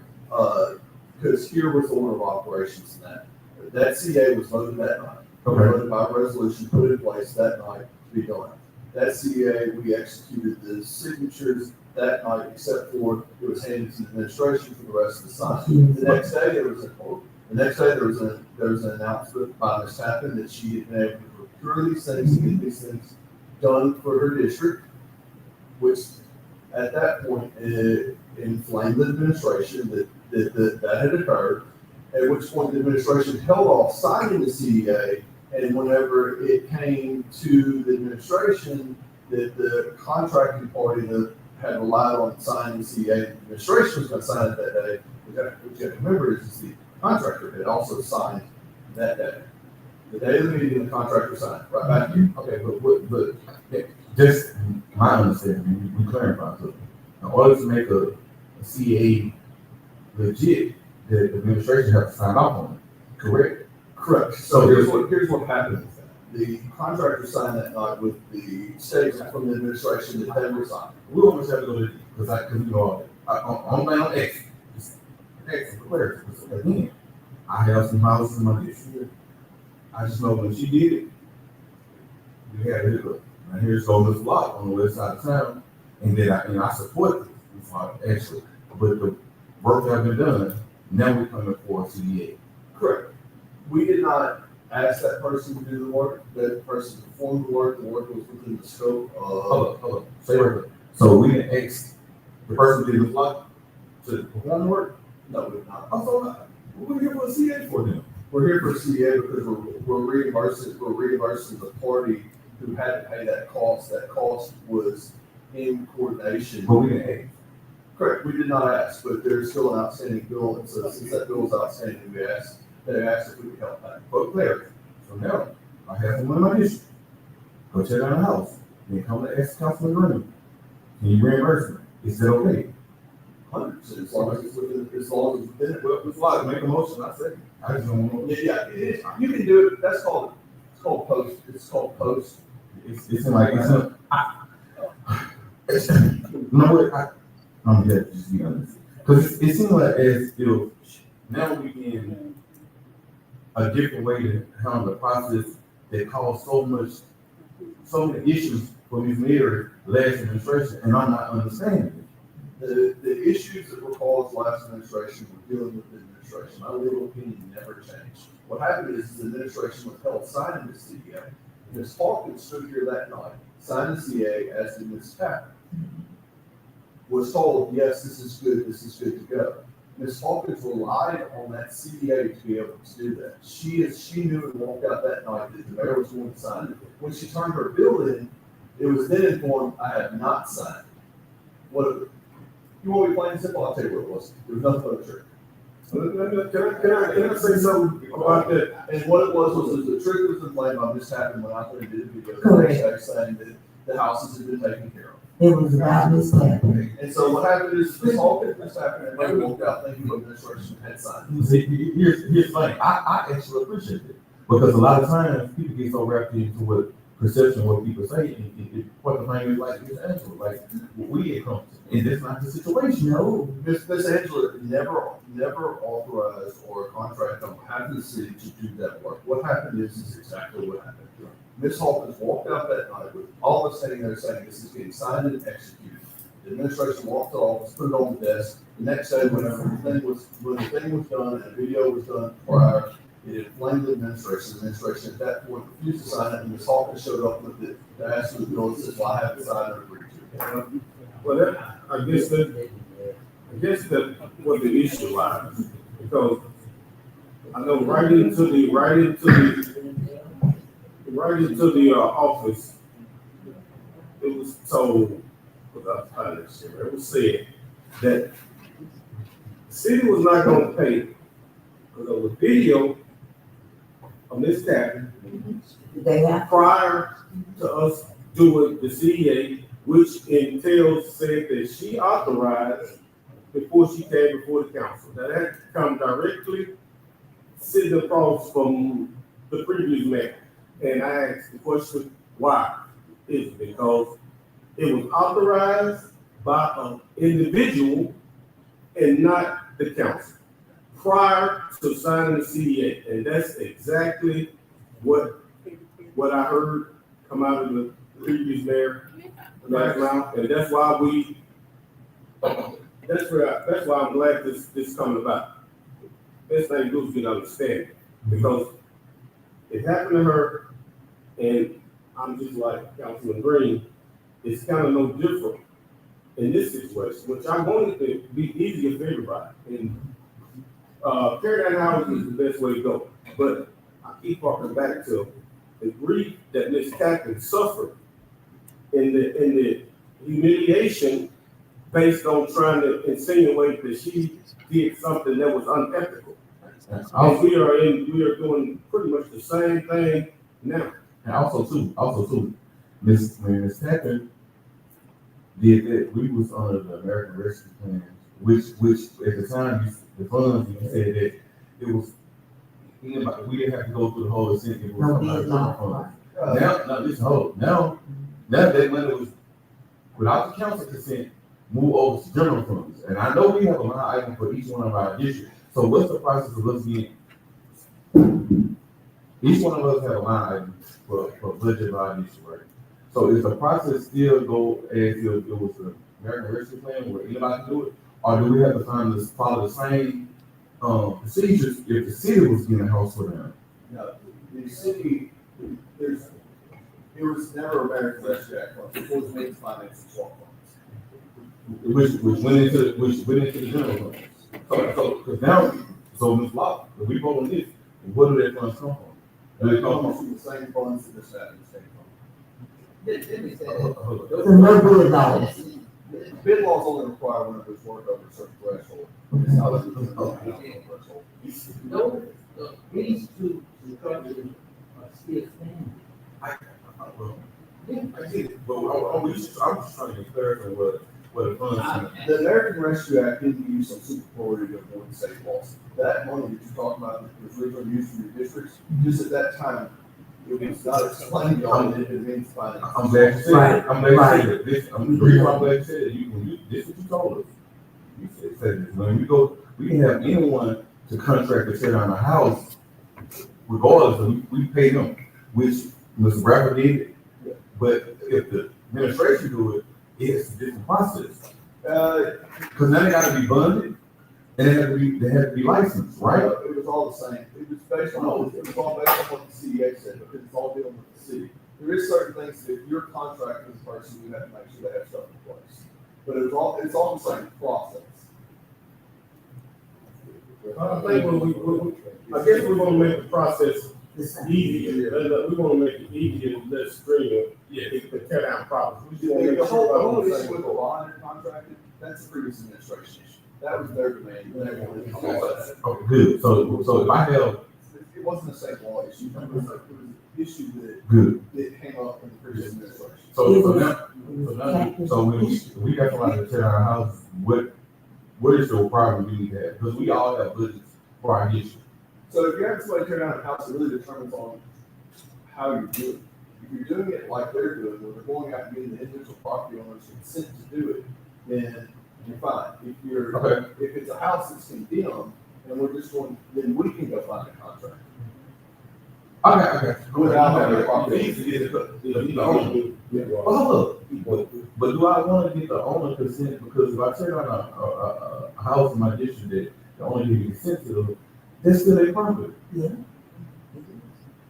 Speaker 2: Because here was the order of operations in that CA was voted that night. Voted by resolution, put in place that night to be done. That CA, we executed the signatures that night, except for it was handed to the administration for the rest of the sign. The next day, there was an announcement by Ms. Tappan that she had been able to procure these things and get these things done for her district, which at that point inflamed the administration that had occurred, at which point the administration held off signing the CEA, and whenever it came to the administration that the contracting party that had relied on signing the CEA, the administration was going to sign it that day, what you have to remember is the contractor had also signed that day. The day of the meeting, the contractor signed, right back here.
Speaker 7: Okay, but just my understanding, we clarify something. In order to make a CA legit, the administration has to sign off on it, correct?
Speaker 2: Correct. So here's what happened with that. The contractor signed that night with the statement from the administration that they resigned.
Speaker 7: We almost have to go to, because you know, I'm down X. X for clarity. Because again, I have some houses in my district. I just know when she did it, we had it up. Now here's Ms. Block on the west side of town, and then I support this actually, but the work that has been done, now we're coming for a CDA.
Speaker 2: Correct. We did not ask that person to do the work. That person performed the work. The work was within the scope of.
Speaker 7: Hold up. Say right there. So we didn't ask the person who did the block to perform the work?
Speaker 2: No, we did not.
Speaker 7: Also, we're here for a CA for them.
Speaker 2: We're here for CA because we're reimbursing the party who had to pay that cost. That cost was in coordination.
Speaker 7: But we didn't ask.
Speaker 2: Correct, we did not ask, but there's still an outstanding bill, and so since that bill is outstanding, they asked if we could help that.
Speaker 7: But clarity. So now, I have someone in my district. Go check out the house. Then come to ask Councilman Green. Can you reimburse me? Is that okay?
Speaker 2: 100%, as long as it's within, well,
Speaker 7: It's like, make a motion, I say, I just don't know.
Speaker 2: yeah, it is, you can do it, it's called post.
Speaker 7: It's like, no, I'm dead, just be honest. Cause it seems like as if now we in a different way to handle the process that caused so many issues for Ms. Mary last administration, and I'm not understanding it.
Speaker 2: The issues that were caused last administration were dealing with the administration. My legal opinion never changed. What happened is the administration withheld signing the CDA. Ms. Hawkins stood here that night, signed the CA as did Ms. Tappan. Was told, yes, this is good to go. Ms. Hawkins relied on that CDA to be able to do that. She knew and walked out that night that the mayor was going to sign it. When she turned her bill in, it was then informed, I have not signed. What, you want me plain and simple? I'll tell you what it was. There was nothing but a trick.
Speaker 7: Can I say something about that?
Speaker 2: And what it was the trick was inflamed by Ms. Tappan when I put it in the video.
Speaker 1: Correct.
Speaker 2: Saying that the houses had been taken care of.
Speaker 1: It was about Ms. Tappan.
Speaker 2: And so what happened is Ms. Hawkins, Ms. Tappan, and they walked out thinking the administration had signed.
Speaker 7: See, here's the thing, I actually appreciate it, because a lot of times people get so wrapped into what perception, what people say, and what the thing is like, it's actual, like, we get comfortable, and that's not the situation.
Speaker 1: No.
Speaker 2: Ms. Angela never authorized or contract on behalf of the city to do that work. What happened is exactly what happened. Ms. Hawkins walked out that night with all of us sitting there saying this is getting signed and executed. The administration walked to the office, put it on the desk. The next day, when the thing was done and the video was done prior, it inflamed the administration. The administration at that point refused to sign it, and Ms. Hawkins showed up with it to ask for the bill and says, well, I haven't signed and agreed to it.
Speaker 7: Well, I guess that was the issue lies, because I know right into the office, it was told, it was said that the city was not gonna pay because of the video of Ms. Tappan
Speaker 1: They have,
Speaker 7: prior to us doing the CEA, which entails said that she authorized before she came before the council. Now that come directly sitting across from the previous mayor. And I asked the question, why? It's because it was authorized by an individual and not the council prior to signing the CDA. And that's exactly what I heard come out of the previous mayor last night. And that's why I'm glad this coming about. Best thing to do is get understanding, because it happened to her, and I'm just like Councilman Green, it's kind of no different in this situation, which I wanted to be easier for everybody. And tear down houses is the best way to go. But I keep harking back to the grief that Ms. Tappan suffered in the humiliation based on trying to insinuate that she did something that was unethical. And we are doing pretty much the same thing now.
Speaker 5: And also too, when Ms. Tappan did that, we was under the American Rescue Plan, which at the time, the funds, you said that it was, we didn't have to go through the whole thing. It was
Speaker 1: no,
Speaker 5: from
Speaker 1: these
Speaker 5: our
Speaker 1: not.
Speaker 5: fund. Now that money was, without the council consent, move over to general funds. And I know we have a line item for each one of our districts. So what's the process of us getting? Each one of us have a line item for budget by district, right? So is the process still go as if it was the American Rescue Plan where anybody can do it? Or do we have to follow the same procedures if the city was getting a house for them?
Speaker 2: No, the city, there was never American Rescue Act funds, it was made finance and swap funds.
Speaker 5: Which went into the general funds. Because now, Ms. Locke, if we vote on this, where do that funds come from?
Speaker 2: They come from the same funds that this happened, the same funds.
Speaker 10: Let me say
Speaker 1: It's a no good dollars.
Speaker 2: Bid laws only require when there's work over a certain threshold. It's not like it's not a threshold.
Speaker 4: No, these two structures are still standing.
Speaker 5: I get it, but I'm just trying to clarify what
Speaker 7: where the funds.
Speaker 2: The American Rescue Act didn't give you some superfluity of one state laws. That money that you're talking about was originally used for your districts, just at that time, it was not explained to y'all that it means finance.
Speaker 7: I'm glad you said
Speaker 1: Right,
Speaker 7: that. I'm glad you
Speaker 1: right.
Speaker 7: said that. This, I'm the reason why I'm glad you said that. This is what you told us. You said this. When we go, we can have anyone to contract to tear down a house, regardless of, we pay them, which Mr. Bradford did. But if the administration do it, it's a different process. Cause now they gotta be bonded, and they have to be licensed, right?
Speaker 2: It was all the same. It was based on, it was all based on what the CEA said, because it's all dealing with the city. There is certain things that if you're contracting this person, you have to make sure they have stuff in place. But it's all the same process.
Speaker 5: I think I guess we're gonna make the process
Speaker 1: The same.
Speaker 5: easier. We wanna make it easier and less strenuous. Yeah. To tear down problems. We just wanna make
Speaker 2: The
Speaker 5: sure.
Speaker 2: whole
Speaker 5: everybody's on the
Speaker 2: issue
Speaker 5: same
Speaker 2: with the
Speaker 5: boat.
Speaker 2: bond contracted, that's the previous administration issue. That was their demand. They wanted to do that.
Speaker 7: Oh, good. So if I have,
Speaker 2: It wasn't a state law issue. It was an issue
Speaker 7: good.
Speaker 2: that came up in the previous administration.
Speaker 7: So when we got somebody to tear down our house, what is the requirement we need to have? Because we all have budgets for our issue.
Speaker 2: So if you have somebody tear down a house, it really determines on how you're doing it. If you're doing it like they're doing, where they're going out and getting the individual property owners consent to do it, then you're fine.
Speaker 7: Okay.
Speaker 2: If it's a house that's condemned, and we're just going, then we can go find a contractor.
Speaker 7: Okay.
Speaker 2: Without having a
Speaker 7: The
Speaker 2: property.
Speaker 7: easy is the owner. Well, hold up. But do I want to get the owner consent? Because if I tear down a house in my district that the owner gives me consent to, that's still their property.
Speaker 1: Yeah.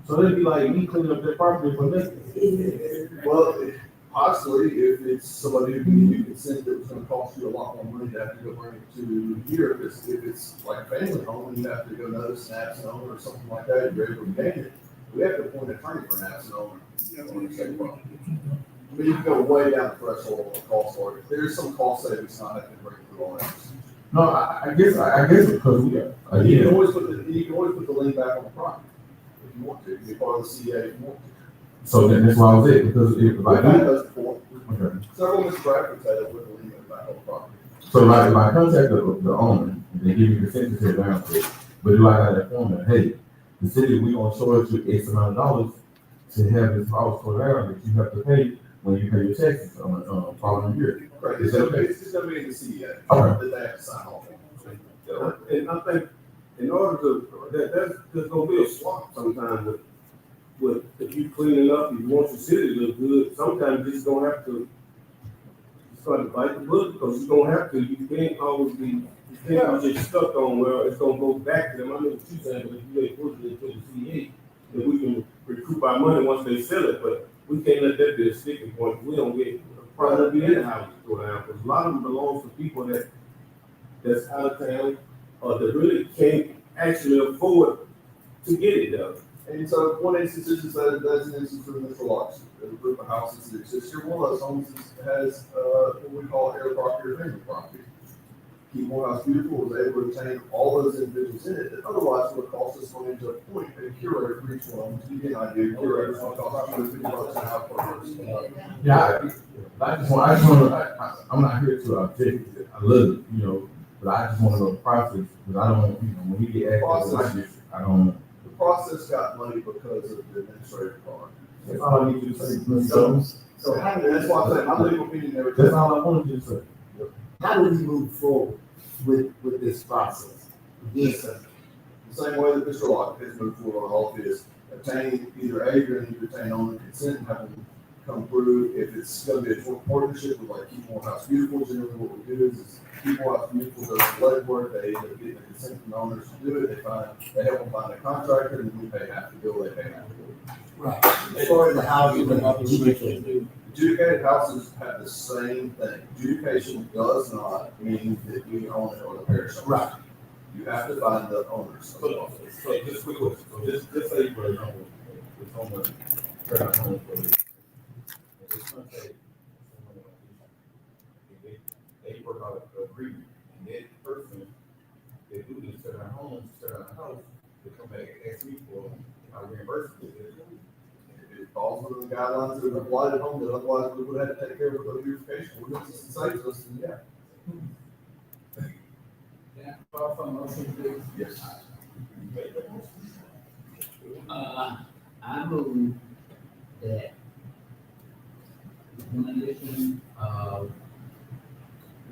Speaker 7: So it'd be like me cleaning up their property for nothing.
Speaker 2: Well, possibly, if it's somebody who gives you consent that was gonna cost you a lot more money to have to go bring it to here, if it's like a family home, and you have to go notice an absent owner or something like that, you're able to gain it, we have to appoint an attorney for an absent owner. On the same property. But you can go way down the threshold of cost for it. There's some cost savings not having to bring it through all that.
Speaker 7: No, I guess because we,
Speaker 2: You can
Speaker 7: again,
Speaker 2: always put the lien back on the property if you want to, be part of the CA if you want to.
Speaker 7: so that's why I was it, because if I
Speaker 2: We've had
Speaker 7: do,
Speaker 2: those before.
Speaker 7: okay.
Speaker 2: Several Mr. Bradford's had it with the lien back on the property.
Speaker 7: So if I contact the owner, they give me consent to tear down, but do I gotta inform them, hey, the city, we gonna charge you X amount of dollars to have this house tore down that you have to pay when you pay your taxes on following year.
Speaker 2: Right,
Speaker 7: Is that okay?
Speaker 2: it's gonna be in the CEA,
Speaker 7: Okay.
Speaker 2: that they have to sign off on.
Speaker 5: And I think in order to, there's gonna be a swap sometime with, if you cleaning up, if you want your city to look good, sometimes you just gonna have to start to bite the bullet, because you're gonna have to, you can't always be, you can't be just stuck on, well, it's gonna go back to them. I know what you're saying, but if you ain't pushing it to the CA, then we can recoup our money once they sell it, but we can't let that be a sticking point. We don't get, probably be in the house to go down, because a lot of them belongs to people that's out of town, or that really can't actually afford to get it done.
Speaker 2: And so one instance is that, that's an instance of Mr. Locke, a group of houses that exist here. One of those homes has, what we call air property or family property. Keep Morehouse Beautiful was able to retain all those individuals in it, that otherwise would cost us money to appoint a curator for each one. To give you an idea, curators will cost $250 an hour per person.
Speaker 7: Yeah, I just want I'm not here to object, I love it, but I just want to know the process, because I don't, when we get access to my district, I don't.
Speaker 2: The process got money because of the administrative part.
Speaker 7: That's all I need you to say, Mr. Jones.
Speaker 2: So that's why I'm saying, my legal opinion never.
Speaker 7: That's all I wanted you to say.
Speaker 8: How do we move forward with this process? Yes, sir.
Speaker 2: The same way that Mr. Locke has moved forward on all of this, obtain either agent, you retain owner consent, and have them come through. If it's gonna be a joint partnership with like Keep Morehouse Beautiful, generally what we do is Keep Morehouse Beautiful does the legwork, they end up getting the consent from the owners to do it, they help them find a contractor, and then we pay half the bill, they pay half the bill.
Speaker 8: Right. As far as the housing,
Speaker 2: Adjudicated houses have the same thing. Adjudication does not mean that we own it or the parish owns it.
Speaker 8: Right.
Speaker 2: You have to find the owners.
Speaker 7: So just quick question, so just say, for example, the homeowner, turn out home for you. They work out an agreement, and that person, they do this, turn out homes, turn out a house, they come back and ask me for, reimbursement.
Speaker 2: If it falls within the guidelines that apply at home, that otherwise we would have to take care of the beautification ordinance and saves us, and yeah.
Speaker 10: Can I call for a motion, please?
Speaker 2: Yes.
Speaker 4: I move that demolition of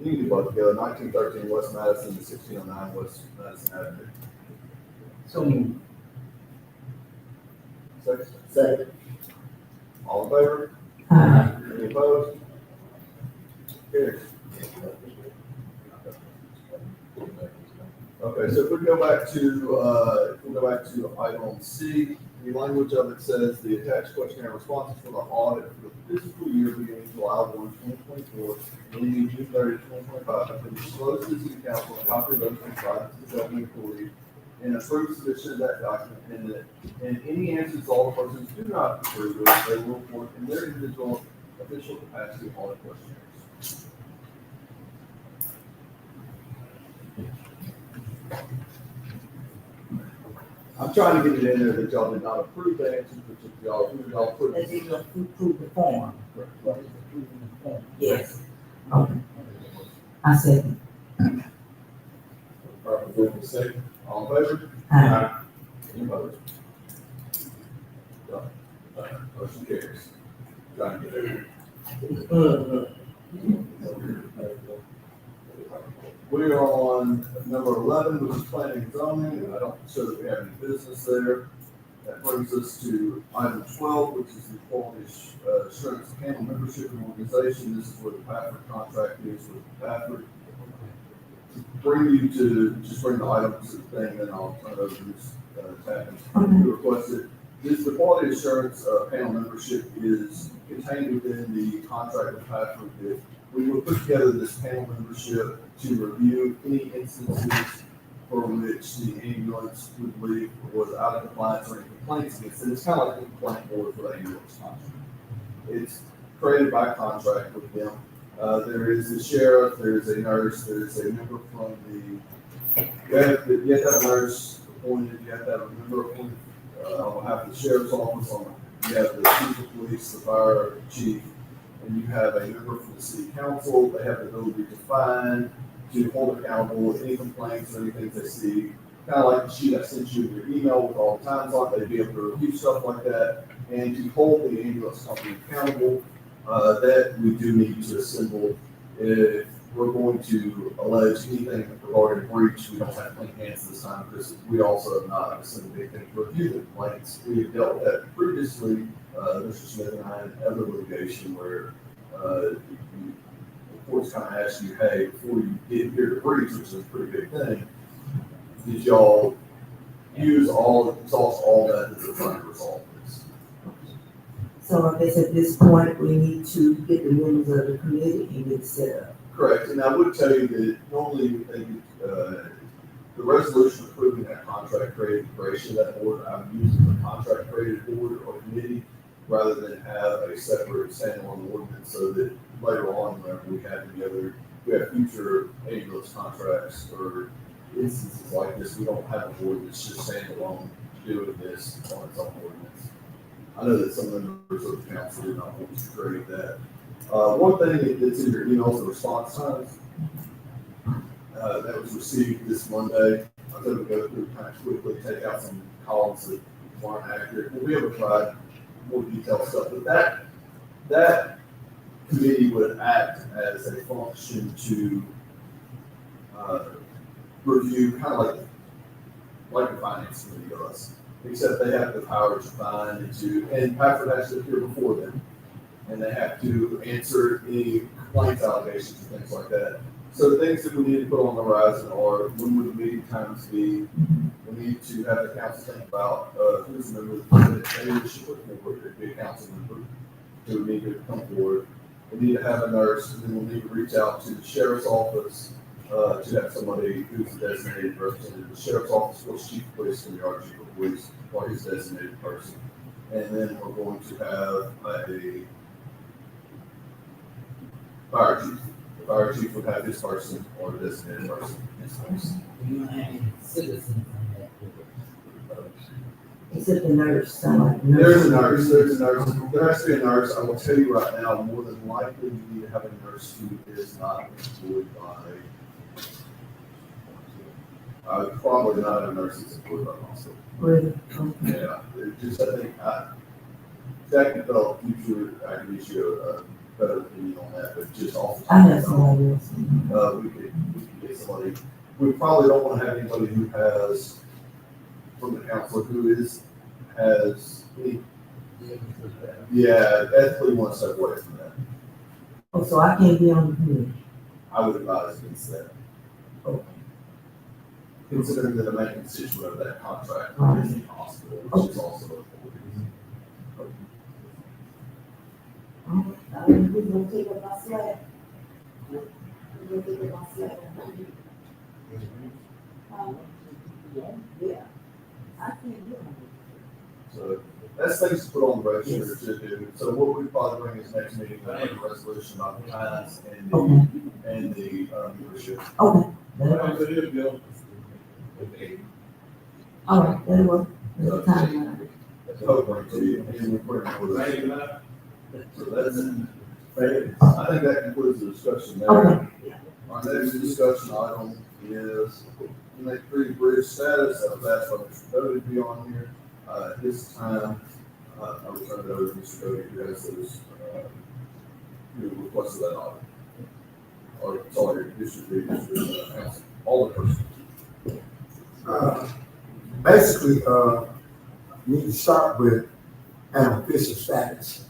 Speaker 2: You can both together, 1913 West Madison to 1609 West Madison Avenue.
Speaker 4: so moved.
Speaker 2: Second. All in favor?
Speaker 1: Aye.
Speaker 2: Any opposed? Carries. Okay, so if we go back to item C, the language of it says the attached questionnaire responses for the audit for the fiscal year beginning July 1, 2024, ending June 30, 2025, have been disclosed to the city council, a copy of those provided to the government employee, and approved submission of that document, and any answers to all the persons do not approve it, they will report in their individual official capacity audit questionnaires. I'm trying to get it in there that y'all did not approve the answers, but y'all put.
Speaker 1: That did not approve the form.
Speaker 9: What is approving the form?
Speaker 1: Yes. Okay. I second.
Speaker 2: Properly moved and second. All in favor?
Speaker 1: Aye.
Speaker 2: Any opposed? Done. Motion carries. Trying to get it. We are on number 11, which is planning and zoning, and I don't show that we have any business there. That brings us to item 12, which is the quality assurance panel membership and organization. This is where the Patrick contract is with Patrick. Just bring the items to the thing, then I'll turn it over to Ms. Tappan. You requested, the quality assurance panel membership is contained within the contract with Patrick. That we will put together this panel membership to review any instances for which the ambulance would believe was out of compliance or any complaints against it. It's kind of like a complaint board for the ambulance contract. It's created by contract with them. There is the sheriff, there's a nurse, there's a member from you have to have a nurse appointed, you have to have a member appointed on behalf of the sheriff's office, you have the chief of police, the fire chief, and you have a member from the city council. They have the ability to fine, to hold accountable any complaints or anything they see. Kind of like the sheet I sent you in your email with all the times on it, they'd be able to review stuff like that and to hold the ambulance company accountable. That we do need to assemble. If we're going to allege anything regarding breach, we don't have clean hands this time because we also have not assembled anything to review the complaints. We have dealt with that previously, Mr. Smith and I, in other litigation where the courts kind of ask you, hey, before you get here to breach, which is a pretty big thing, did y'all exhaust all methods of trying to resolve this?
Speaker 1: So I guess at this point, we need to get the members of the committee and get it set up.
Speaker 2: Correct, and I would tell you that normally they the resolution approving that contract created the creation of that board. I'm using the contract created board or committee rather than have a separate standalone ordinance so that later on, whenever we have future ambulance contracts or instances like this, we don't have a board that's just standalone doing this on its own ordinance. I know that some members of the council did not want to create that. One thing that's in your emails, the response times, that was received this Monday. I'm going to go through kind of quickly, take out some columns that weren't accurate. We'll be able to provide more detailed stuff, but that committee would act as a function to review, kind of like the finance committee does, except they have the power to find and Patrick has to appear before them, and they have to answer any complaints, allegations, and things like that. So the things that we need to put on the horizon are, when would the meeting times be? We need to have the council think about who's a member of the committee. Maybe we should put forward to be a council member who would need to come forward. We need to have a nurse, and then we'll need to reach out to the sheriff's office to have somebody who's a designated representative. The sheriff's office, or chief of police, can be our chief of police, or his designated person. And then we're going to have a fire chief. The fire chief would have his person or a designated person.
Speaker 4: You don't have any citizens on that board.
Speaker 1: It's said the nurse, sound like the nurse.
Speaker 2: There's a nurse, there has to be a nurse. I will tell you right now, more than likely, you need to have a nurse who is not employed by, probably not a nurse that's employed by the hospital.
Speaker 1: Really? Okay.
Speaker 2: Yeah, it just, I think, that can develop future, I can get you a better opinion on that, but just off the
Speaker 1: I
Speaker 2: top
Speaker 1: have
Speaker 2: of
Speaker 1: somebody else.
Speaker 2: we could get somebody, we probably don't want to have anybody who has, from the council, has any, yeah, ethically want to step away from that.
Speaker 1: Oh, so I can't be on the committee?
Speaker 2: I would advise against that.
Speaker 1: Okay.
Speaker 2: Considering that the main constituent of that contract
Speaker 1: Right.
Speaker 2: is the hospital, which is also.
Speaker 1: Who's gonna take up my slack? Who's gonna take up my slack? Yeah. I can't do it.
Speaker 2: So that's things to put on the register to do. So what we probably bring is next meeting, a resolution about the times and the, membership.
Speaker 1: Okay. All right, that'll work. There's a time.
Speaker 2: Hope bring to you, and we'll put it for the. So that's, I think that concludes the discussion there.
Speaker 1: Okay.
Speaker 2: Our next discussion item is Lake Creek Bridge status. I was asked by Mr. Doty to be on here. At this time, I will turn it over to Mr. Doty, who has those, who requested that audit. Or, sorry, District Council, all the persons.
Speaker 8: Basically, we need to start with an official status,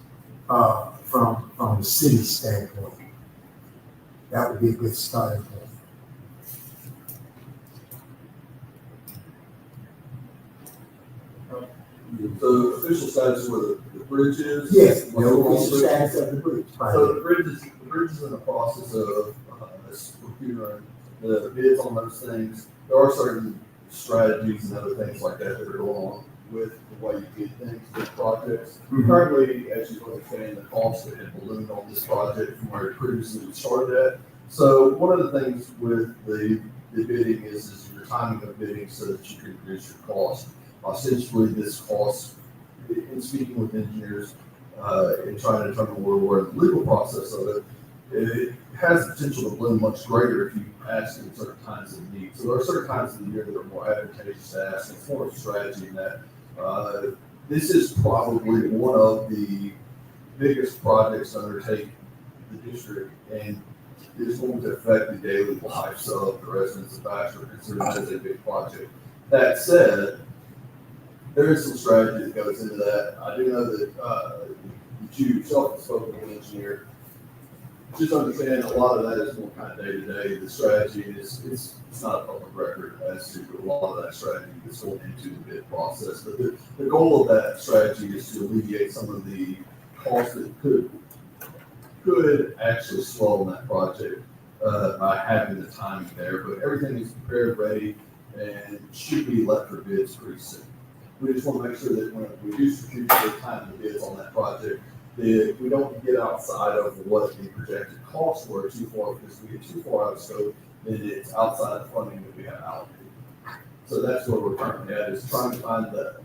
Speaker 8: from the city standpoint. That would be a good starting point.
Speaker 2: So official status where the bridge is?
Speaker 8: Yes, the official status of the bridge.
Speaker 2: So the bridge is in the process of, procuring the bids on those things. There are certain strategies and other things like that that are going on with the way you get things, with projects.
Speaker 8: Mhm.
Speaker 2: Currently, as you understand, the cost that had ballooned on this project from where it previously started at. So one of the things with the bidding is your timing of bidding so that you can reduce your cost. Essentially, this cost, in speaking with engineers, and trying to determine where we're in the legal process of it, it has the potential to bloom much greater if you ask in certain times of need. So there are certain times of the year that are more advantageous to ask. It's more of a strategy in that this is probably one of the biggest projects to undertake the district, and is going to affect the daily lives of the residents of Baxter, considering that is a big project. That said, there is some strategy that goes into that. I do know that you yourself have spoken with an engineer. Just understand a lot of that is more kind of day to day. The strategy is, it's not a public record as to a lot of that strategy that's going into the bid process. But the goal of that strategy is to alleviate some of the costs that could actually slow on that project by having the timing there. But everything is prepared, ready, and should be let for bids pretty soon. We just want to make sure that when we do secure the time the bids on that project, that we don't get outside of what the projected costs were too far, because if we get too far out of scope, then it's outside the funding that we have allocated. So that's where we're currently at, is trying to find that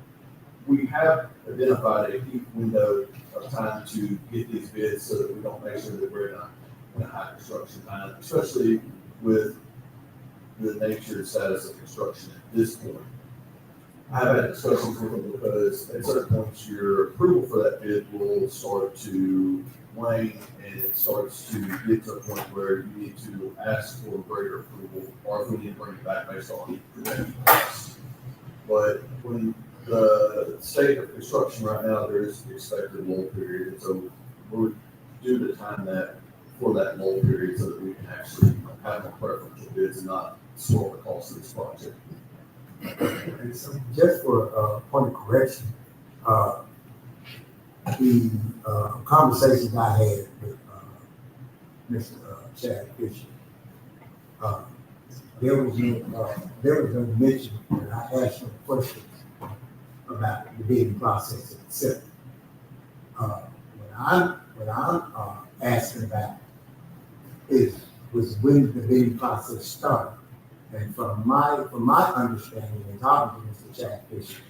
Speaker 2: we have identified a peak window of time to get these bids so that we don't make sure that we're in a high construction time, especially with the nature and status of construction at this point. I've had discussions with them because at certain points your approval for that bid will start to wane, and it starts to get to a point where you need to ask for greater approval, or if we need to bring it back based on projected costs. But when the state of construction right now, there is the expected lull period, and so we're due to time that for that lull period so that we can actually have more preferential bids and not slow the cost of this project.
Speaker 8: And so just for a point of correction, the conversations I had with Mr. Chad Fisher, there was no mention when I asked him questions about the bidding process itself. What I'm asking about was when the bidding process started. And from my understanding and talking to Mr. Chad Fisher,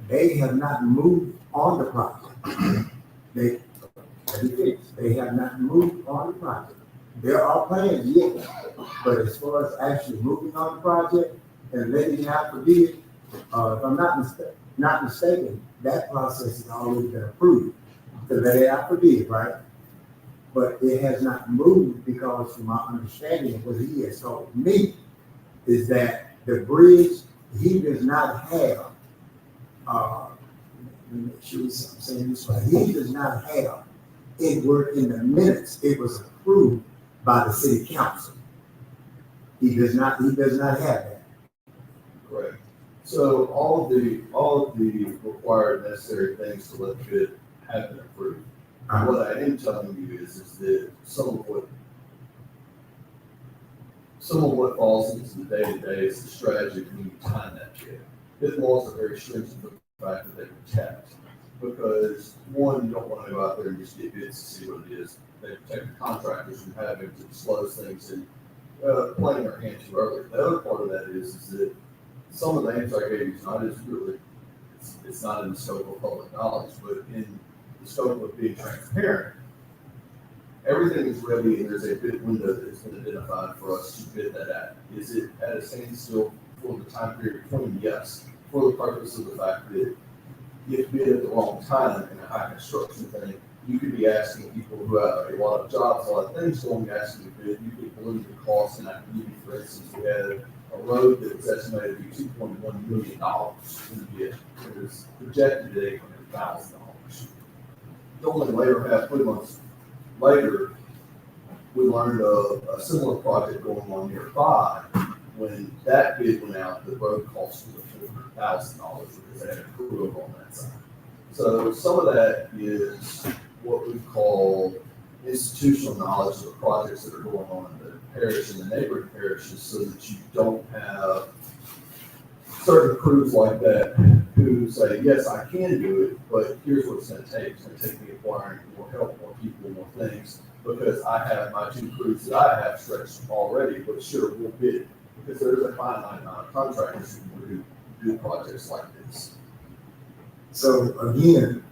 Speaker 8: they have not moved on the project. They have not moved on the project. There are plans, yes, but as far as actually moving on the project and letting it out for bid, if I'm not mistaken, that process has already been approved to let it out for bid, right? But it has not moved because from my understanding of what he has told me is that the bridge, he does not have, let me make sure I'm saying this right, he does not have it were in the minutes, it was approved by the city council. He does not have that.
Speaker 2: Correct. So all of the required necessary things to let the bid have been approved. What I am telling you is that some of what falls into the day-to-day is the strategy when you time that bid. Bid laws are very stringent for the fact that they protect. Because one, you don't want to go out there and just get bids to see what it is. They protect the contractors from having to disclose things and playing their hand too early. The other part of that is that some of the names I gave you tonight is really, it's not in the scope of public knowledge, but in the scope of being transparent. Everything is ready and there's a bid window that has been identified for us to bid that at. Is it at a standstill for the time period between? Yes, for the purpose of the fact that if bid at the wrong time in a high construction thing, you could be asking people who have a lot of jobs, a lot of things going, asking to bid, you could balloon the cost. And I can give you, for instance, we had a road that was estimated to be $2.1 million in the bid. It was projected at $800,000. Only later, half 3 months later, we learned of a similar project going on nearby. When that bid went out, the road cost was $400,000 because they had a crew over on that side. So some of that is what we call institutional knowledge of the projects that are going on in the parish and the neighboring parishes, so that you don't have certain crews like that who say, yes, I can do it, but here's what it's going to take. It's going to take me acquiring more help, more people, more things, because I have my 2 crews that I have stretched already, but sure, we'll bid. Because there is a finite amount of contractors who do projects like this.
Speaker 8: So again,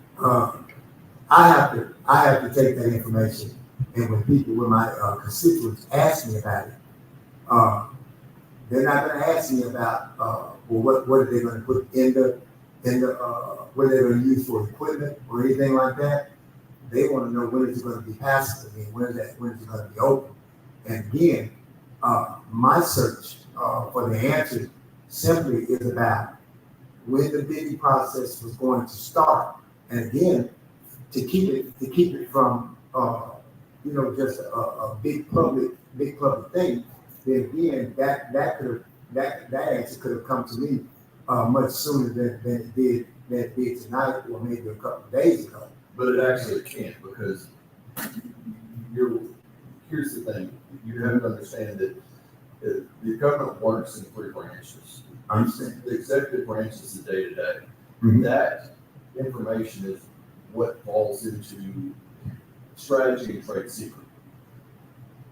Speaker 8: I have to take that information, and when my constituents ask me about it, they're not going to ask me about well, what are they going to put in the what are they going to use for equipment or anything like that. They want to know when is it going to be passable again, when is it going to be open. And again, my search for the answer simply is about when the bidding process was going to start. And again, to keep it from just a big public thing, then again that answer could have come to me much sooner than it did tonight, or maybe a couple of days ago.
Speaker 2: But it actually can't, because here's the thing, you have to understand that the government works in 3 branches.
Speaker 8: I understand.
Speaker 2: The executive branch is the day-to-day.
Speaker 8: Mhm.
Speaker 2: That information is what falls into strategy and trade secret.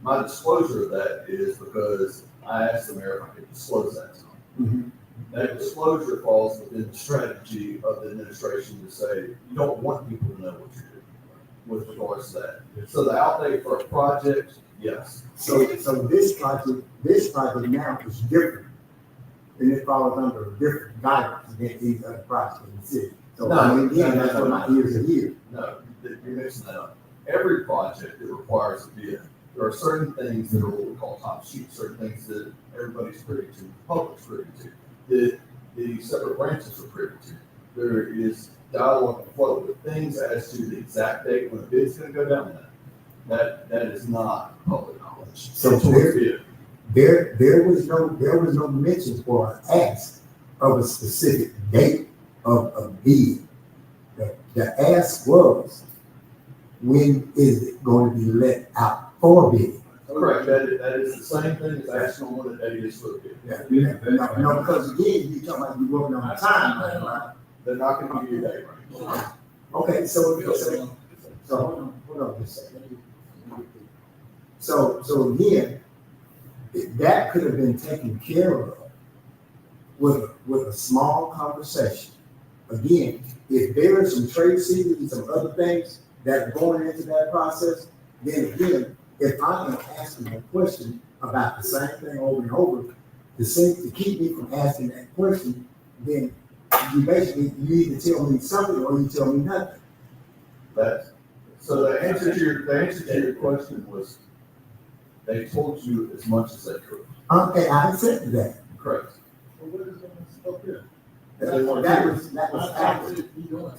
Speaker 2: My disclosure of that is because I asked the mayor if I could disclose that to him.
Speaker 8: Mhm.
Speaker 2: That disclosure falls within the strategy of the administration to say, you don't want people to know what you're doing with regards to that. So the outlay for a project, yes.
Speaker 8: So this project now is different, and it falls under a different guidance than these other projects in the city. So again, that's what my ears are hearing.
Speaker 2: No, you're mixing that up. Every project that requires a bid, there are certain things that are what we call top sheet, certain things that everybody's privy to, the public's privy to, that the separate branches are privy to. There is dialogue and flow with things as to the exact date when the bid's going to go down. That is not public knowledge.
Speaker 8: So there was no mention or ask of a specific date of a bid. The ask was, when is it going to be let out for bidding?
Speaker 2: Correct. That is the same thing as asking when the date is for the bid.
Speaker 8: No, because again, you're talking about you working on a timeline, right?
Speaker 2: They're not going to give you a date range.
Speaker 8: Okay, so hold on just a second. So again, that could have been taken care of with a small conversation again, if there are some trade secrets and some other things that are going into that process, then again, if I am asking a question about the same thing over and over, to keep me from asking that question, then you either tell me something or you tell me nothing.
Speaker 2: So the answer to your question was, they told you as much as they could.
Speaker 8: Okay, I accept that.
Speaker 2: Correct.
Speaker 6: Well, what is up here?
Speaker 8: That was after.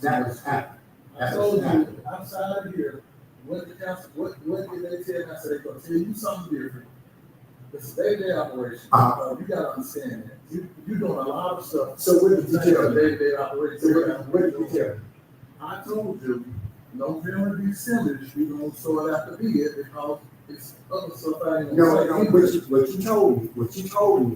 Speaker 8: That was after.
Speaker 6: I told you, outside of here, what the council, what did they tell me? I said, they're gonna tell you something different. It's a day-to-day operation. You gotta understand that. You doing a lot of stuff.
Speaker 8: So what did you tell me?
Speaker 6: Day-to-day operation.
Speaker 8: So what did you tell me?
Speaker 6: I told you, November, December, you gonna sort out the bid because it's other stuff I ain't
Speaker 8: No,
Speaker 6: gonna say.
Speaker 8: what you told me was, you told me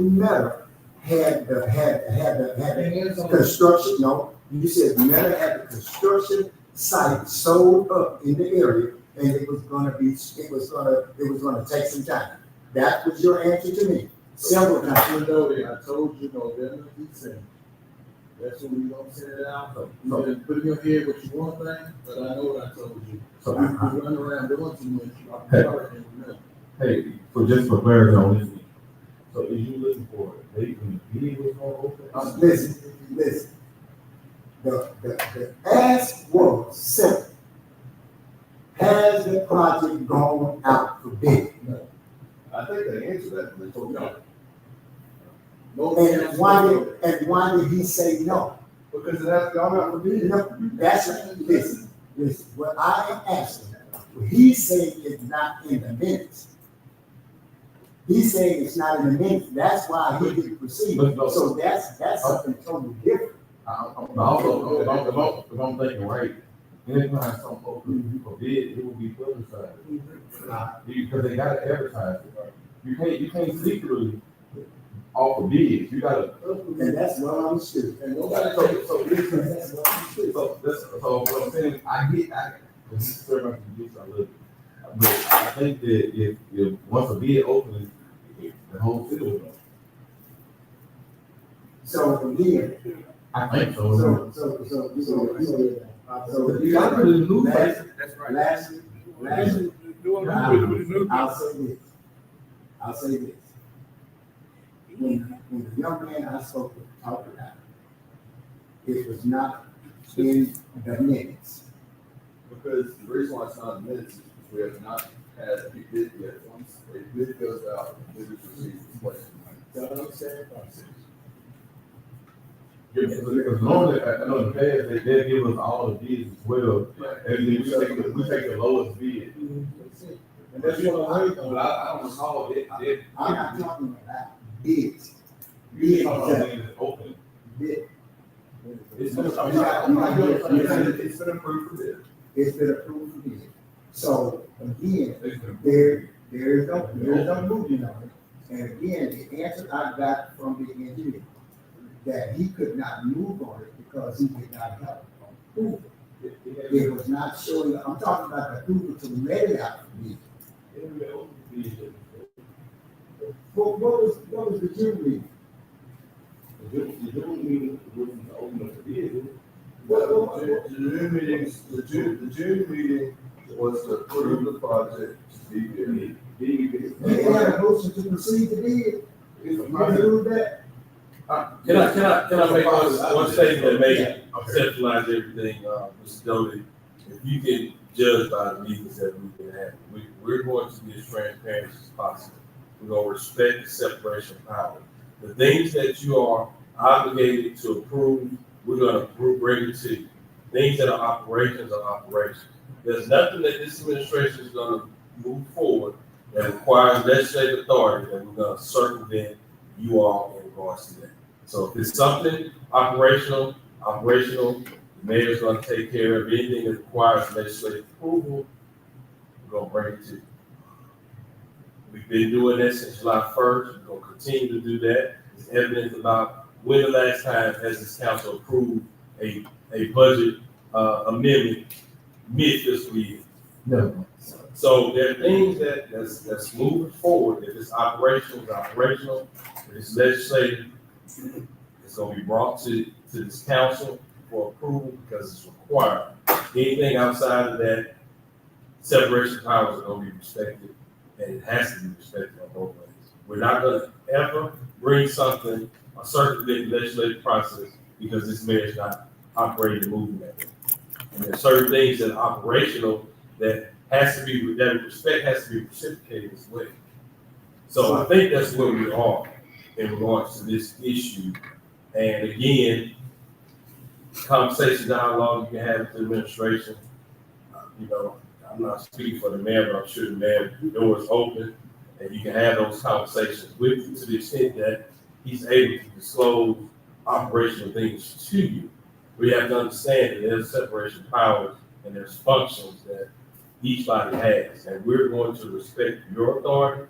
Speaker 8: never had the construction, no, you said never had the construction site sold up in the area, and it was gonna take some time. That was your answer to me, several times.
Speaker 6: You know that I told you November, December. That's when we gonna send it out. You can put in your head what you want, thing, but I know what I told you. So you run around doing too much. I'm sorry, and remember.
Speaker 7: Hey, for clarity on this, so is you looking for a date when the bid was gonna open?
Speaker 8: Listen. The ask was simple. Has the project gone out for bid?
Speaker 2: I think they answered that when they told you.
Speaker 6: No.
Speaker 8: And why did he say no?
Speaker 2: Because it has gone out for bid.
Speaker 8: No, that's, listen, what I am asking, he's saying it's not in the minutes. He's saying it's not in the minutes, that's why he didn't proceed, so that's something totally different.
Speaker 7: Also, if I'm thinking right, anytime something open for bid, it will be publicized. Because they gotta advertise it. You can't secretly offer bids, you gotta.
Speaker 8: And that's what I'm understood.
Speaker 6: And nobody
Speaker 7: So what I'm saying, but I think that if once a bid opens, the whole city will know.
Speaker 8: So again,
Speaker 7: I think so.
Speaker 8: Lastly, I'll say this. When the young man I spoke with talked about it, it was not in the minutes.
Speaker 2: Because the reason why it's not in minutes is because we have not had a bid yet. Once a bid goes out, the bid is received, it's placed in line.
Speaker 6: don't understand the process.
Speaker 7: Because normally, I know in the past, they give us all the bids as well, and then we take the lowest bid.
Speaker 6: And that's what I'm waiting
Speaker 7: But
Speaker 6: on.
Speaker 7: I don't recall it.
Speaker 8: I'm not talking about bids.
Speaker 7: You talking about things that's open.
Speaker 8: Bid.
Speaker 2: It's been approved for bid.
Speaker 8: It's been approved for bid. So again, there is no movement on it. And again, the answer I got from the engineer, that he could not move on it because he did not have approval. It was not showing, I'm talking about the approval to let it out for bid. What was the June meeting?
Speaker 7: The June meeting wasn't open up the bid.
Speaker 2: The June meeting was to approve the project to be bid.
Speaker 8: They had a motion to proceed to bid. You approved that?
Speaker 11: Can I make one statement that may centralize everything, Mr. Doty? If you can judge by the meetings that we've been having, we're going to be as transparent as possible. We're going to respect the separation of power. The things that you are obligated to approve, we're going to approve, bring it to you. Things that are operations are operations. There's nothing that this administration is going to move forward that requires legislative authority that we're going to circumvent you all in regards to that. So if it's something operational, the mayor's going to take care of anything that requires legislative approval. We're going to bring it to you. We've been doing that since July 1st. We're going to continue to do that. It's evidence about when the last time has this council approved a budget amendment mid-fiscal year.
Speaker 7: No.
Speaker 11: So there are things that's moving forward. If it's operational, it's operational. If it's legislative, It's gonna be brought to this council for approval because it's required. Anything outside of that, separation of powers are gonna be respected, and it has to be respected on both ways. We're not gonna ever bring something, a circumvent legislative process, because this mayor is not operating and moving that way. And there's certain things that are operational that has to be, that respect has to be reciprocated as well. So I think that's where we are in regards to this issue. And again, conversation, dialogue you can have with the administration. You know, I'm not speaking for the mayor, but I'm sure the mayor, the door is open, and you can have those conversations with you to the extent that he's able to disclose operational things to you. We have to understand that there's separation of powers and there's functions that each body has, and we're going to respect your authority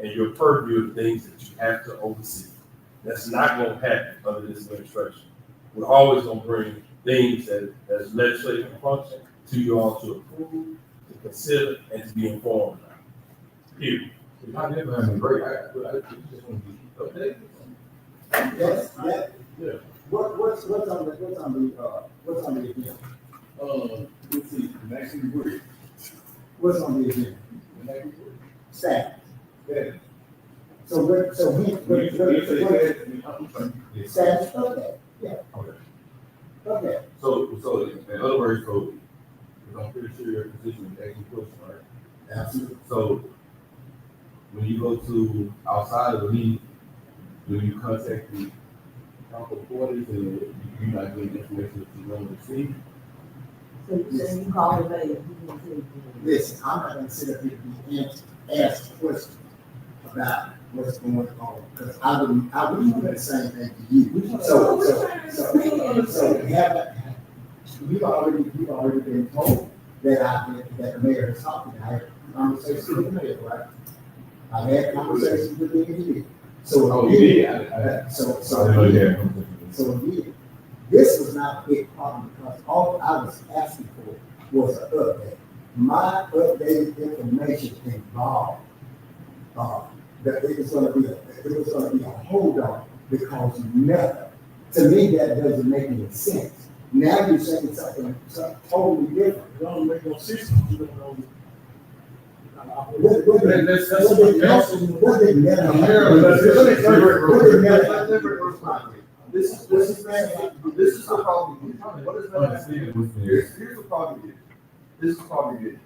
Speaker 11: and your purview of things that you have to oversee. That's not going to happen under this administration. We're always going to bring things that as legislative function to you all to approve, to consider, and to be informed about. Period.
Speaker 7: I never have been great, I just want to be updated.
Speaker 8: Yes, yeah. What's on the agenda?
Speaker 7: Let's see, Maxine Bridge.
Speaker 8: What's on the agenda?
Speaker 7: Maxine Bridge.
Speaker 8: Staff.
Speaker 7: Yeah.
Speaker 8: So staff, okay, yeah.
Speaker 7: Okay.
Speaker 8: Okay,
Speaker 7: So in other words, so, because I'm pretty sure your position is asking questions, right?
Speaker 8: absolutely.
Speaker 7: So, when you go to outside of the meeting, do you contact the council quarters and you not getting information that you want to see?
Speaker 1: So you say you call the mayor, you can say.
Speaker 8: Listen, I'm not gonna sit up here and be asked questions about what's going on, because I wouldn't do the same thing to you. So we've already been told that the mayor is talking. I had conversations with the mayor, right? I had conversations with the engineer. So again, this was not a big problem because all I was asking for was an update. My updated information involved that it was going to be a hold on because nothing. To me, that doesn't make any sense. Now you're saying something totally different.
Speaker 6: It don't make no sense. You don't know.
Speaker 2: This is the problem. What is that? Here's the problem. This is probably good.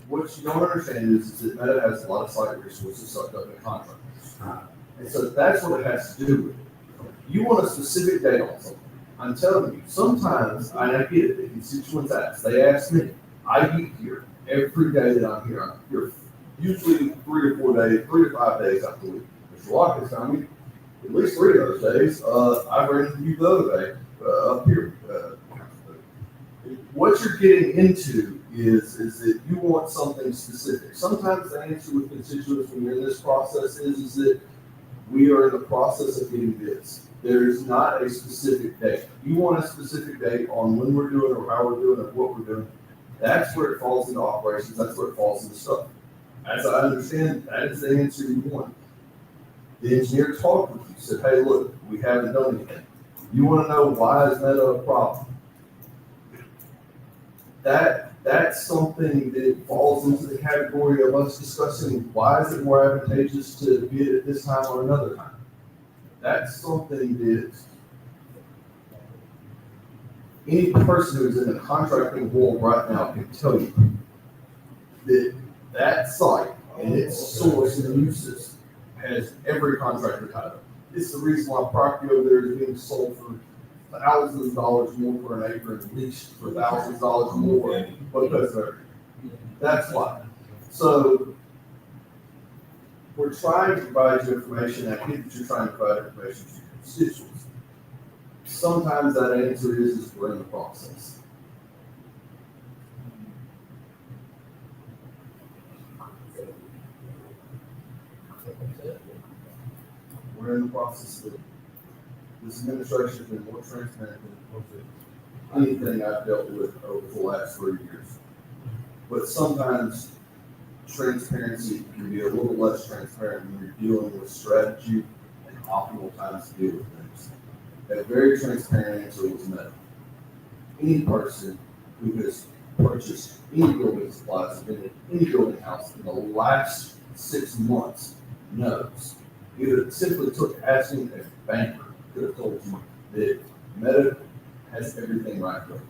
Speaker 2: What you don't understand is that Meta has a lot of site resources sucked up in contracts. And so that's what it has to do with. You want a specific date on something. I'm telling you, sometimes, and I get it, the constituents ask, they ask me, I eat here every day that I'm here. I'm here usually 3 to 5 days out the week. Mr. Watkins, I mean, at least 3 of those days. I ran into you the other day up here. What you're getting into is that you want something specific. Sometimes the answer with constituents when you're in this process is that we are in the process of getting bids. There's not a specific date. You want a specific date on when we're doing or how we're doing or what we're doing. That's where it falls into operations. That's where it falls into stuff. As I understand, that is the answer you want. The engineer talked with you, said, hey, look, we haven't done anything. You want to know why is that a problem? That's something that falls into the category of us discussing why is it more advantageous to bid at this time or another time. That's something that any person who's in the contracting world right now can tell you that site and its source and uses has every contractor title. It's the reason why property over there is being sold for thousands of dollars more for an acre and leased for thousands of dollars more because that's why. So we're trying to provide you information. I get that you're trying to provide information to your constituents. Sometimes that answer is we're in the process. We're in the process of this administration has been more transparent than anything I've dealt with over the last 3 years. But sometimes transparency can be a little less transparent when you're dealing with strategy and optimal times to deal with things. That very transparent answer was no. Any person who has purchased any building supplies, have been in any building house in the last 6 months knows. It simply took asking a banker could have told you that Meta has everything right there.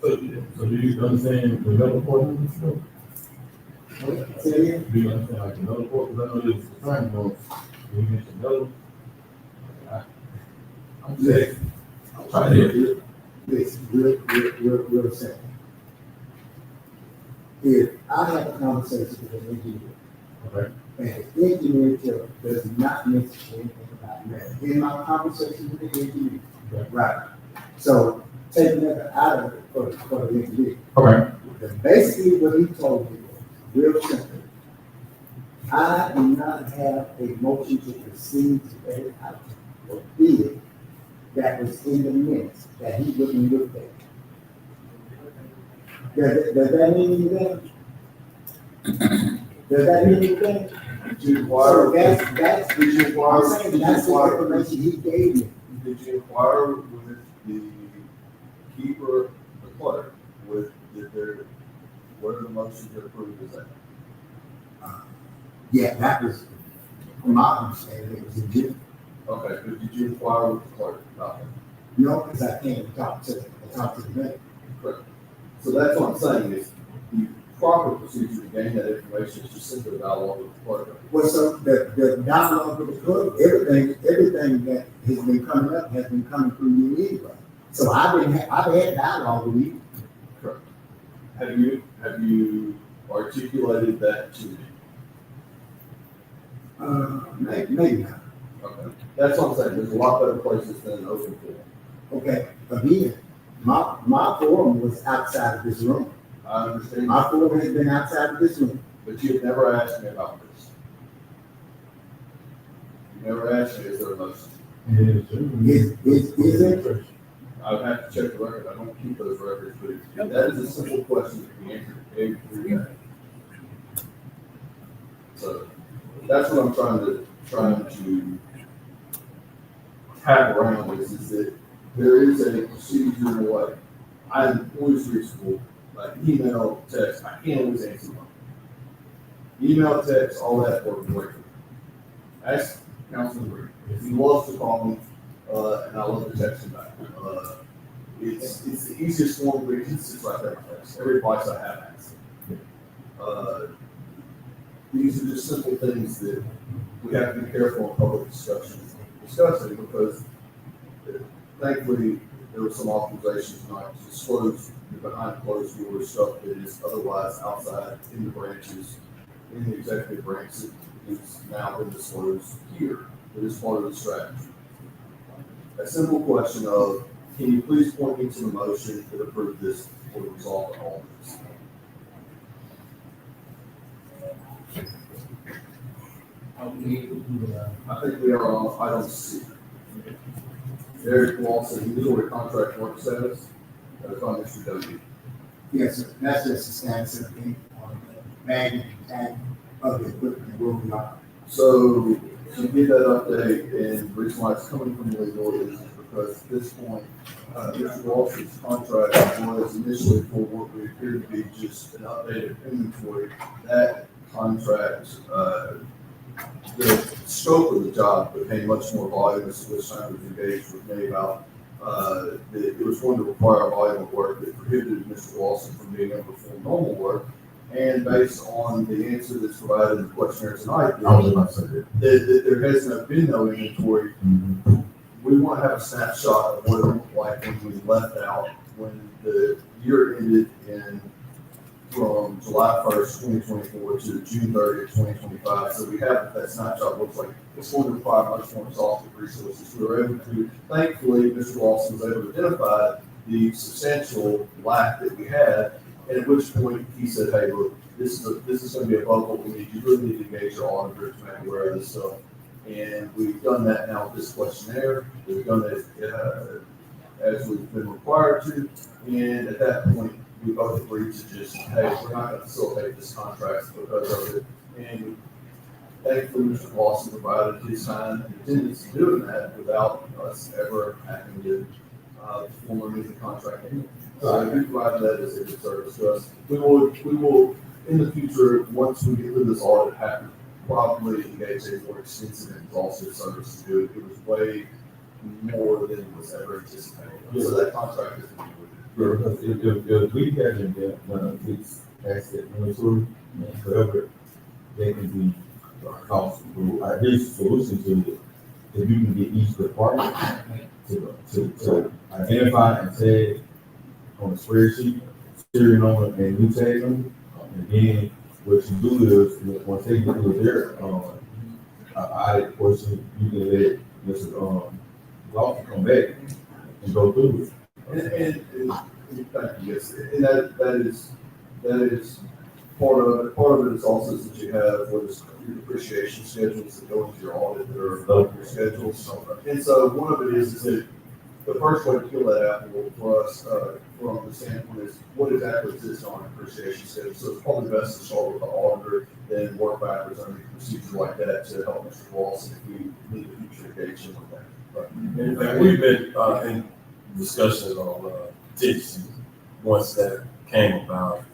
Speaker 7: So do you understand the metal portion of the
Speaker 8: Say it again?
Speaker 7: Do you understand like the metal portion? Because I know there's a time when you mentioned metal. I'm saying, I'm trying to hear.
Speaker 8: Listen, real simple. If I have a conversation with an engineer,
Speaker 7: Okay.
Speaker 8: and the engineer does not mention anything about that, in my conversation with the engineer,
Speaker 7: Okay.
Speaker 8: right? So take that out of it for the engineer.
Speaker 7: Okay.
Speaker 8: Then basically what he told me was real simple. I do not have a motion to proceed to pay out or bid that was in the minutes that he wouldn't look at. Does that mean anything? Does that mean anything?
Speaker 2: Did you inquire?
Speaker 8: So that's,
Speaker 2: Did you inquire?
Speaker 8: I'm saying that's the information he gave me.
Speaker 2: Did you inquire with the keeper of the clerk, what are the motions to approve is that?
Speaker 8: Yeah, that was, from my understanding, it was legit.
Speaker 2: Okay, but did you inquire with the clerk about that?
Speaker 8: No, because I can't talk to the man.
Speaker 2: Correct. So that's what I'm saying is the proper procedure to gain that information is just simply dialogue with the clerk.
Speaker 8: Well, so the dialogue with the clerk, everything that has been coming up has been coming through you anyway. So I've had dialogue with you.
Speaker 2: Correct. Have you articulated that to me?
Speaker 8: Maybe not.
Speaker 2: Okay. That's what I'm saying. There's a lot better places than an open forum.
Speaker 8: Okay, again, my forum was outside of this room.
Speaker 2: I understand.
Speaker 8: My forum has been outside of this room.
Speaker 2: But you have never asked me about this. You never asked me, is there a motion?
Speaker 8: Is it?
Speaker 2: I would have to check the record. I don't keep those records, but that is a simple question that can be answered every 3 days. So that's what I'm trying to tap around with is that there is a procedure in a way. I'm always reachable, like email, text, I can't always answer them. Email, text, all that works great. Ask Councilman Green. If he loves to call me, and I love to text him back. It's the easiest form, but it's right there. Every place I have answered. These are just simple things that we have to be careful in public discussion, discussing because thankfully there were some authorizations not to disclose the behind closed door stuff that is otherwise outside in the branches, in the executive branch that is now been disclosed here. It is part of the strategy. A simple question of, can you please point me to the motion that approved this or resolve all this? I think we are on item C. Derek Lawson, inventory contract work status, that is on Mr. W.
Speaker 8: Yes, sir. That's just a status of the bag and tag of the equipment where we are.
Speaker 2: So to get that update, and the reason why it's coming from legal is because at this point, Mr. Walsh's contract was initially for what we appeared to be just an updated inventory. That contract, the scope of the job became much more voluminous, which Simon was engaged with me about. That it was going to require a volume of work that prohibited Mr. Lawson from being able to perform normal work. And based on the answer that's provided in the questionnaire tonight, that there has been no inventory. We want to have a snapshot of what it looked like when we left out, when the year ended from July 1st, 2024 to June 30th, 2025. So we have that snapshot looks like. It's going to require much more exhaustive resources. We were able to, thankfully, Mr. Lawson was able to identify the substantial lack that we had. And at which point he said, hey, look, this is going to be above what we need. You really need to engage your auditor to make aware of this stuff. And we've done that now with this questionnaire. We've done it as we've been required to. And at that point, we both agreed to just, hey, we're not going to facilitate this contract because of it. And thankfully, Mr. Lawson provided his time and attendance in doing that without us ever having to, formally the contract. So he provided that as a good service to us. We will, in the future, once we get through this audit, have to probably engage a more extensive and exhaustive service to do it. It was way more than was ever anticipated. So that contract is going to be with it.
Speaker 7: If we haven't done a fixed asset inventory, forever, they can be costly. His solution to it, if you can get each department to identify and tag on a spreadsheet, serial number and new tag number, and then what you do is, once they get through their, audit portion, you can let Mr. Lawson come back and go through it.
Speaker 2: And thank you, yes, and that is part of it. Part of it is also that you have what is your depreciation schedules that go into your audit that are above your schedules. And so one of it is that the first way to kill that apple for us, from the standpoint is what exactly exists on a depreciation schedule. So it's probably best to start with the auditor, then work backwards on a procedure like that to help Mr. Lawson if we need a future engagement with that. But,
Speaker 11: And we've been, in discussions on, contingency, once that came about,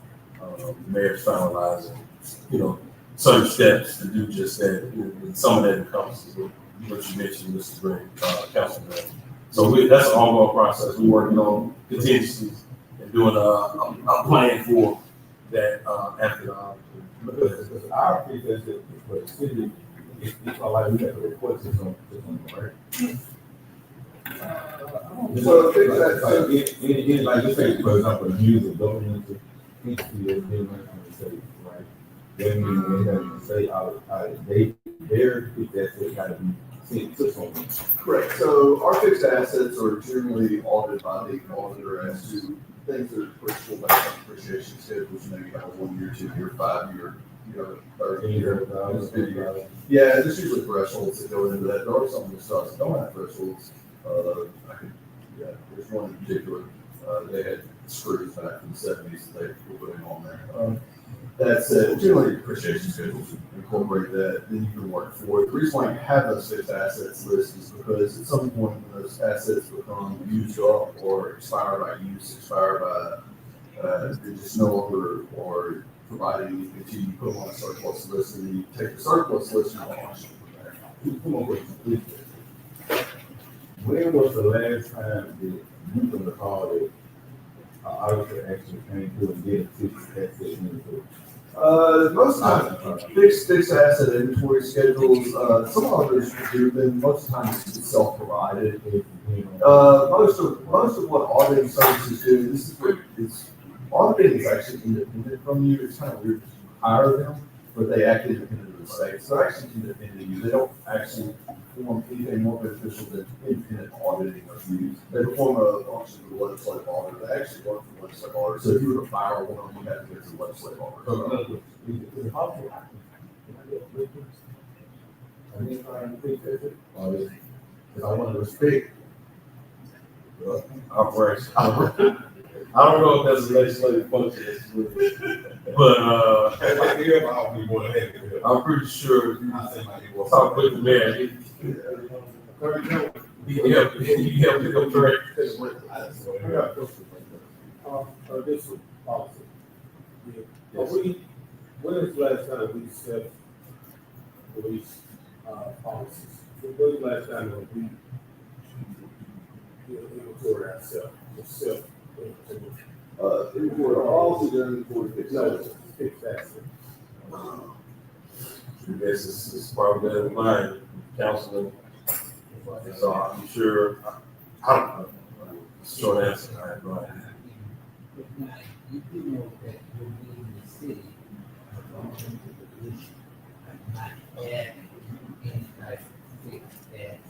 Speaker 11: the mayor finalizing, certain steps to do just that. And some of that encompasses what you mentioned, Mr. Green, Councilman. So that's an ongoing process. We're working on contingencies and doing a plan for that, after the
Speaker 7: Because our fix asset for the city, it's not like we have to report this on, right?
Speaker 2: So fix that.
Speaker 7: Like, let's say, for example, the use of governmental entity as been run from the state, right? That means they have to say, their fixed assets gotta be sent to someone.
Speaker 2: Correct. So our fixed assets are generally audited by the auditor as to things that are critical based on depreciation schedules. Maybe have a 1 year, 2 year, 5 year, 30 year. Yeah, there's usually thresholds that go into that. There are some of the stuff that don't have thresholds. There's one in particular. They had screws back from the 70s that they were putting on there. That said, generally depreciation schedules incorporate that, then you can work for it. The reason why you have those fixed assets list is because at some point when those assets become used up or expire by use, they just no longer are providing you continue to put them on a surplus list, and then you take the surplus list and launch it from there.
Speaker 7: When was the last time that you can recall that auditor actually came through and did a fixed asset inventory?
Speaker 2: Most of the time, fixed asset inventory schedules, some others do them, most of the time it's self-provided. Most of what auditing services do, this is where auditing is actually independent from you. It's kind of weird to hire them, but they act independent of the state. So they're actually independent of you. They don't actually perform anything more beneficial than independent auditing of you. They perform a function of the legislative auditor. They actually work for the legislative auditor. So if you were to fire one of them, you have to go to the legislative auditor.
Speaker 7: I want to respect
Speaker 11: operation. I don't know if that's a legislative function, but I'm pretty sure talk with the mayor. He helped me go correct.
Speaker 9: This is policy. When is the last time we set police, policies? When was the last time that we inventory ourselves, self
Speaker 2: We're also doing for
Speaker 9: fixed assets?
Speaker 11: This is probably mine, Councilman. So I'm sure, I don't know. Short answer, I have no idea.
Speaker 4: You do know that you're in the city, according to the police, not adding any type of fixed assets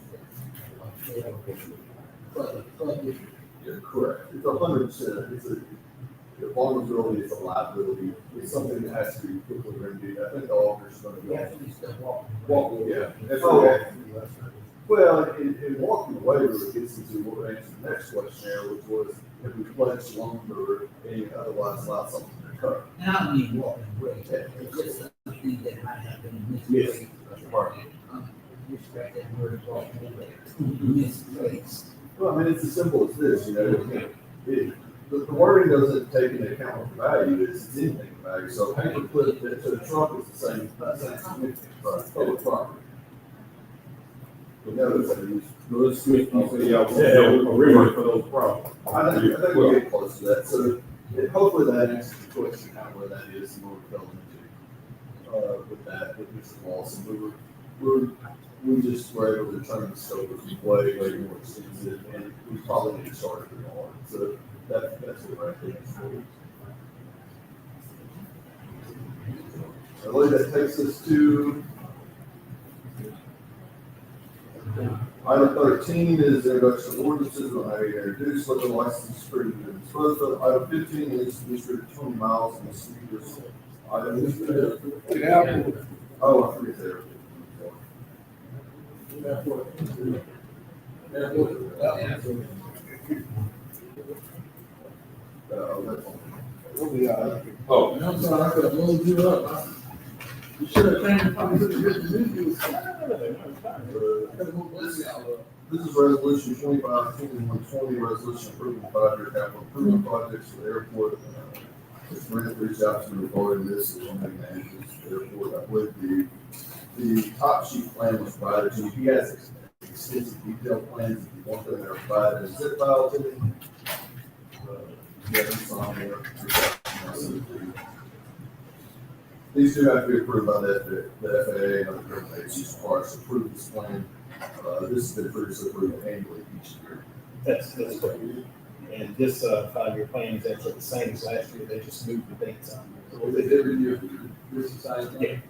Speaker 4: for the public.
Speaker 2: You're correct. It's 100%. It's a vulnerability. It's a liability. It's something that has to be quickly remedied. I think the officer's going to
Speaker 4: You
Speaker 2: go.
Speaker 4: have to start
Speaker 2: Walking, yeah. That's what well, in walking away, it gets into what we answered the next question there, which was if we pledge loan or any otherwise allow something to occur.
Speaker 4: And I don't mean walking away, it's just something anything that might happen in this
Speaker 7: Yes.
Speaker 4: place.
Speaker 7: Right.
Speaker 4: You scratch that word altogether, misplaced.
Speaker 2: Well, I mean, it's as simple as this, you know, the wording doesn't take into account what the value is, it's anything value, so paperclip to the trunk is the same significance, but public property. We know that they use.
Speaker 7: Louis Smith, you said y'all was a river for those problems.
Speaker 2: I think we'll get close to that, so hopefully that answers the question, kind of where that is and what we're going into. With that, with Mr. Lawson, we just were able to determine the scope was way more extensive, and we probably need to start pretty hard, so that's what we're thinking. I believe that takes us to item 13 is introduction of ordinances on how you introduce liquor license for and disposed of. Item 15 is Mr. Tony Miles and the speakers. Oh, I forget there.
Speaker 11: Oh,
Speaker 6: I'm sorry, I could have moved you up. You should have came from the review.
Speaker 2: This is resolution 25-2120, resolution approving 5-year capital improvement projects for the airport. Ms. Grant reached out to me regarding this, is one thing that is the airport. I believe the top sheet plan was provided to you. He has extensive detailed plans. If you want them, they're provided in zip file to me. Yeah, it's on there. These two have to be approved by the FAA and other government agencies required to approve this plan. This has been previously approved annually each year.
Speaker 13: That's correct. And this 5-year plan is actually the same as last year, they just moved the dates on.
Speaker 2: So what they did every year, this is the same thing?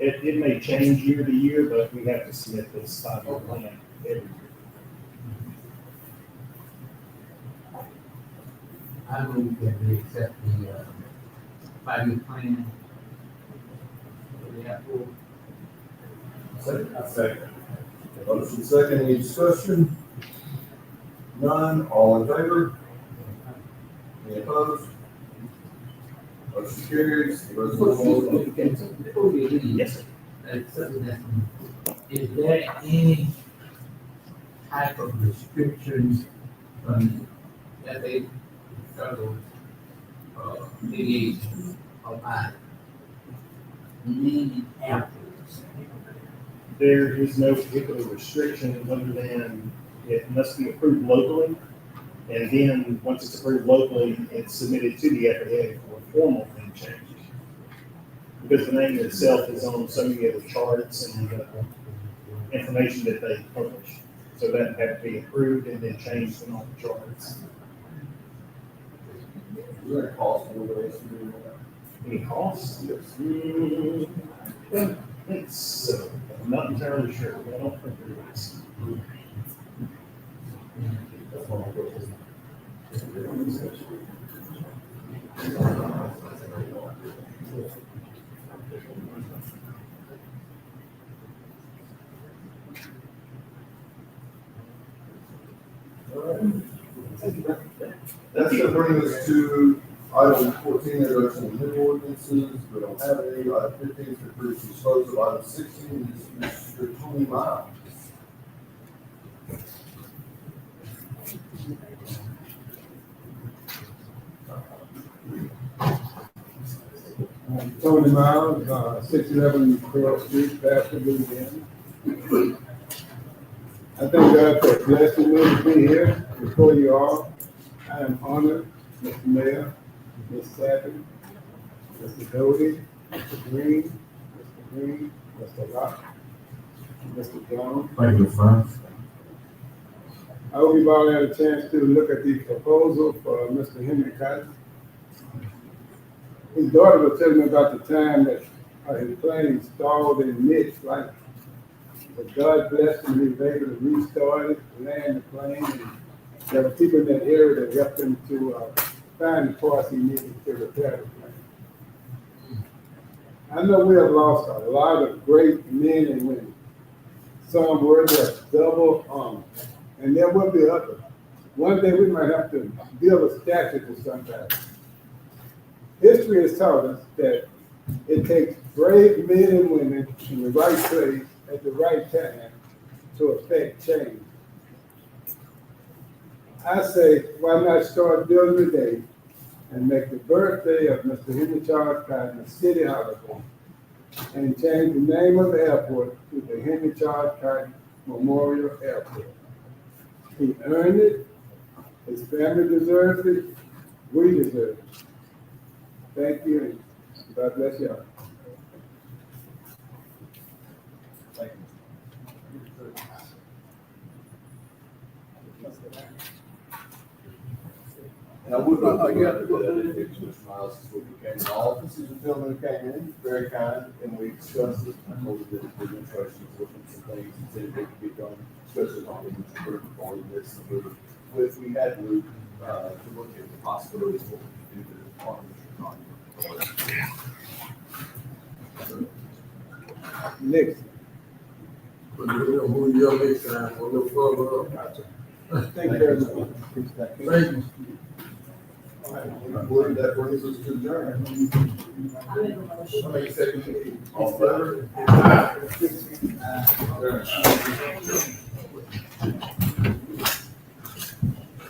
Speaker 13: Yeah. It may change year to year, but we have to submit this 5-year plan every year.
Speaker 4: I move that we accept the 5-year plan. We have for
Speaker 2: Second. Motion second, any discussion? None, all in favor? Any opposed? Motion carries. The resolution.
Speaker 4: Before we leave.
Speaker 13: Yes, sir.
Speaker 4: Is there any type of restrictions that they federal litigation about meaning afterwards?
Speaker 13: There is no particular restriction other than it must be approved locally. And then, once it's approved locally, it's submitted to the FAA for formal name change. Because the name itself is on so many of the charts and information that they publish. So that had to be approved and then changed in all the charts.
Speaker 2: Is there a cost for this?
Speaker 13: Any costs?
Speaker 2: Yes.
Speaker 13: I'm not entirely sure, but I don't think there is.
Speaker 2: That's one of my questions. That's gonna bring us to item 14, introduction of new ordinances. We don't have any. Item 15 is to approve and dispose of. Item 16 is Mr. Tony Miles.
Speaker 9: Tony Miles, 611 Pearl Street, Pastor Louisiana. I thank God for blessing me to be here before you all. I am honored, Mr. Mayor, Ms. Savage, Mr. Doty, Mr. Green, Mr. Rock, Mr. Jones.
Speaker 5: Thank you, friend.
Speaker 9: I hope you've all had a chance to look at the proposal for Mr. Henry Cotton. His daughter was telling me about the time that his plane stalled in mid-flight. But God blessed him, he was able to restart it, land the plane, and there were people in that area that helped him to find the parts he needed to repair the plane. I know we have lost a lot of great men and women. Some were just double armed, and there will be others. One day we might have to build a statue to somebody. History has taught us that it takes brave men and women in the right place at the right time to affect change. I say, why not start building today and make the birthday of Mr. Henry Charles Cotton a city holiday and change the name of the airport to the Henry Charles Cotton Memorial Airport. He earned it, his family deserves it, we deserve it. Thank you, and God bless y'all.
Speaker 2: And I would like to get to that, Mr. Miles, before we came in office, the gentleman came in, very kind, and we discussed it. I told him that the administration was looking at some things that said they could be done, especially on the for this. If we had room, to look at the possibilities of what we could do to harm the
Speaker 9: Next.
Speaker 6: But you know who you're next time, we'll look further up.
Speaker 9: Thank you very much.
Speaker 6: Thank you.
Speaker 2: I believe that brings us to adjourn. I make a second. All in favor?